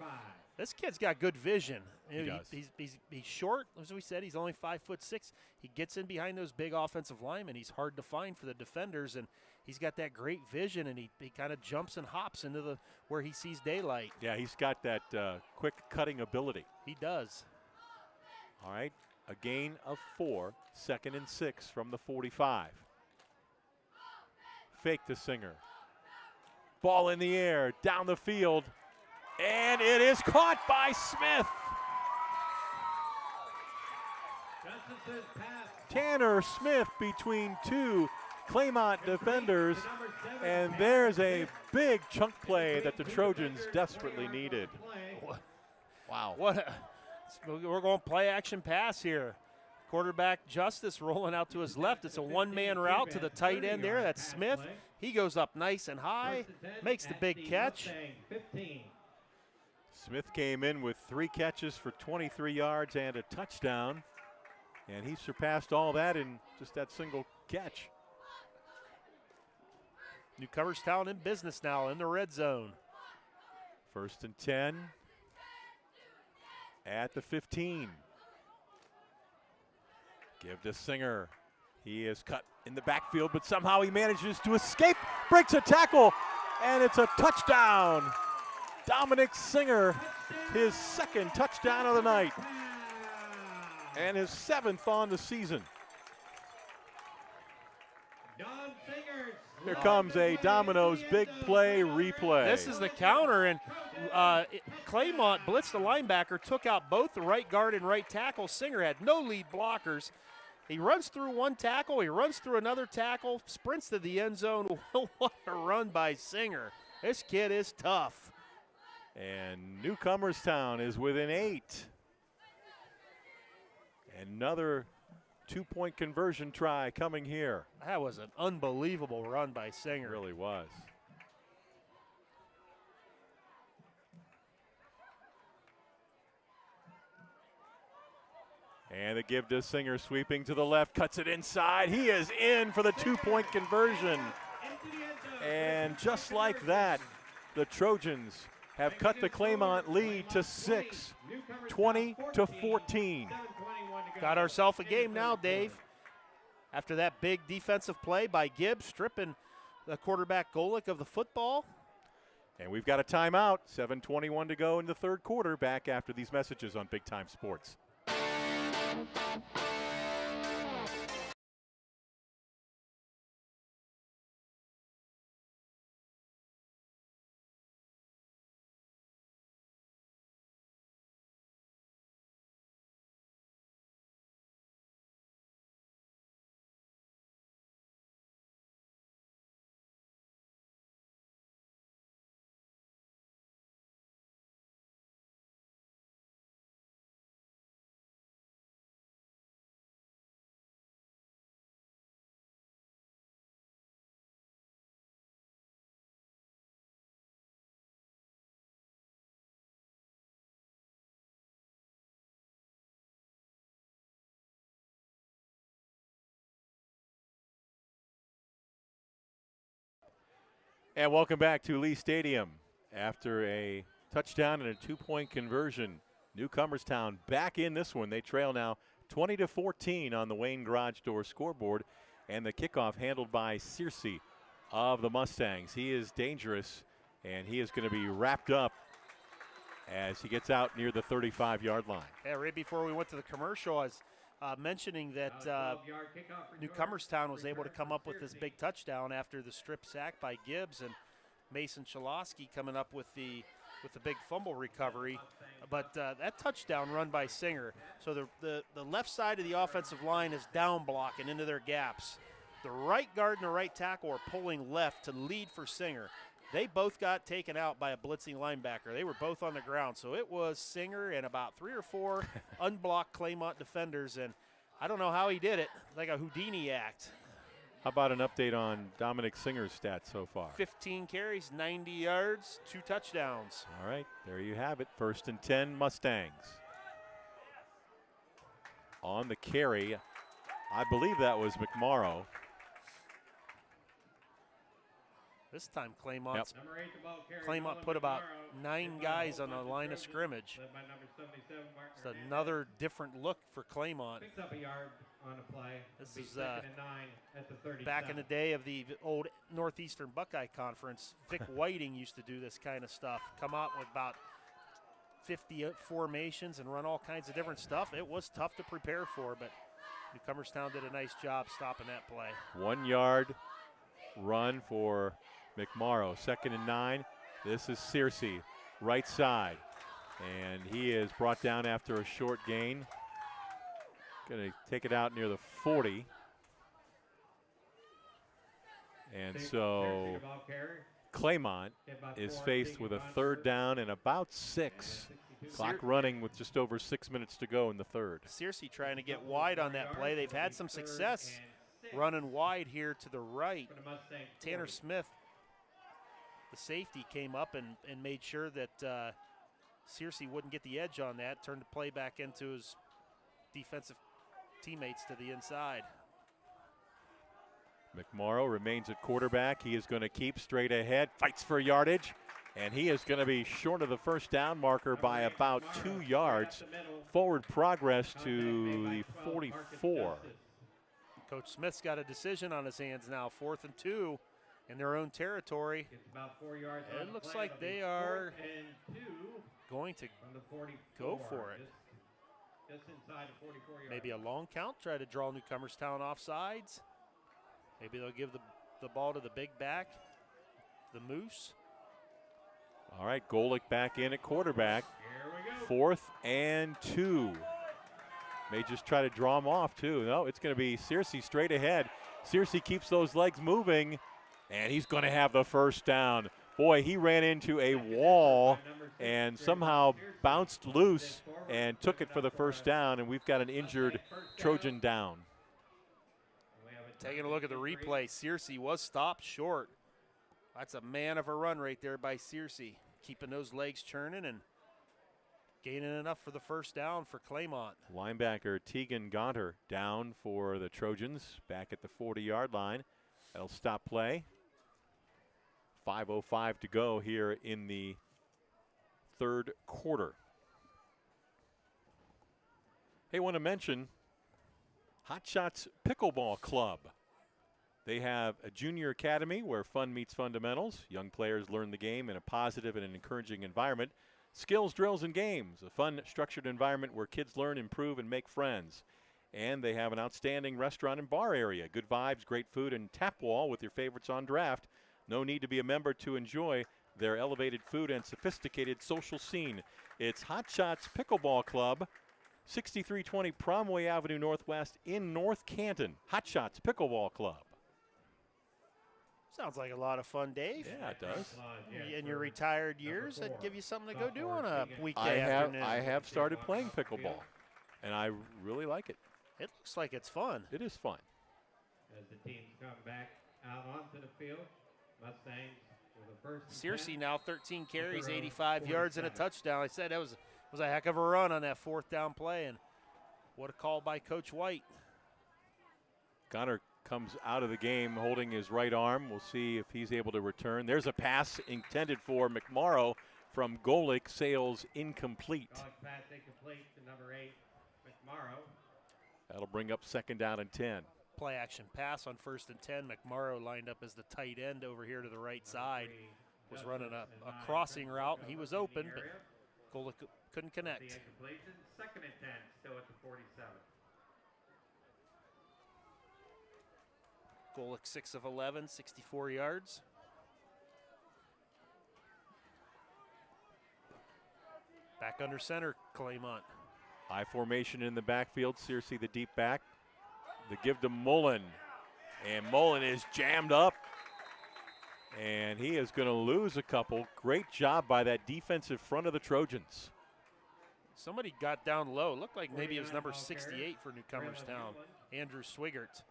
[SPEAKER 2] This kid's got good vision.
[SPEAKER 1] He does.
[SPEAKER 2] He's short, as we said. He's only 5'6". He gets in behind those big offensive linemen. He's hard to find for the defenders, and he's got that great vision, and he kind of jumps and hops into where he sees daylight.
[SPEAKER 1] Yeah, he's got that quick cutting ability.
[SPEAKER 2] He does.
[SPEAKER 1] All right, a gain of 4, 2nd and 6 from the 45. Fake to Singer. Ball in the air, down the field, and it is caught by Smith. Tanner Smith between 2 Claymont defenders, and there's a big chunk play that the Trojans desperately needed. Wow.
[SPEAKER 2] We're going play action pass here. Quarterback Justice rolling out to his left. It's a one-man route to the tight end there. That's Smith. He goes up nice and high, makes the big catch.
[SPEAKER 1] Smith came in with 3 catches for 23 yards and a touchdown, and he surpassed all that in just that single catch.
[SPEAKER 2] Newcomerstown in business now in the red zone.
[SPEAKER 1] 1st and 10 at the 15. Give to Singer. He is cut in the backfield, but somehow he manages to escape, breaks a tackle, and it's a touchdown. Dominic Singer, his 2nd touchdown of the night, and his 7th on the season. Here comes a Domino's big play replay.
[SPEAKER 2] This is the counter, and Claymont blitzed the linebacker, took out both the right guard and right tackle. Singer had no lead blockers. He runs through one tackle, he runs through another tackle, sprints to the end zone. What a run by Singer. This kid is tough.
[SPEAKER 1] And Newcomerstown is within 8. Another 2-point conversion try coming here.
[SPEAKER 2] That was an unbelievable run by Singer.
[SPEAKER 1] It really was. And the give to Singer, sweeping to the left, cuts it inside. He is in for the 2-point conversion. And just like that, the Trojans have cut the Claymont lead to 6, 20-14.
[SPEAKER 2] Got ourselves a game now, Dave. After that big defensive play by Gibbs, stripping the quarterback Golick of the football.
[SPEAKER 1] And we've got a timeout, 7:21 to go in the 3rd quarter. Back after these messages on Big Time Sports. And welcome back to Lee Stadium. After a touchdown and a 2-point conversion, Newcomerstown back in this one. They trail now 20-14 on the Wayne Garage Door scoreboard, and the kickoff handled by Searcy of the Mustangs. He is dangerous, and he is going to be wrapped up as he gets out near the 35-yard line.
[SPEAKER 2] Yeah, right before we went to the commercial, I was mentioning that Newcomerstown was able to come up with this big touchdown after the strip sack by Gibbs, and Mason Chalosky coming up with the big fumble recovery. But that touchdown run by Singer, so the left side of the offensive line is down blocking into their gaps. The right guard and the right tackle are pulling left to lead for Singer. They both got taken out by a blitzing linebacker. They were both on the ground. So it was Singer and about 3 or 4 unblocked Claymont defenders, and I don't know how he did it, like a Houdini act.
[SPEAKER 1] How about an update on Dominic Singer's stats so far?
[SPEAKER 2] 15 carries, 90 yards, 2 touchdowns.
[SPEAKER 1] All right, there you have it. 1st and 10 Mustangs. On the carry, I believe that was McMorrow.
[SPEAKER 2] This time Claymont put about 9 guys on the line of scrimmage. It's another different look for Claymont. This is back in the day of the old Northeastern Buckeye Conference. Vic Whiting used to do this kind of stuff. Come out with about 50 formations and run all kinds of different stuff. It was tough to prepare for, but Newcomerstown did a nice job stopping that play.
[SPEAKER 1] 1 yard run for McMorrow. 2nd and 9. This is Searcy, right side. And he is brought down after a short gain. Going to take it out near the 40. And so Claymont is faced with a 3rd down and about 6. Clock running with just over 6 minutes to go in the 3rd.
[SPEAKER 2] Searcy trying to get wide on that play. They've had some success running wide here to the right. Tanner Smith, the safety, came up and made sure that Searcy wouldn't get the edge on that, turned the play back into his defensive teammates to the inside.
[SPEAKER 1] McMorrow remains at quarterback. He is going to keep straight ahead, fights for yardage, and he is going to be short of the 1st down marker by about 2 yards. Forward progress to the 44.
[SPEAKER 2] Coach Smith's got a decision on his hands now. 4th and 2 in their own territory. It looks like they are going to go for it. Maybe a long count, try to draw Newcomerstown offsides. Maybe they'll give the ball to the big back, the Moose.
[SPEAKER 1] All right, Golick back in at quarterback. 4th and 2. May just try to draw him off, too. No, it's going to be Searcy straight ahead. Searcy keeps those legs moving, and he's going to have the 1st down. Boy, he ran into a wall and somehow bounced loose and took it for the 1st down, and we've got an injured Trojan down.
[SPEAKER 2] Taking a look at the replay, Searcy was stopped short. That's a man of a run right there by Searcy, keeping those legs churning and gaining enough for the 1st down for Claymont.
[SPEAKER 1] Linebacker Tegan Gonter down for the Trojans, back at the 40-yard line. That'll stop play. 5:05 to go here in the 3rd quarter. Hey, want to mention Hot Shots Pickleball Club. They have a junior academy where fun meets fundamentals. Young players learn the game in a positive and an encouraging environment. Skills, drills, and games. A fun, structured environment where kids learn, improve, and make friends. And they have an outstanding restaurant and bar area. Good vibes, great food, and tap wall with your favorites on draft. No need to be a member to enjoy their elevated food and sophisticated social scene. It's Hot Shots Pickleball Club, 6320 Promway Avenue Northwest in North Canton. Hot Shots Pickleball Club.
[SPEAKER 2] Sounds like a lot of fun, Dave.
[SPEAKER 1] Yeah, it does.
[SPEAKER 2] In your retired years, that'd give you something to go do on a weekday afternoon.
[SPEAKER 1] I have started playing pickleball, and I really like it.
[SPEAKER 2] It looks like it's fun.
[SPEAKER 1] It is fun.
[SPEAKER 3] As the teams come back out onto the field, Mustangs with the 1st.
[SPEAKER 2] Searcy now 13 carries, 85 yards, and a touchdown. I said that was a heck of a run on that 4th down play, and what a call by Coach White.
[SPEAKER 1] Gonner comes out of the game holding his right arm. We'll see if he's able to return. There's a pass intended for McMorrow from Golick, sails incomplete.
[SPEAKER 3] Pass incomplete to number 8, McMorrow.
[SPEAKER 1] That'll bring up 2nd down and 10.
[SPEAKER 2] Play action pass on 1st and 10. McMorrow lined up as the tight end over here to the right side. Was running a crossing route, and he was open, but Golick couldn't connect.
[SPEAKER 3] The incompletion, 2nd and 10, still at the 47.
[SPEAKER 2] Golick 6 of 11, 64 yards. Back under center, Claymont.
[SPEAKER 1] High formation in the backfield. Searcy the deep back. The give to Mullen. And Mullen is jammed up. And he is going to lose a couple. Great job by that defensive front of the Trojans.
[SPEAKER 2] Somebody got down low. Looked like maybe it was number 68 for Newcomerstown, Andrew Swigert.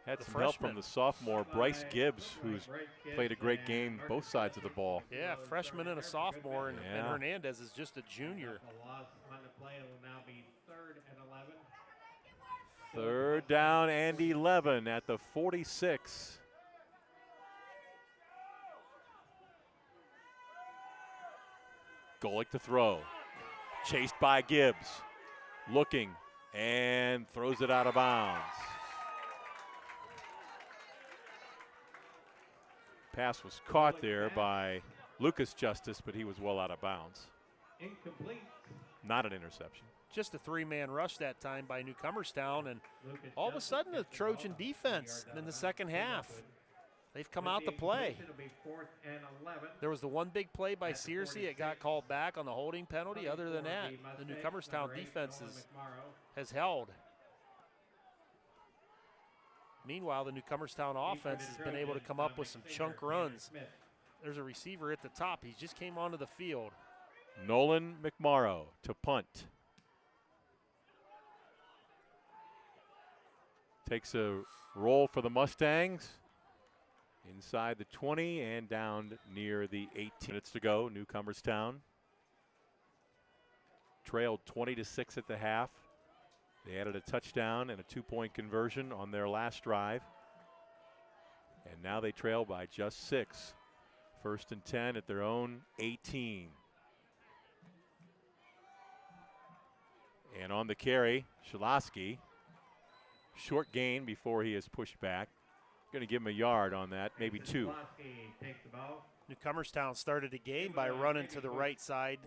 [SPEAKER 1] Had some help from the sophomore, Bryce Gibbs, who's played a great game both sides of the ball.
[SPEAKER 2] Yeah, freshman and a sophomore, and Hernandez is just a junior.
[SPEAKER 1] Third down and 11 at the 46. Golick to throw. Chased by Gibbs. Looking and throws it out of bounds. Pass was caught there by Lucas Justice, but he was well out of bounds.
[SPEAKER 3] Incomplete.
[SPEAKER 1] Not an interception.
[SPEAKER 2] Just a 3-man rush that time by Newcomerstown, and all of a sudden the Trojan defense in the second half, they've come out to play. There was the one big play by Searcy. It got called back on the holding penalty. Other than that, the Newcomerstown defense has held. Meanwhile, the Newcomerstown offense has been able to come up with some chunk runs. There's a receiver at the top. He just came onto the field.
[SPEAKER 1] Nolan McMorrow to punt. Takes a roll for the Mustangs. Inside the 20 and down near the 18. Minutes to go, Newcomerstown. Trailed 20-6 at the half. They added a touchdown and a 2-point conversion on their last drive. And now they trail by just 6. 1st and 10 at their own 18. And on the carry, Shalaski. Short gain before he is pushed back. Going to give him a yard on that, maybe 2.
[SPEAKER 2] Newcomerstown started the game by running to the right side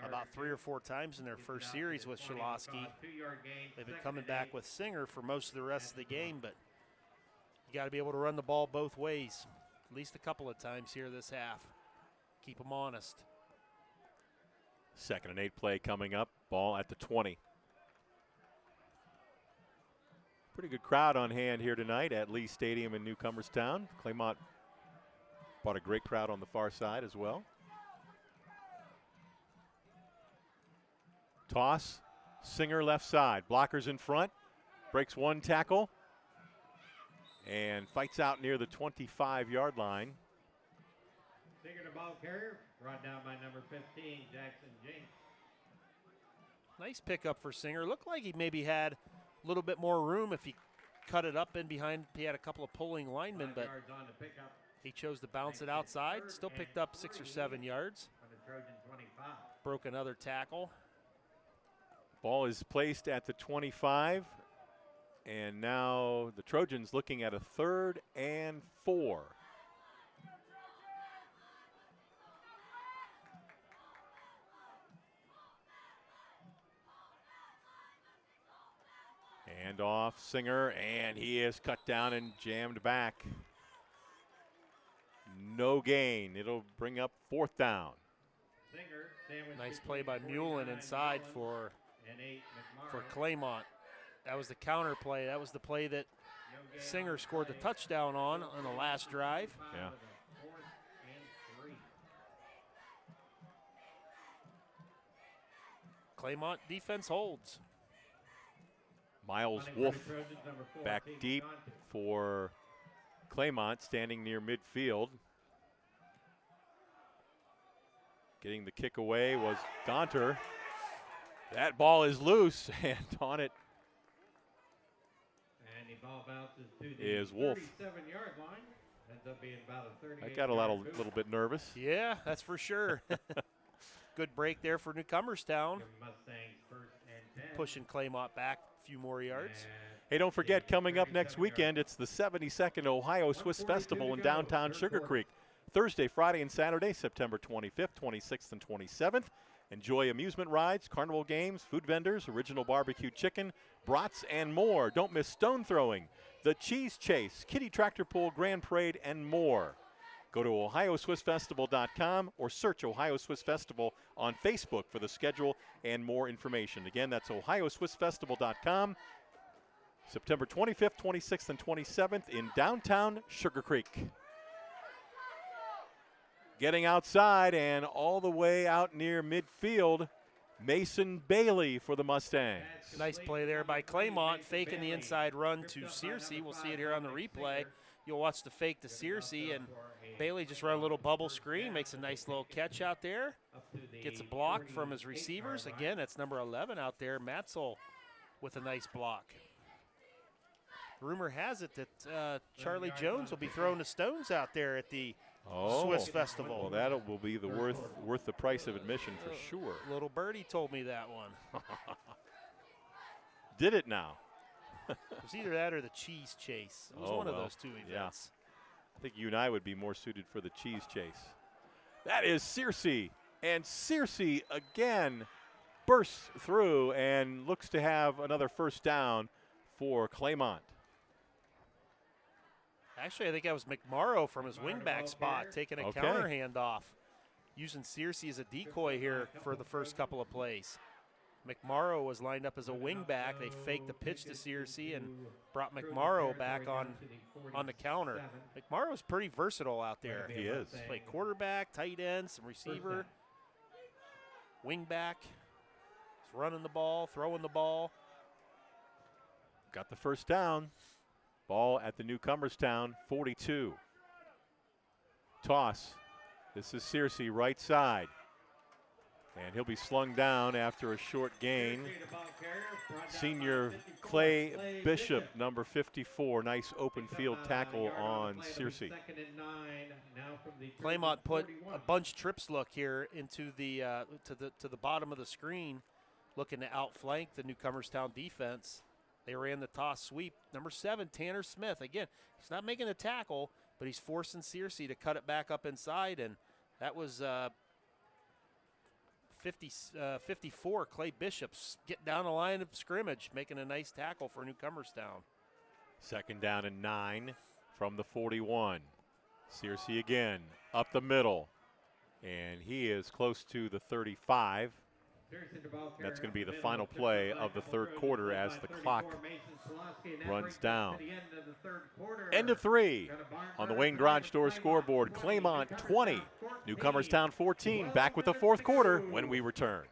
[SPEAKER 2] about 3 or 4 times in their first series with Shalaski. They've been coming back with Singer for most of the rest of the game, but you got to be able to run the ball both ways, at least a couple of times here this half. Keep them honest.
[SPEAKER 1] 2nd and 8 play coming up. Ball at the 20. Pretty good crowd on hand here tonight at Lee Stadium in Newcomerstown. Claymont brought a great crowd on the far side as well. Toss, Singer left side. Blockers in front. Breaks one tackle. And fights out near the 25-yard line.
[SPEAKER 3] Singer the ball carrier. Brought down by number 15, Jackson Jinks.
[SPEAKER 2] Nice pickup for Singer. Looked like he maybe had a little bit more room if he cut it up in behind. He had a couple of pulling linemen, but he chose to bounce it outside. Still picked up 6 or 7 yards. Broke another tackle.
[SPEAKER 1] Ball is placed at the 25. And now the Trojans looking at a 3rd and 4. Hand off Singer, and he is cut down and jammed back. No gain. It'll bring up 4th down.
[SPEAKER 2] Nice play by Mullen inside for Claymont. That was the counter play. That was the play that Singer scored the touchdown on the last drive.
[SPEAKER 1] Yeah.
[SPEAKER 2] Claymont defense holds.
[SPEAKER 1] Miles Wolf back deep for Claymont, standing near midfield. Getting the kick away was Gonter. That ball is loose, and on it is Wolf. I got a little bit nervous.
[SPEAKER 2] Yeah, that's for sure. Good break there for Newcomerstown. Pushing Claymont back a few more yards.
[SPEAKER 1] Hey, don't forget, coming up next weekend, it's the 72nd Ohio Swiss Festival in downtown Sugar Creek. Thursday, Friday, and Saturday, September 25th, 26th, and 27th. Enjoy amusement rides, carnival games, food vendors, original barbecue chicken, brats, and more. Don't miss stone throwing, the cheese chase, kiddie tractor pull, grand parade, and more. Go to OhioSwissFestival.com or search Ohio Swiss Festival on Facebook for the schedule and more information. Again, that's OhioSwissFestival.com. September 25th, 26th, and 27th in downtown Sugar Creek. Getting outside and all the way out near midfield, Mason Bailey for the Mustangs.
[SPEAKER 2] Nice play there by Claymont, faking the inside run to Searcy. We'll see it here on the replay. You'll watch the fake to Searcy, and Bailey just run a little bubble screen, makes a nice little catch out there. Gets a block from his receivers. Again, that's number 11 out there, Matzel, with a nice block. Rumor has it that Charlie Jones will be throwing the stones out there at the Swiss Festival.
[SPEAKER 1] Well, that will be the worth the price of admission for sure.
[SPEAKER 2] Little birdie told me that one.
[SPEAKER 1] Did it now?
[SPEAKER 2] It was either that or the cheese chase. It was one of those two events.
[SPEAKER 1] Yeah. I think you and I would be more suited for the cheese chase. That is Searcy. And Searcy again bursts through and looks to have another first down for Claymont.
[SPEAKER 2] Actually, I think that was McMorrow from his wingback spot, taking a counter handoff, using Searcy as a decoy here for the first couple of plays. McMorrow was lined up as a wingback. They faked the pitch to Searcy and brought McMorrow back on the counter. McMorrow's pretty versatile out there.
[SPEAKER 1] He is.
[SPEAKER 2] Play quarterback, tight end, some receiver, wingback. He's running the ball, throwing the ball.
[SPEAKER 1] Got the first down. Ball at the Newcomerstown 42. Toss. This is Searcy, right side. And he'll be slung down after a short gain. Senior Clay Bishop, number 54. Nice open field tackle on Searcy.
[SPEAKER 2] Claymont put a bunch trips look here into the to the bottom of the screen, looking to outflank the Newcomerstown defense. They ran the toss sweep. Number 7, Tanner Smith. Again, he's not making a tackle, but he's forcing Searcy to cut it back up inside, and that was 54, Clay Bishops, getting down the line of scrimmage, making a nice tackle for Newcomerstown.
[SPEAKER 1] Second down and 9 from the 41. Searcy again, up the middle, and he is close to the 35. That's going to be the final play of the third quarter as the clock runs down. End of 3 on the Wayne Garage Door scoreboard. Claymont 20, Newcomerstown 14. Back with the fourth quarter when we return.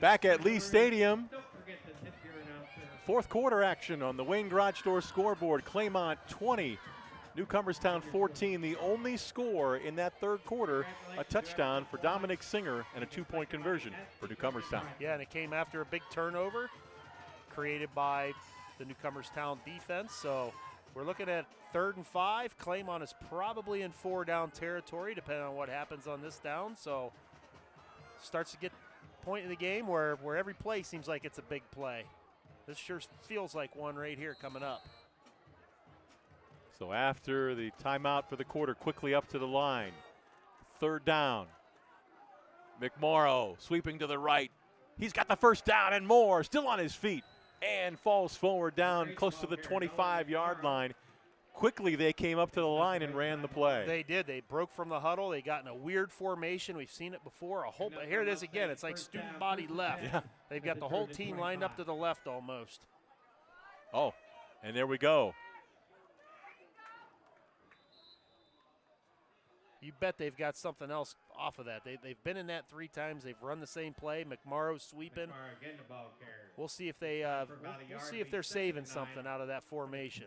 [SPEAKER 1] Back at Lee Stadium, fourth quarter action on the Wayne Garage Door scoreboard. Claymont 20, Newcomerstown 14. The only score in that third quarter, a touchdown for Dominic Singer and a 2-point conversion for Newcomerstown.
[SPEAKER 2] Yeah, and it came after a big turnover created by the Newcomerstown defense. So we're looking at 3rd and 5. Claymont is probably in 4-down territory, depending on what happens on this down. So starts to get point in the game where every play seems like it's a big play. This sure feels like one right here coming up.
[SPEAKER 1] So after the timeout for the quarter, quickly up to the line. 3rd down. McMorrow sweeping to the right. He's got the first down and more, still on his feet, and falls forward down close to the 25-yard line. quickly they came up to the line and ran the play.
[SPEAKER 2] They did. They broke from the huddle. They got in a weird formation. We've seen it before. Here it is again. It's like student body left.
[SPEAKER 1] Yeah.
[SPEAKER 2] They've got the whole team lined up to the left almost.
[SPEAKER 1] Oh, and there we go.
[SPEAKER 2] You bet they've got something else off of that. They've been in that 3 times. They've run the same play. McMorrow sweeping. We'll see if we'll see if they're saving something out of that formation.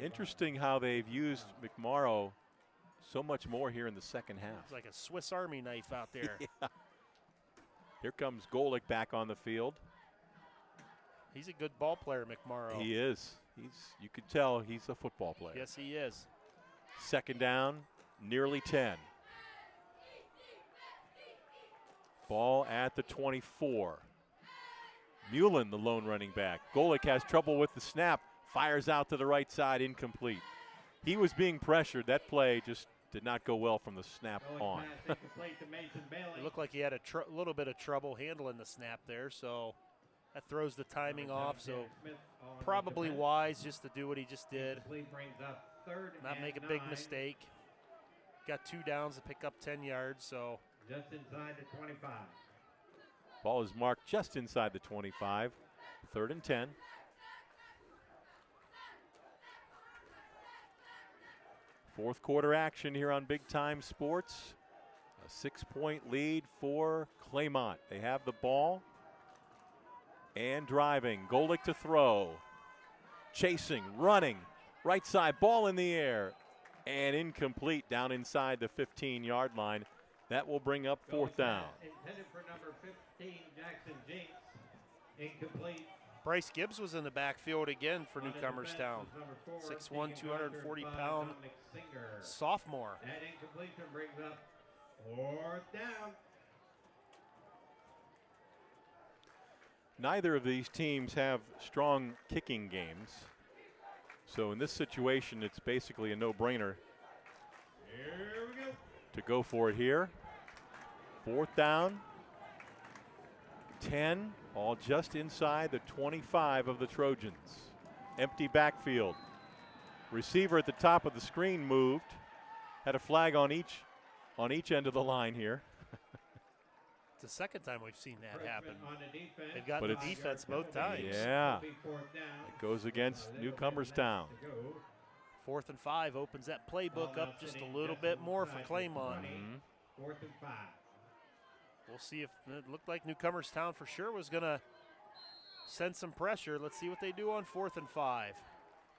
[SPEAKER 1] Interesting how they've used McMorrow so much more here in the second half.
[SPEAKER 2] It's like a Swiss Army knife out there.
[SPEAKER 1] Yeah. Here comes Golick back on the field.
[SPEAKER 2] He's a good ball player, McMorrow.
[SPEAKER 1] He is. You could tell he's a football player.
[SPEAKER 2] Yes, he is.
[SPEAKER 1] Second down, nearly 10. Ball at the 24. Mullen, the lone running back. Golick has trouble with the snap. Fires out to the right side, incomplete. He was being pressured. That play just did not go well from the snap on.
[SPEAKER 2] It looked like he had a little bit of trouble handling the snap there, so that throws the timing off. So probably wise just to do what he just did. Not make a big mistake. Got 2 downs to pick up 10 yards, so.
[SPEAKER 3] Just inside the 25.
[SPEAKER 1] Ball is marked just inside the 25. 3rd and 10. Fourth quarter action here on Big Time Sports. A 6-point lead for Claymont. They have the ball and driving. Golick to throw. Chasing, running. Right side, ball in the air. And incomplete down inside the 15-yard line. That will bring up 4th down.
[SPEAKER 3] Intended for number 15, Jackson Jinks. Incomplete.
[SPEAKER 2] Bryce Gibbs was in the backfield again for Newcomerstown. 6'1", 240-pound sophomore.
[SPEAKER 3] That incompletion brings up 4th down.
[SPEAKER 1] Neither of these teams have strong kicking games. So in this situation, it's basically a no-brainer to go for it here. 4th down. 10, all just inside the 25 of the Trojans. Empty backfield. Receiver at the top of the screen moved. Had a flag on each end of the line here.
[SPEAKER 2] It's the second time we've seen that happen. They've
[SPEAKER 1] But
[SPEAKER 2] gotten the
[SPEAKER 1] it's-
[SPEAKER 2] defense both times.
[SPEAKER 1] Yeah. It goes against Newcomerstown.
[SPEAKER 2] 4th and 5 opens that playbook up just a little bit more for Claymont.
[SPEAKER 3] 4th and 5.
[SPEAKER 2] We'll see if it looked like Newcomerstown for sure was going to send some pressure. Let's see what they do on 4th and 5.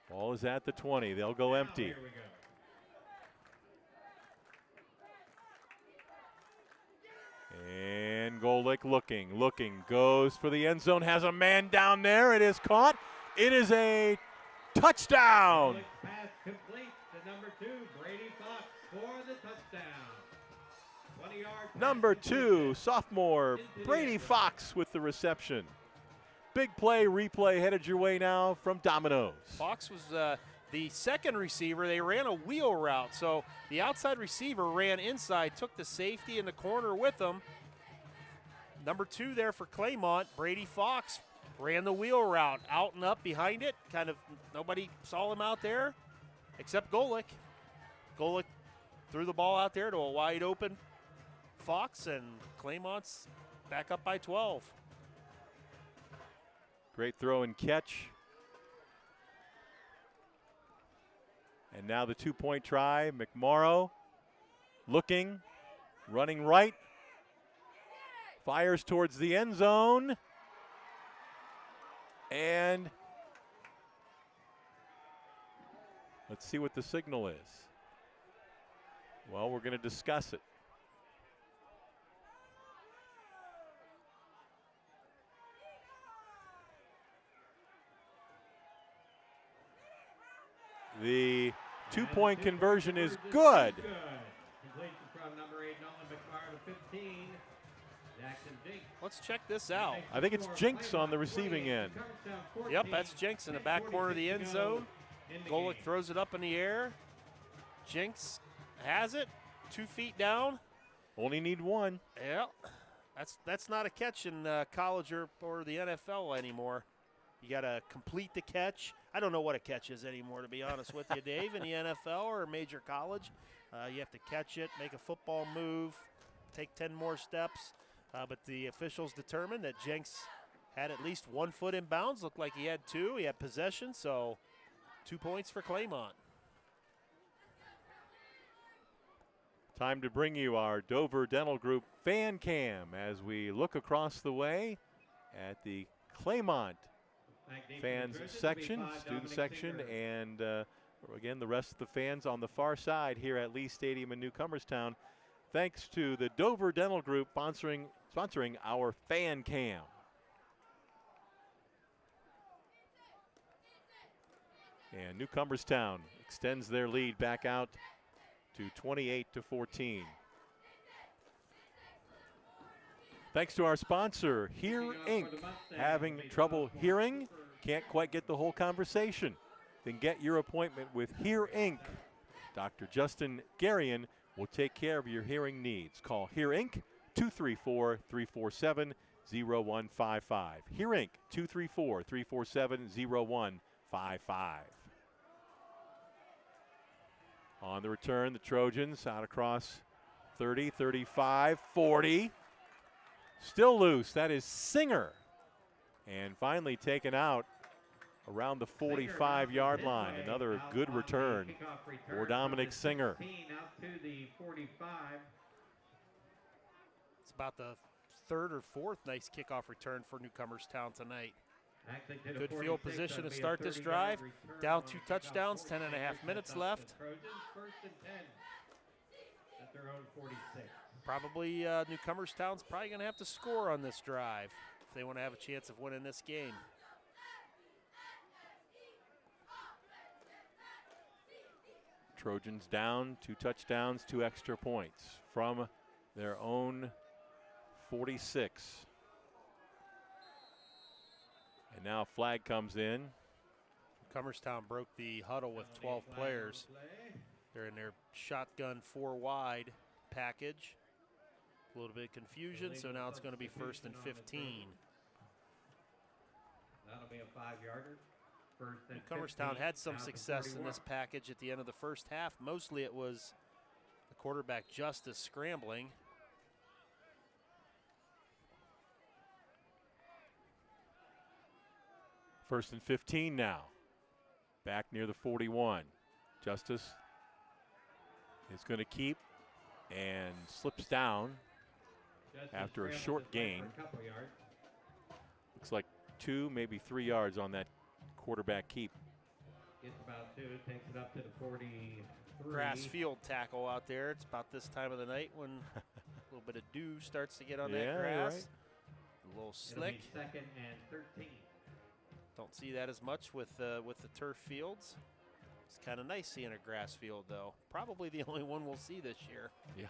[SPEAKER 1] Ball is at the 20. They'll go empty. And Golick looking, goes for the end zone, has a man down there. It is caught. It is a touchdown.
[SPEAKER 3] Pass complete to number 2, Brady Fox for the touchdown. 20-yard
[SPEAKER 1] Number 2, sophomore Brady Fox with the reception. Big play, replay headed your way now from Domino's.
[SPEAKER 2] Fox was the second receiver. They ran a wheel route. So the outside receiver ran inside, took the safety in the corner with him. Number 2 there for Claymont, Brady Fox, ran the wheel route, out and up behind it. Kind of nobody saw him out there except Golick. Golick threw the ball out there to a wide open Fox, and Claymont's back up by 12.
[SPEAKER 1] Great throw and catch. And now the 2-point try. McMorrow looking, running right. Fires towards the end zone. And let's see what the signal is. Well, we're going to discuss it. The 2-point conversion is good.
[SPEAKER 3] Completion from number 8, Nolan McFarland to 15. Jackson Jinks.
[SPEAKER 2] Let's check this out.
[SPEAKER 1] I think it's Jinks on the receiving end.
[SPEAKER 2] Yep, that's Jinks in the back corner of the end zone. Golick throws it up in the air. Jinks has it, 2 feet down.
[SPEAKER 1] Only need 1.
[SPEAKER 2] Yeah, that's not a catch in college or the NFL anymore. You got to complete the catch. I don't know what a catch is anymore, to be honest with you, Dave, in the NFL or a major college. You have to catch it, make a football move, take 10 more steps. But the officials determined that Jenks had at least 1 foot in bounds. Looked like he had 2. He had possession, so 2 points for Claymont.
[SPEAKER 1] Time to bring you our Dover Dental Group fan cam as we look across the way at the Claymont fans section, student section, and again, the rest of the fans on the far side here at Lee Stadium in Newcomerstown. Thanks to the Dover Dental Group sponsoring our fan cam. And Newcomerstown extends their lead back out to 28-14. Thanks to our sponsor, Hear Inc. Having trouble hearing? Can't quite get the whole conversation? Then get your appointment with Hear Inc. Dr. Justin Garian will take care of your hearing needs. Call Hear Inc. 234-347-0155. Hear Inc. 234-347-0155. On the return, the Trojans out across 30, 35, 40. Still loose. That is Singer. And finally taken out around the 45-yard line. Another good return for Dominic Singer.
[SPEAKER 2] It's about the 3rd or 4th nice kickoff return for Newcomerstown tonight. Good field position to start this drive. Down 2 touchdowns, 10.5 minutes left. Probably Newcomerstown's probably going to have to score on this drive if they want to have a chance of winning this game.
[SPEAKER 1] Trojans down, 2 touchdowns, 2 extra points from their own 46. And now a flag comes in.
[SPEAKER 2] Newcomerstown broke the huddle with 12 players. They're in their shotgun 4 wide package. A little bit of confusion, so now it's going to be 1st and 15.
[SPEAKER 3] That'll be a 5-yarder.
[SPEAKER 2] Newcomerstown had some success in this package at the end of the first half. Mostly it was the quarterback Justice scrambling.
[SPEAKER 1] First and 15 now. Back near the 41. Justice is going to keep and slips down after a short gain. Looks like 2, maybe 3 yards on that quarterback keep.
[SPEAKER 3] Gets about 2, takes it up to the 43.
[SPEAKER 2] Grass field tackle out there. It's about this time of the night when a little bit of dew starts to get on that grass.
[SPEAKER 1] Right.
[SPEAKER 2] A little slick.
[SPEAKER 3] It'll be 2nd and 13.
[SPEAKER 2] Don't see that as much with the turf fields. It's kind of nice seeing a grass field, though. Probably the only one we'll see this year.
[SPEAKER 1] Yeah.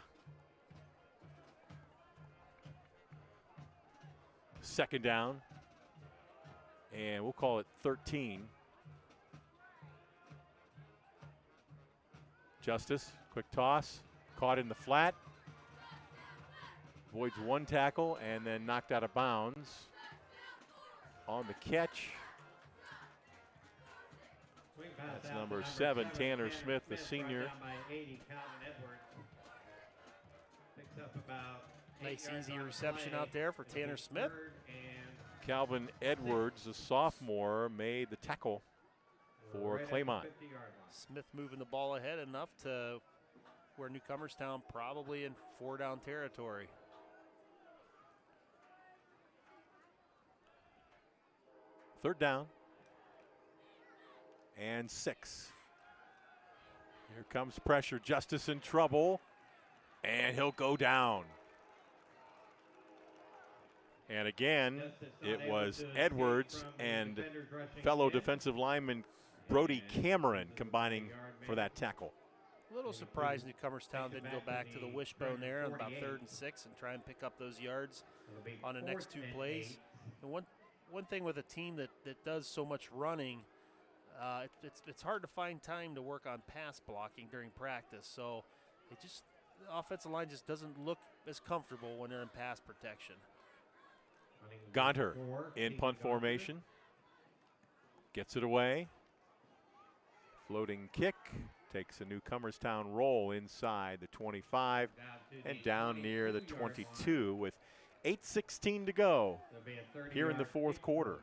[SPEAKER 1] 2nd down. And we'll call it 13. Justice, quick toss, caught in the flat. Avoids 1 tackle and then knocked out of bounds. On the catch. That's number 7, Tanner Smith, the senior.
[SPEAKER 2] Nice easy reception out there for Tanner Smith.
[SPEAKER 1] Calvin Edwards, the sophomore, made the tackle for Claymont.
[SPEAKER 2] Smith moving the ball ahead enough to where Newcomerstown probably in 4-down territory.
[SPEAKER 1] Third down. And 6. Here comes pressure. Justice in trouble. And he'll go down. And again, it was Edwards and fellow defensive lineman Brody Cameron combining for that tackle.
[SPEAKER 2] A little surprised Newcomerstown didn't go back to the wishbone there on about 3rd and 6 and try and pick up those yards on the next 2 plays. And one thing with a team that does so much running, it's hard to find time to work on pass blocking during practice. So the offensive line just doesn't look as comfortable when they're in pass protection.
[SPEAKER 1] Gonter in punt formation. Gets it away. Floating kick. Takes a Newcomerstown roll inside the 25 and down near the 22 with 8:16 to go here in the fourth quarter.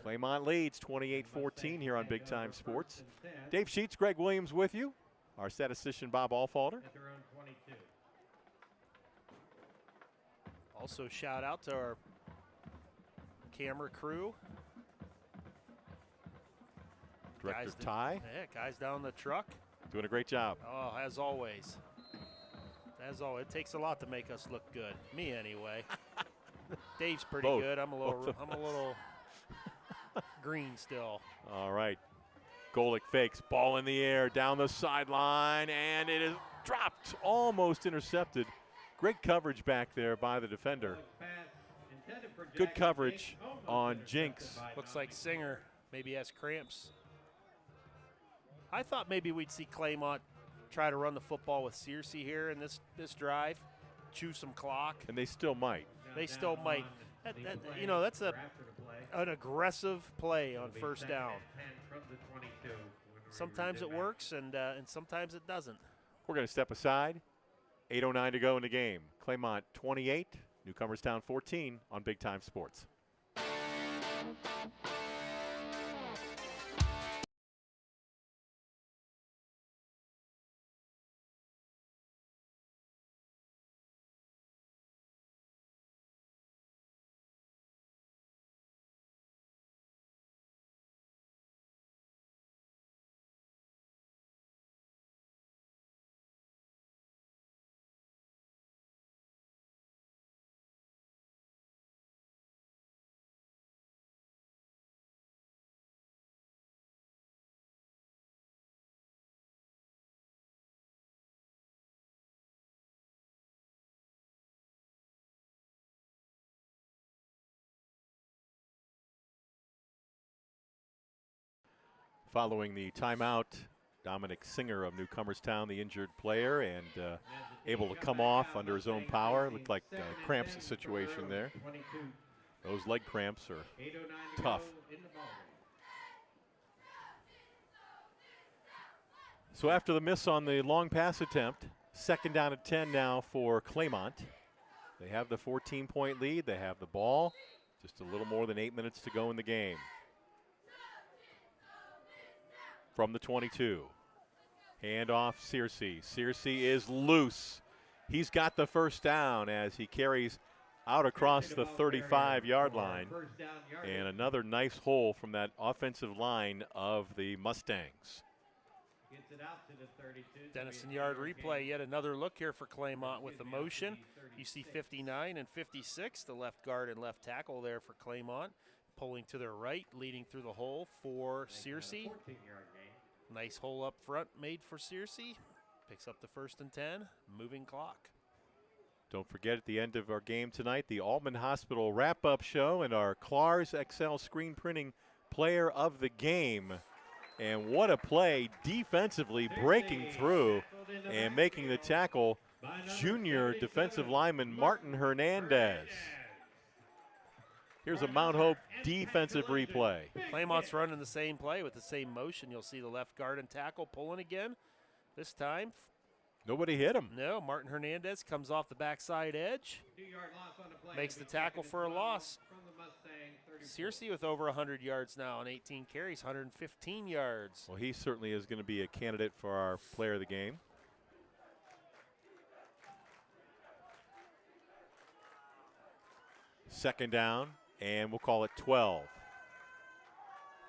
[SPEAKER 1] Claymont leads 28-14 here on Big Time Sports. Dave Sheets, Greg Williams with you. Our statistician Bob Allfalder.
[SPEAKER 2] Also shout out to our camera crew.
[SPEAKER 1] Director Ty.
[SPEAKER 2] Yeah, guys down the truck.
[SPEAKER 1] Doing a great job.
[SPEAKER 2] Oh, as always. As always, it takes a lot to make us look good. Me anyway. Dave's pretty good. I'm a little green still.
[SPEAKER 1] All right. Golick fakes, ball in the air, down the sideline, and it is dropped, almost intercepted. Great coverage back there by the defender. Good coverage on Jinx.
[SPEAKER 2] Looks like Singer maybe has cramps. I thought maybe we'd see Claymont try to run the football with Searcy here in this drive, chew some clock.
[SPEAKER 1] And they still might.
[SPEAKER 2] They still might. That's an aggressive play on first down. Sometimes it works, and sometimes it doesn't.
[SPEAKER 1] We're going to step aside. 8:09 to go in the game. Claymont 28, Newcomerstown 14 on Big Time Sports. Following the timeout, Dominic Singer of Newcomerstown, the injured player, and able to come off under his own power. Looked like cramps situation there. Those leg cramps are tough. So after the miss on the long pass attempt, 2nd down at 10 now for Claymont. They have the 14-point lead. They have the ball. Just a little more than 8 minutes to go in the game. From the 22. Hand off Searcy. Searcy is loose. He's got the first down as he carries out across the 35-yard line. And another nice hole from that offensive line of the Mustangs.
[SPEAKER 2] Dennison yard replay, yet another look here for Claymont with the motion. You see 59 and 56, the left guard and left tackle there for Claymont. Pulling to their right, leading through the hole for Searcy. Nice hole up front made for Searcy. Picks up the 1st and 10, moving clock.
[SPEAKER 1] Don't forget at the end of our game tonight, the Altman Hospital wrap-up show and our Clars XL screen printing player of the game. And what a play defensively, breaking through and making the tackle, junior defensive lineman Martin Hernandez. Here's a Mount Hope defensive replay.
[SPEAKER 2] Claymont's running the same play with the same motion. You'll see the left guard and tackle pulling again. This time,
[SPEAKER 1] nobody hit him.
[SPEAKER 2] No, Martin Hernandez comes off the backside edge. Makes the tackle for a loss. Searcy with over 100 yards now on 18 carries, 115 yards.
[SPEAKER 1] Well, he certainly is going to be a candidate for our player of the game. Second down, and we'll call it 12.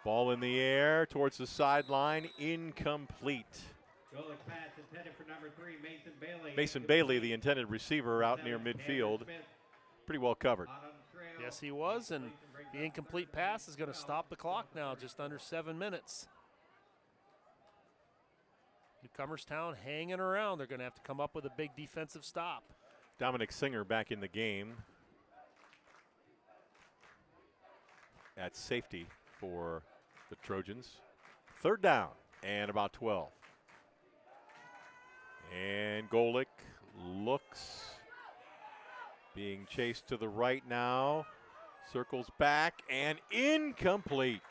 [SPEAKER 1] Ball in the air towards the sideline, incomplete. Mason Bailey, the intended receiver, out near midfield. Pretty well covered.
[SPEAKER 2] Yes, he was, and the incomplete pass is going to stop the clock now, just under 7 minutes. Newcomerstown hanging around. They're going to have to come up with a big defensive stop.
[SPEAKER 1] Dominic Singer back in the game at safety for the Trojans. 3rd down and about 12. And Golick looks, being chased to the right now, circles back and incomplete.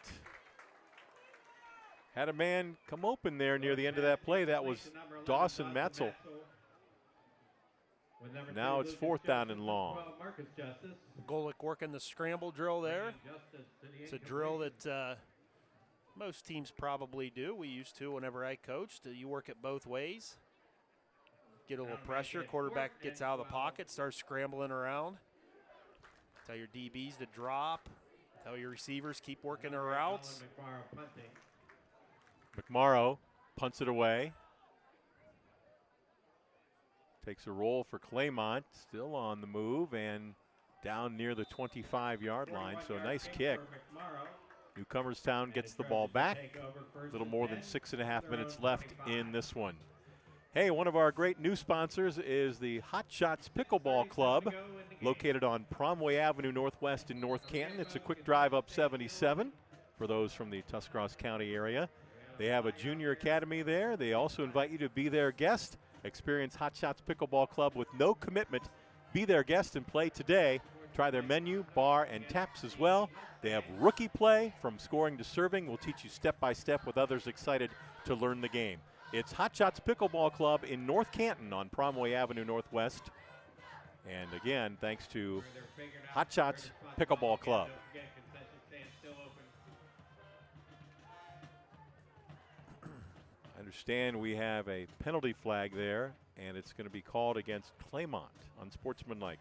[SPEAKER 1] Had a man come open there near the end of that play. That was Dawson Metzel. Now it's 4th down and long.
[SPEAKER 2] Golick working the scramble drill there. It's a drill that most teams probably do. We used to whenever I coached. You work it both ways. Get a little pressure. Quarterback gets out of the pocket, starts scrambling around. Tell your DBs to drop. Tell your receivers keep working their routes.
[SPEAKER 1] McMorrow punts it away. Takes a roll for Claymont, still on the move and down near the 25-yard line, so a nice kick. Newcomerstown gets the ball back. A little more than 6.5 minutes left in this one. Hey, one of our great new sponsors is the Hot Shots Pickleball Club, located on Promway Avenue Northwest in North Canton. It's a quick drive up 77 for those from the Tuscarawas County area. They have a junior academy there. They also invite you to be their guest. Experience Hot Shots Pickleball Club with no commitment. Be their guest and play today. Try their menu, bar, and taps as well. They have rookie play from scoring to serving. We'll teach you step by step with others excited to learn the game. It's Hot Shots Pickleball Club in North Canton on Promway Avenue Northwest. And again, thanks to Hot Shots Pickleball Club. I understand we have a penalty flag there, and it's going to be called against Claymont, unsportsmanlike.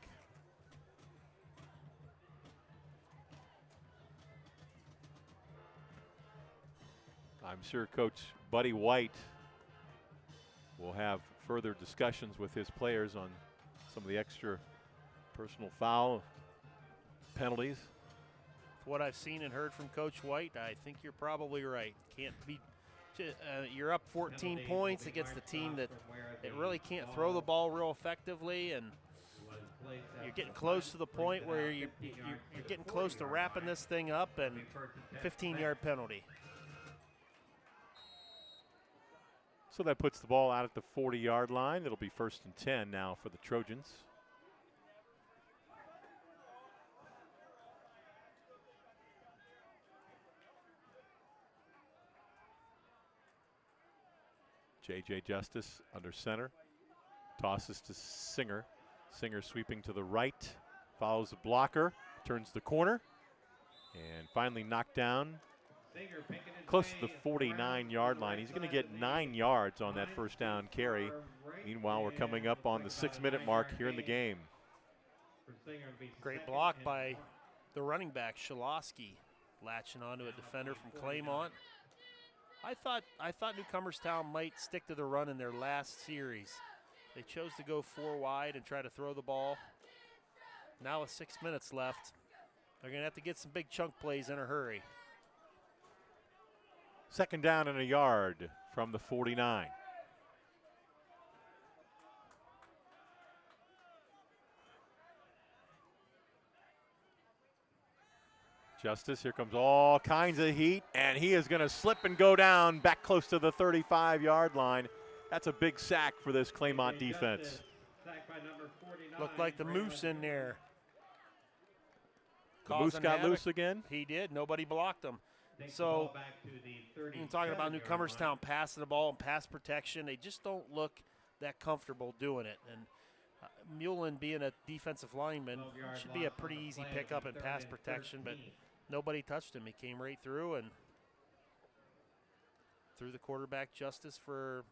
[SPEAKER 1] I'm sure Coach Buddy White will have further discussions with his players on some of the extra personal foul penalties.
[SPEAKER 2] For what I've seen and heard from Coach White, I think you're probably right. Can't be. You're up 14 points against a team that really can't throw the ball real effectively, and you're getting close to the point where you're getting close to wrapping this thing up, and 15-yard penalty.
[SPEAKER 1] So that puts the ball out at the 40-yard line. It'll be 1st and 10 now for the Trojans. J.J. Justice under center. Tosses to Singer. Singer sweeping to the right. Follows the blocker. Turns the corner. And finally knocked down close to the 49-yard line. He's going to get 9 yards on that first down carry. Meanwhile, we're coming up on the 6-minute mark here in the game.
[SPEAKER 2] Great block by the running back, Shalosky, latching onto a defender from Claymont. I thought Newcomerstown might stick to the run in their last series. They chose to go 4 wide and try to throw the ball. Now with 6 minutes left, they're going to have to get some big chunk plays in a hurry.
[SPEAKER 1] 2nd down and a yard from the 49. Justice, here comes all kinds of heat, and he is going to slip and go down back close to the 35-yard line. That's a big sack for this Claymont defense.
[SPEAKER 2] Looked like the Moose in there.
[SPEAKER 1] The Moose got loose again?
[SPEAKER 2] He did. Nobody blocked him. So, you're talking about Newcomerstown passing the ball and pass protection. They just don't look that comfortable doing it. And Mullen, being a defensive lineman, should be a pretty easy pickup in pass protection, but nobody touched him. He came right through and threw the quarterback Justice for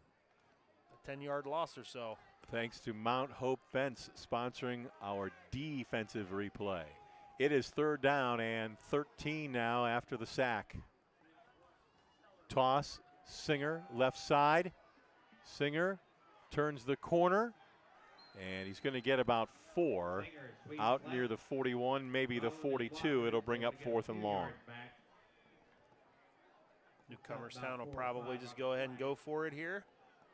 [SPEAKER 2] a 10-yard loss or so.
[SPEAKER 1] Thanks to Mount Hope Fence sponsoring our defensive replay. It is 3rd down and 13 now after the sack. Toss, Singer, left side. Singer turns the corner, and he's going to get about 4 out near the 41, maybe the 42. It'll bring up 4th and long.
[SPEAKER 2] Newcomerstown will probably just go ahead and go for it here.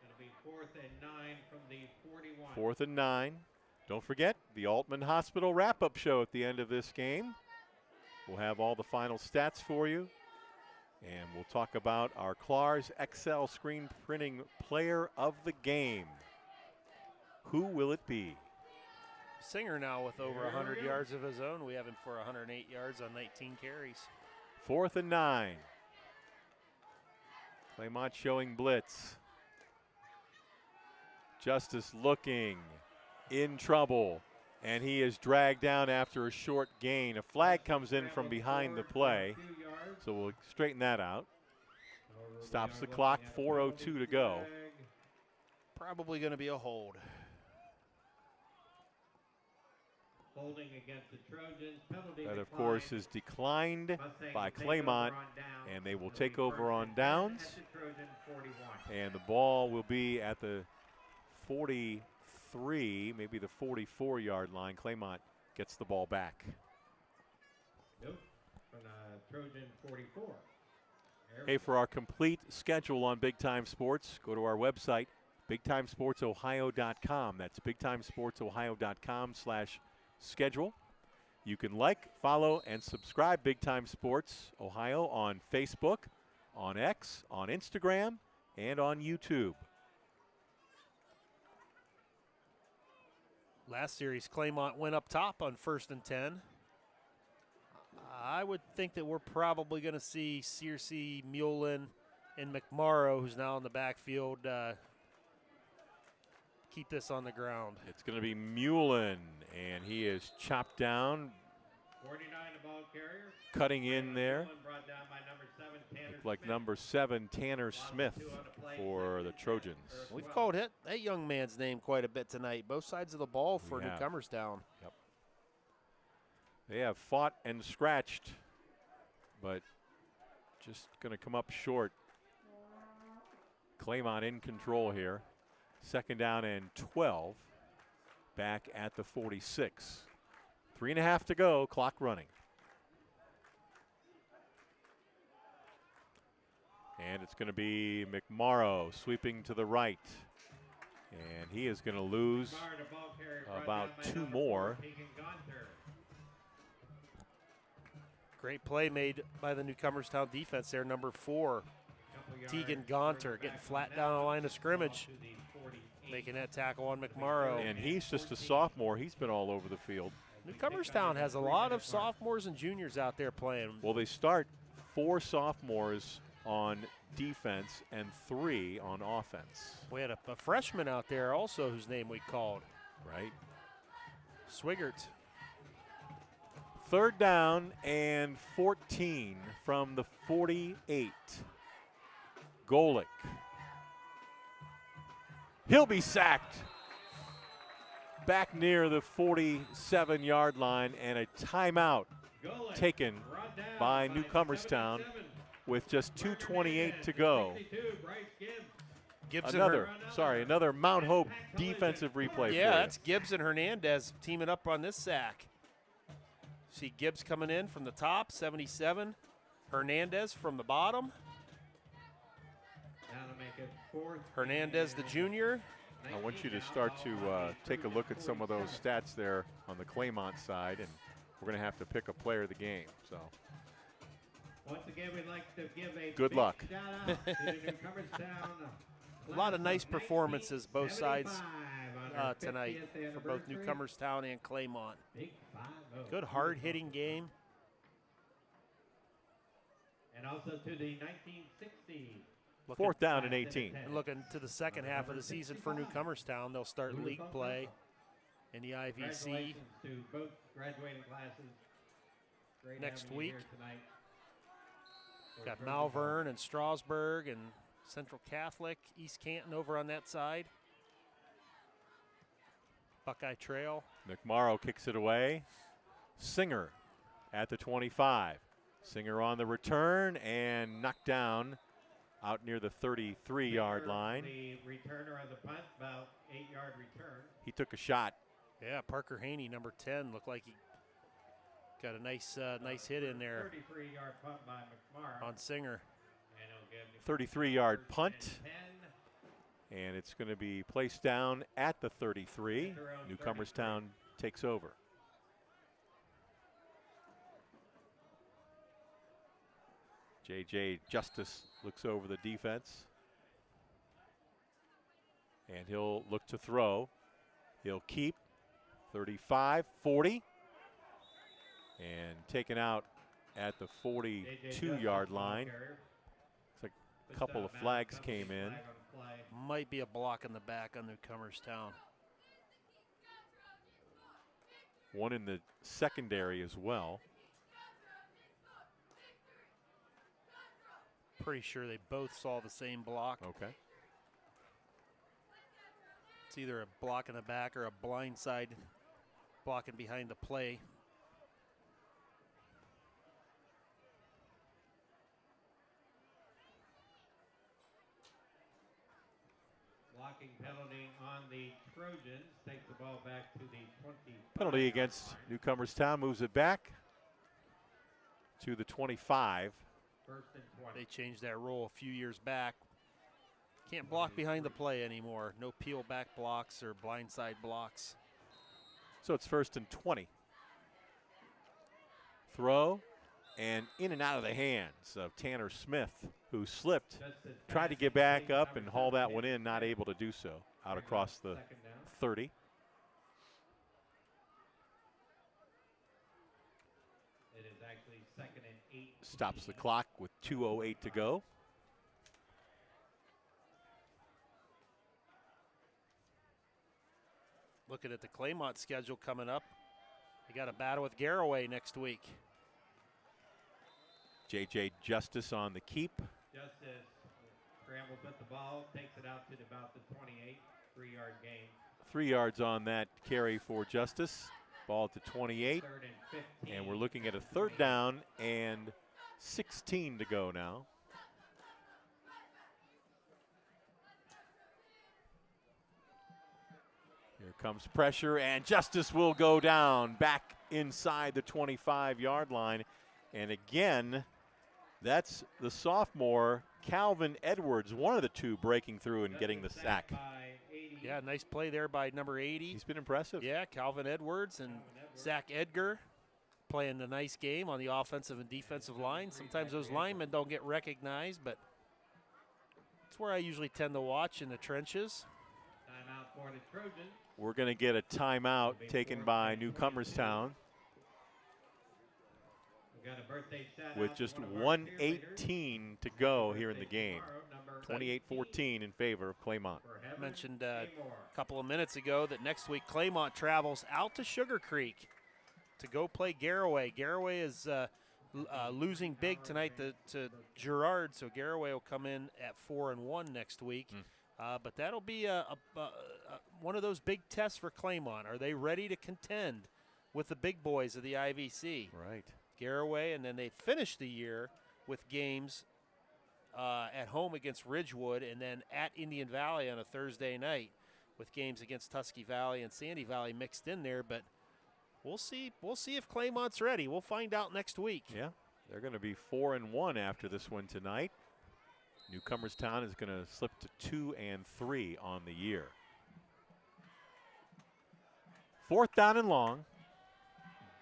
[SPEAKER 3] It'll be 4th and 9 from the 41.
[SPEAKER 1] 4th and 9. Don't forget the Altman Hospital wrap-up show at the end of this game. We'll have all the final stats for you. And we'll talk about our Clars XL screen printing player of the game. Who will it be?
[SPEAKER 2] Singer now with over 100 yards of his own. We have him for 108 yards on 19 carries.
[SPEAKER 1] 4th and 9. Claymont showing blitz. Justice looking, in trouble, and he is dragged down after a short gain. A flag comes in from behind the play, so we'll straighten that out. Stops the clock, 4:02 to go.
[SPEAKER 2] Probably going to be a hold.
[SPEAKER 3] Holding against the Trojans. Penalty
[SPEAKER 1] That, of course, is declined by Claymont, and they will take over on downs. And the ball will be at the 43, maybe the 44-yard line. Claymont gets the ball back.
[SPEAKER 3] Nope, from Trojan 44.
[SPEAKER 1] Hey, for our complete schedule on Big Time Sports, go to our website, BigTimeSportsOhio.com. That's BigTimeSportsOhio.com/schedule. You can like, follow, and subscribe Big Time Sports Ohio on Facebook, on X, on Instagram, and on YouTube.
[SPEAKER 2] Last series, Claymont went up top on 1st and 10. I would think that we're probably going to see Searcy, Mullen, and McMorrow, who's now in the backfield, keep this on the ground.
[SPEAKER 1] It's going to be Mullen, and he is chopped down.
[SPEAKER 3] 49 the ball carrier.
[SPEAKER 1] Cutting in there.
[SPEAKER 3] Brought down by number 7, Tanner
[SPEAKER 1] Looked like
[SPEAKER 3] Smith.
[SPEAKER 1] number 7, Tanner Smith, for the Trojans.
[SPEAKER 2] We've called that young man's name quite a bit tonight. Both sides of the ball for Newcomerstown.
[SPEAKER 1] Yep. They have fought and scratched, but just going to come up short. Claymont in control here. 2nd down and 12. Back at the 46. 3.5 to go, clock running. And it's going to be McMorrow sweeping to the right. And he is going to lose about 2 more.
[SPEAKER 2] Great play made by the Newcomerstown defense there. Number 4, Tegan Gaunter, getting flat down the line of scrimmage, making that tackle on McMorrow.
[SPEAKER 1] And he's just a sophomore. He's been all over the field.
[SPEAKER 2] Newcomerstown has a lot of sophomores and juniors out there playing.
[SPEAKER 1] Well, they start 4 sophomores on defense and 3 on offense.
[SPEAKER 2] We had a freshman out there also whose name we called.
[SPEAKER 1] Right.
[SPEAKER 2] Swigert.
[SPEAKER 1] 3rd down and 14 from the 48. Golick. He'll be sacked. Back near the 47-yard line, and a timeout taken by Newcomerstown with just 2:28 to go. Another Mount Hope defensive replay.
[SPEAKER 2] Yeah, that's Gibbs and Hernandez teaming up on this sack. See Gibbs coming in from the top, 77. Hernandez from the bottom.
[SPEAKER 3] Now to make it 4th.
[SPEAKER 2] Hernandez, the junior.
[SPEAKER 1] I want you to start to take a look at some of those stats there on the Claymont side, and we're going to have to pick a player of the game. So,
[SPEAKER 3] once again, we'd like to give a
[SPEAKER 1] good luck.
[SPEAKER 3] Shout out to the Newcomerstown.
[SPEAKER 2] A lot of nice performances both sides tonight for both Newcomerstown and Claymont. Good hard-hitting game.
[SPEAKER 3] And also to the 1960.
[SPEAKER 1] 4th down and 18.
[SPEAKER 2] And looking to the second half of the season for Newcomerstown, they'll start league play in the IVC
[SPEAKER 3] Congratulations to both graduating classes. Great
[SPEAKER 2] next
[SPEAKER 3] having you
[SPEAKER 2] week.
[SPEAKER 3] here tonight.
[SPEAKER 2] Got Malvern and Strasburg and Central Catholic, East Canton over on that side. Buckeye Trail.
[SPEAKER 1] McMorrow kicks it away. Singer at the 25. Singer on the return and knocked down out near the 33-yard line.
[SPEAKER 3] The returner of the punt, about 8-yard return.
[SPEAKER 1] He took a shot.
[SPEAKER 2] Yeah, Parker Haney, number 10, looked like he got a nice hit in there.
[SPEAKER 3] 33-yard punt by McMorrow.
[SPEAKER 2] On Singer.
[SPEAKER 1] 33-yard punt. And it's going to be placed down at the 33. Newcomerstown takes over. J.J. Justice looks over the defense. And he'll look to throw. He'll keep 35, 40. And taken out at the 42-yard line. Looks like A couple of flags came in.
[SPEAKER 2] Might be a block in the back on Newcomerstown.
[SPEAKER 1] One in the secondary as well.
[SPEAKER 2] Pretty sure they both saw the same block.
[SPEAKER 1] Okay.
[SPEAKER 2] It's either a block in the back or a blind side blocking behind the play.
[SPEAKER 3] Blocking penalty on the Trojans. Takes the ball back to the 20.
[SPEAKER 1] Penalty against Newcomerstown, moves it back to the 25.
[SPEAKER 3] First and 20.
[SPEAKER 2] They changed that rule a few years back. Can't block behind the play anymore. No peel back blocks or blindside blocks.
[SPEAKER 1] So it's first and 20. Throw and in and out of the hands of Tanner Smith, who slipped, tried to get back up and haul that one in, not able to do so. Out across the 30.
[SPEAKER 3] It is actually second and 8.
[SPEAKER 1] Stops the clock with 2:08 to go.
[SPEAKER 2] Looking at the Claymont schedule coming up, they got a battle with Garraway next week.
[SPEAKER 1] J.J. Justice on the keep.
[SPEAKER 3] Justice scrambles with the ball, takes it out to about the 28, 3-yard gain.
[SPEAKER 1] 3 yards on that carry for Justice. Ball at the 28.
[SPEAKER 3] Third and 15.
[SPEAKER 1] And we're looking at a third down and 16 to go now. Here comes pressure, and Justice will go down back inside the 25-yard line. And again, that's the sophomore, Calvin Edwards, one of the two breaking through and getting the sack.
[SPEAKER 2] Yeah, nice play there by number 80.
[SPEAKER 1] He's been impressive.
[SPEAKER 2] Yeah, Calvin Edwards and Zach Edgar playing a nice game on the offensive and defensive line. Sometimes those linemen don't get recognized, but it's where I usually tend to watch in the trenches.
[SPEAKER 3] Timeout for the Trojans.
[SPEAKER 1] We're going to get a timeout taken by Newcomerstown with just 1:18 to go here in the game. 28-14 in favor of Claymont.
[SPEAKER 2] I mentioned a couple of minutes ago that next week Claymont travels out to Sugar Creek to go play Garraway. Garraway is losing big tonight to Girard, so Garraway will come in at 4-1 next week. But that'll be one of those big tests for Claymont. Are they ready to contend with the big boys of the IVC?
[SPEAKER 1] Right.
[SPEAKER 2] Garraway, and then they finish the year with games at home against Ridgewood and then at Indian Valley on a Thursday night with games against Tusky Valley and Sandy Valley mixed in there. But we'll see if Claymont's ready. We'll find out next week.
[SPEAKER 1] Yeah, they're going to be 4-1 after this one tonight. Newcomerstown is going to slip to 2-3 on the year. Fourth down and long.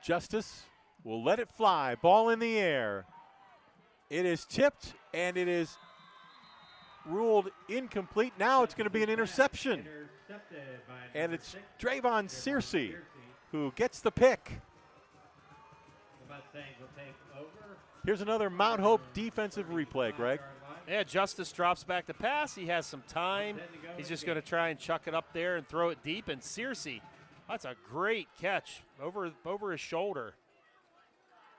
[SPEAKER 1] Justice will let it fly. Ball in the air. It is tipped and it is ruled incomplete. Now it's going to be an interception. And it's Drayvon Searcy who gets the pick. Here's another Mount Hope defensive replay, Greg.
[SPEAKER 2] Yeah, Justice drops back to pass. He has some time. He's just going to try and chuck it up there and throw it deep. And Searcy, that's a great catch over his shoulder.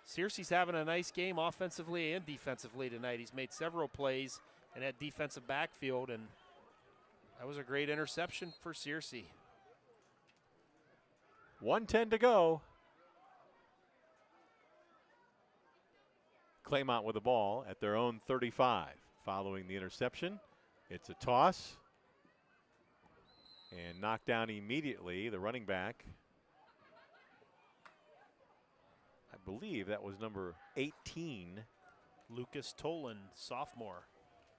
[SPEAKER 2] Searcy's having a nice game offensively and defensively tonight. He's made several plays in that defensive backfield, and that was a great interception for Searcy.
[SPEAKER 1] 1:10 to go. Claymont with the ball at their own 35. Following the interception, it's a toss. And knocked down immediately, the running back. I believe that was number 18.
[SPEAKER 2] Lucas Tolan, sophomore.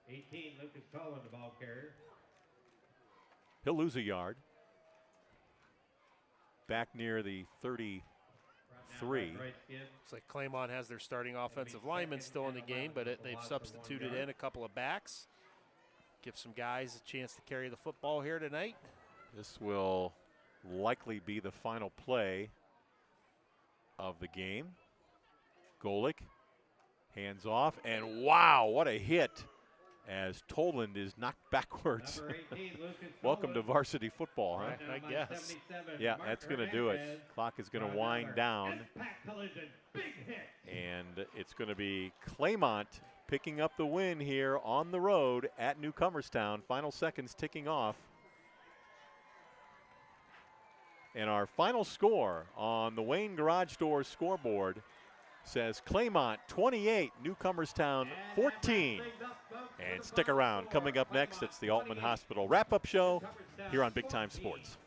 [SPEAKER 3] 18, Lucas Tolan, the ball carrier.
[SPEAKER 1] He'll lose a yard. Back near the 33.
[SPEAKER 2] Looks like Claymont has their starting offensive lineman still in the game, but they've substituted in a couple of backs. Give some guys a chance to carry the football here tonight.
[SPEAKER 1] This will likely be the final play of the game. Golick hands off, and wow, what a hit as Toland is knocked backwards. Welcome to varsity football, huh?
[SPEAKER 2] I guess.
[SPEAKER 1] Yeah, that's going to do it. Clock is going to wind down. And it's going to be Claymont picking up the win here on the road at Newcomerstown. Final seconds ticking off. And our final score on the Wayne Garage Door scoreboard says Claymont 28, Newcomerstown 14. And stick around. Coming up next, it's the Altman Hospital wrap-up show here on Big Time Sports.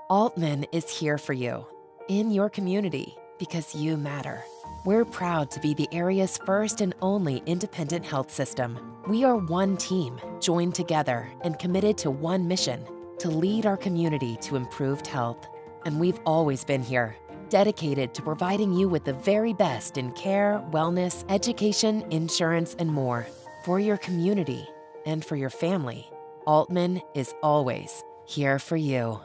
[SPEAKER 4] Altman is here for you, in your community, because you matter. We're proud to be the area's first and only independent health system. We are one team, joined together and committed to one mission, to lead our community to improved health. And we've always been here, dedicated to providing you with the very best in care, wellness, education, insurance, and more. For your community and for your family, Altman is always here for you.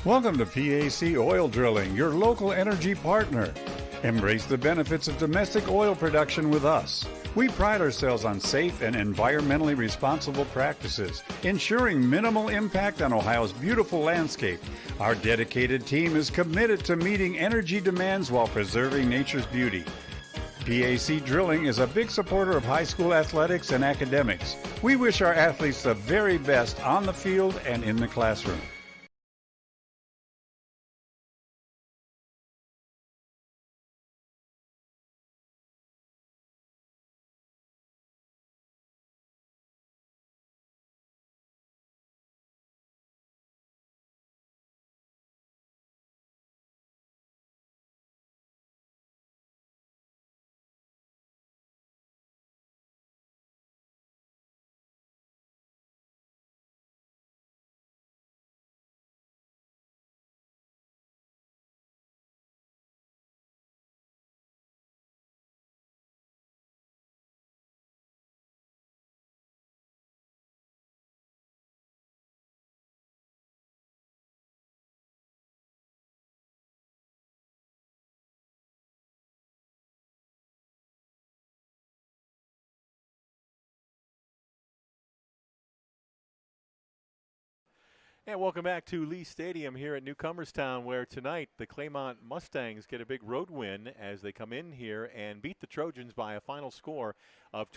[SPEAKER 12] Welcome to PAC Oil Drilling, your local energy partner. Embrace the benefits of domestic oil production with us. We pride ourselves on safe and environmentally responsible practices, ensuring minimal impact on Ohio's beautiful landscape. Our dedicated team is committed to meeting energy demands while preserving nature's beauty. PAC Drilling is a big supporter of high school athletics and academics. We wish our athletes the very best on the field and in the classroom.
[SPEAKER 1] And welcome back to Lee Stadium here at Newcomerstown, where tonight the Claymont Mustangs get a big road win as they come in here and beat the Trojans by a final score of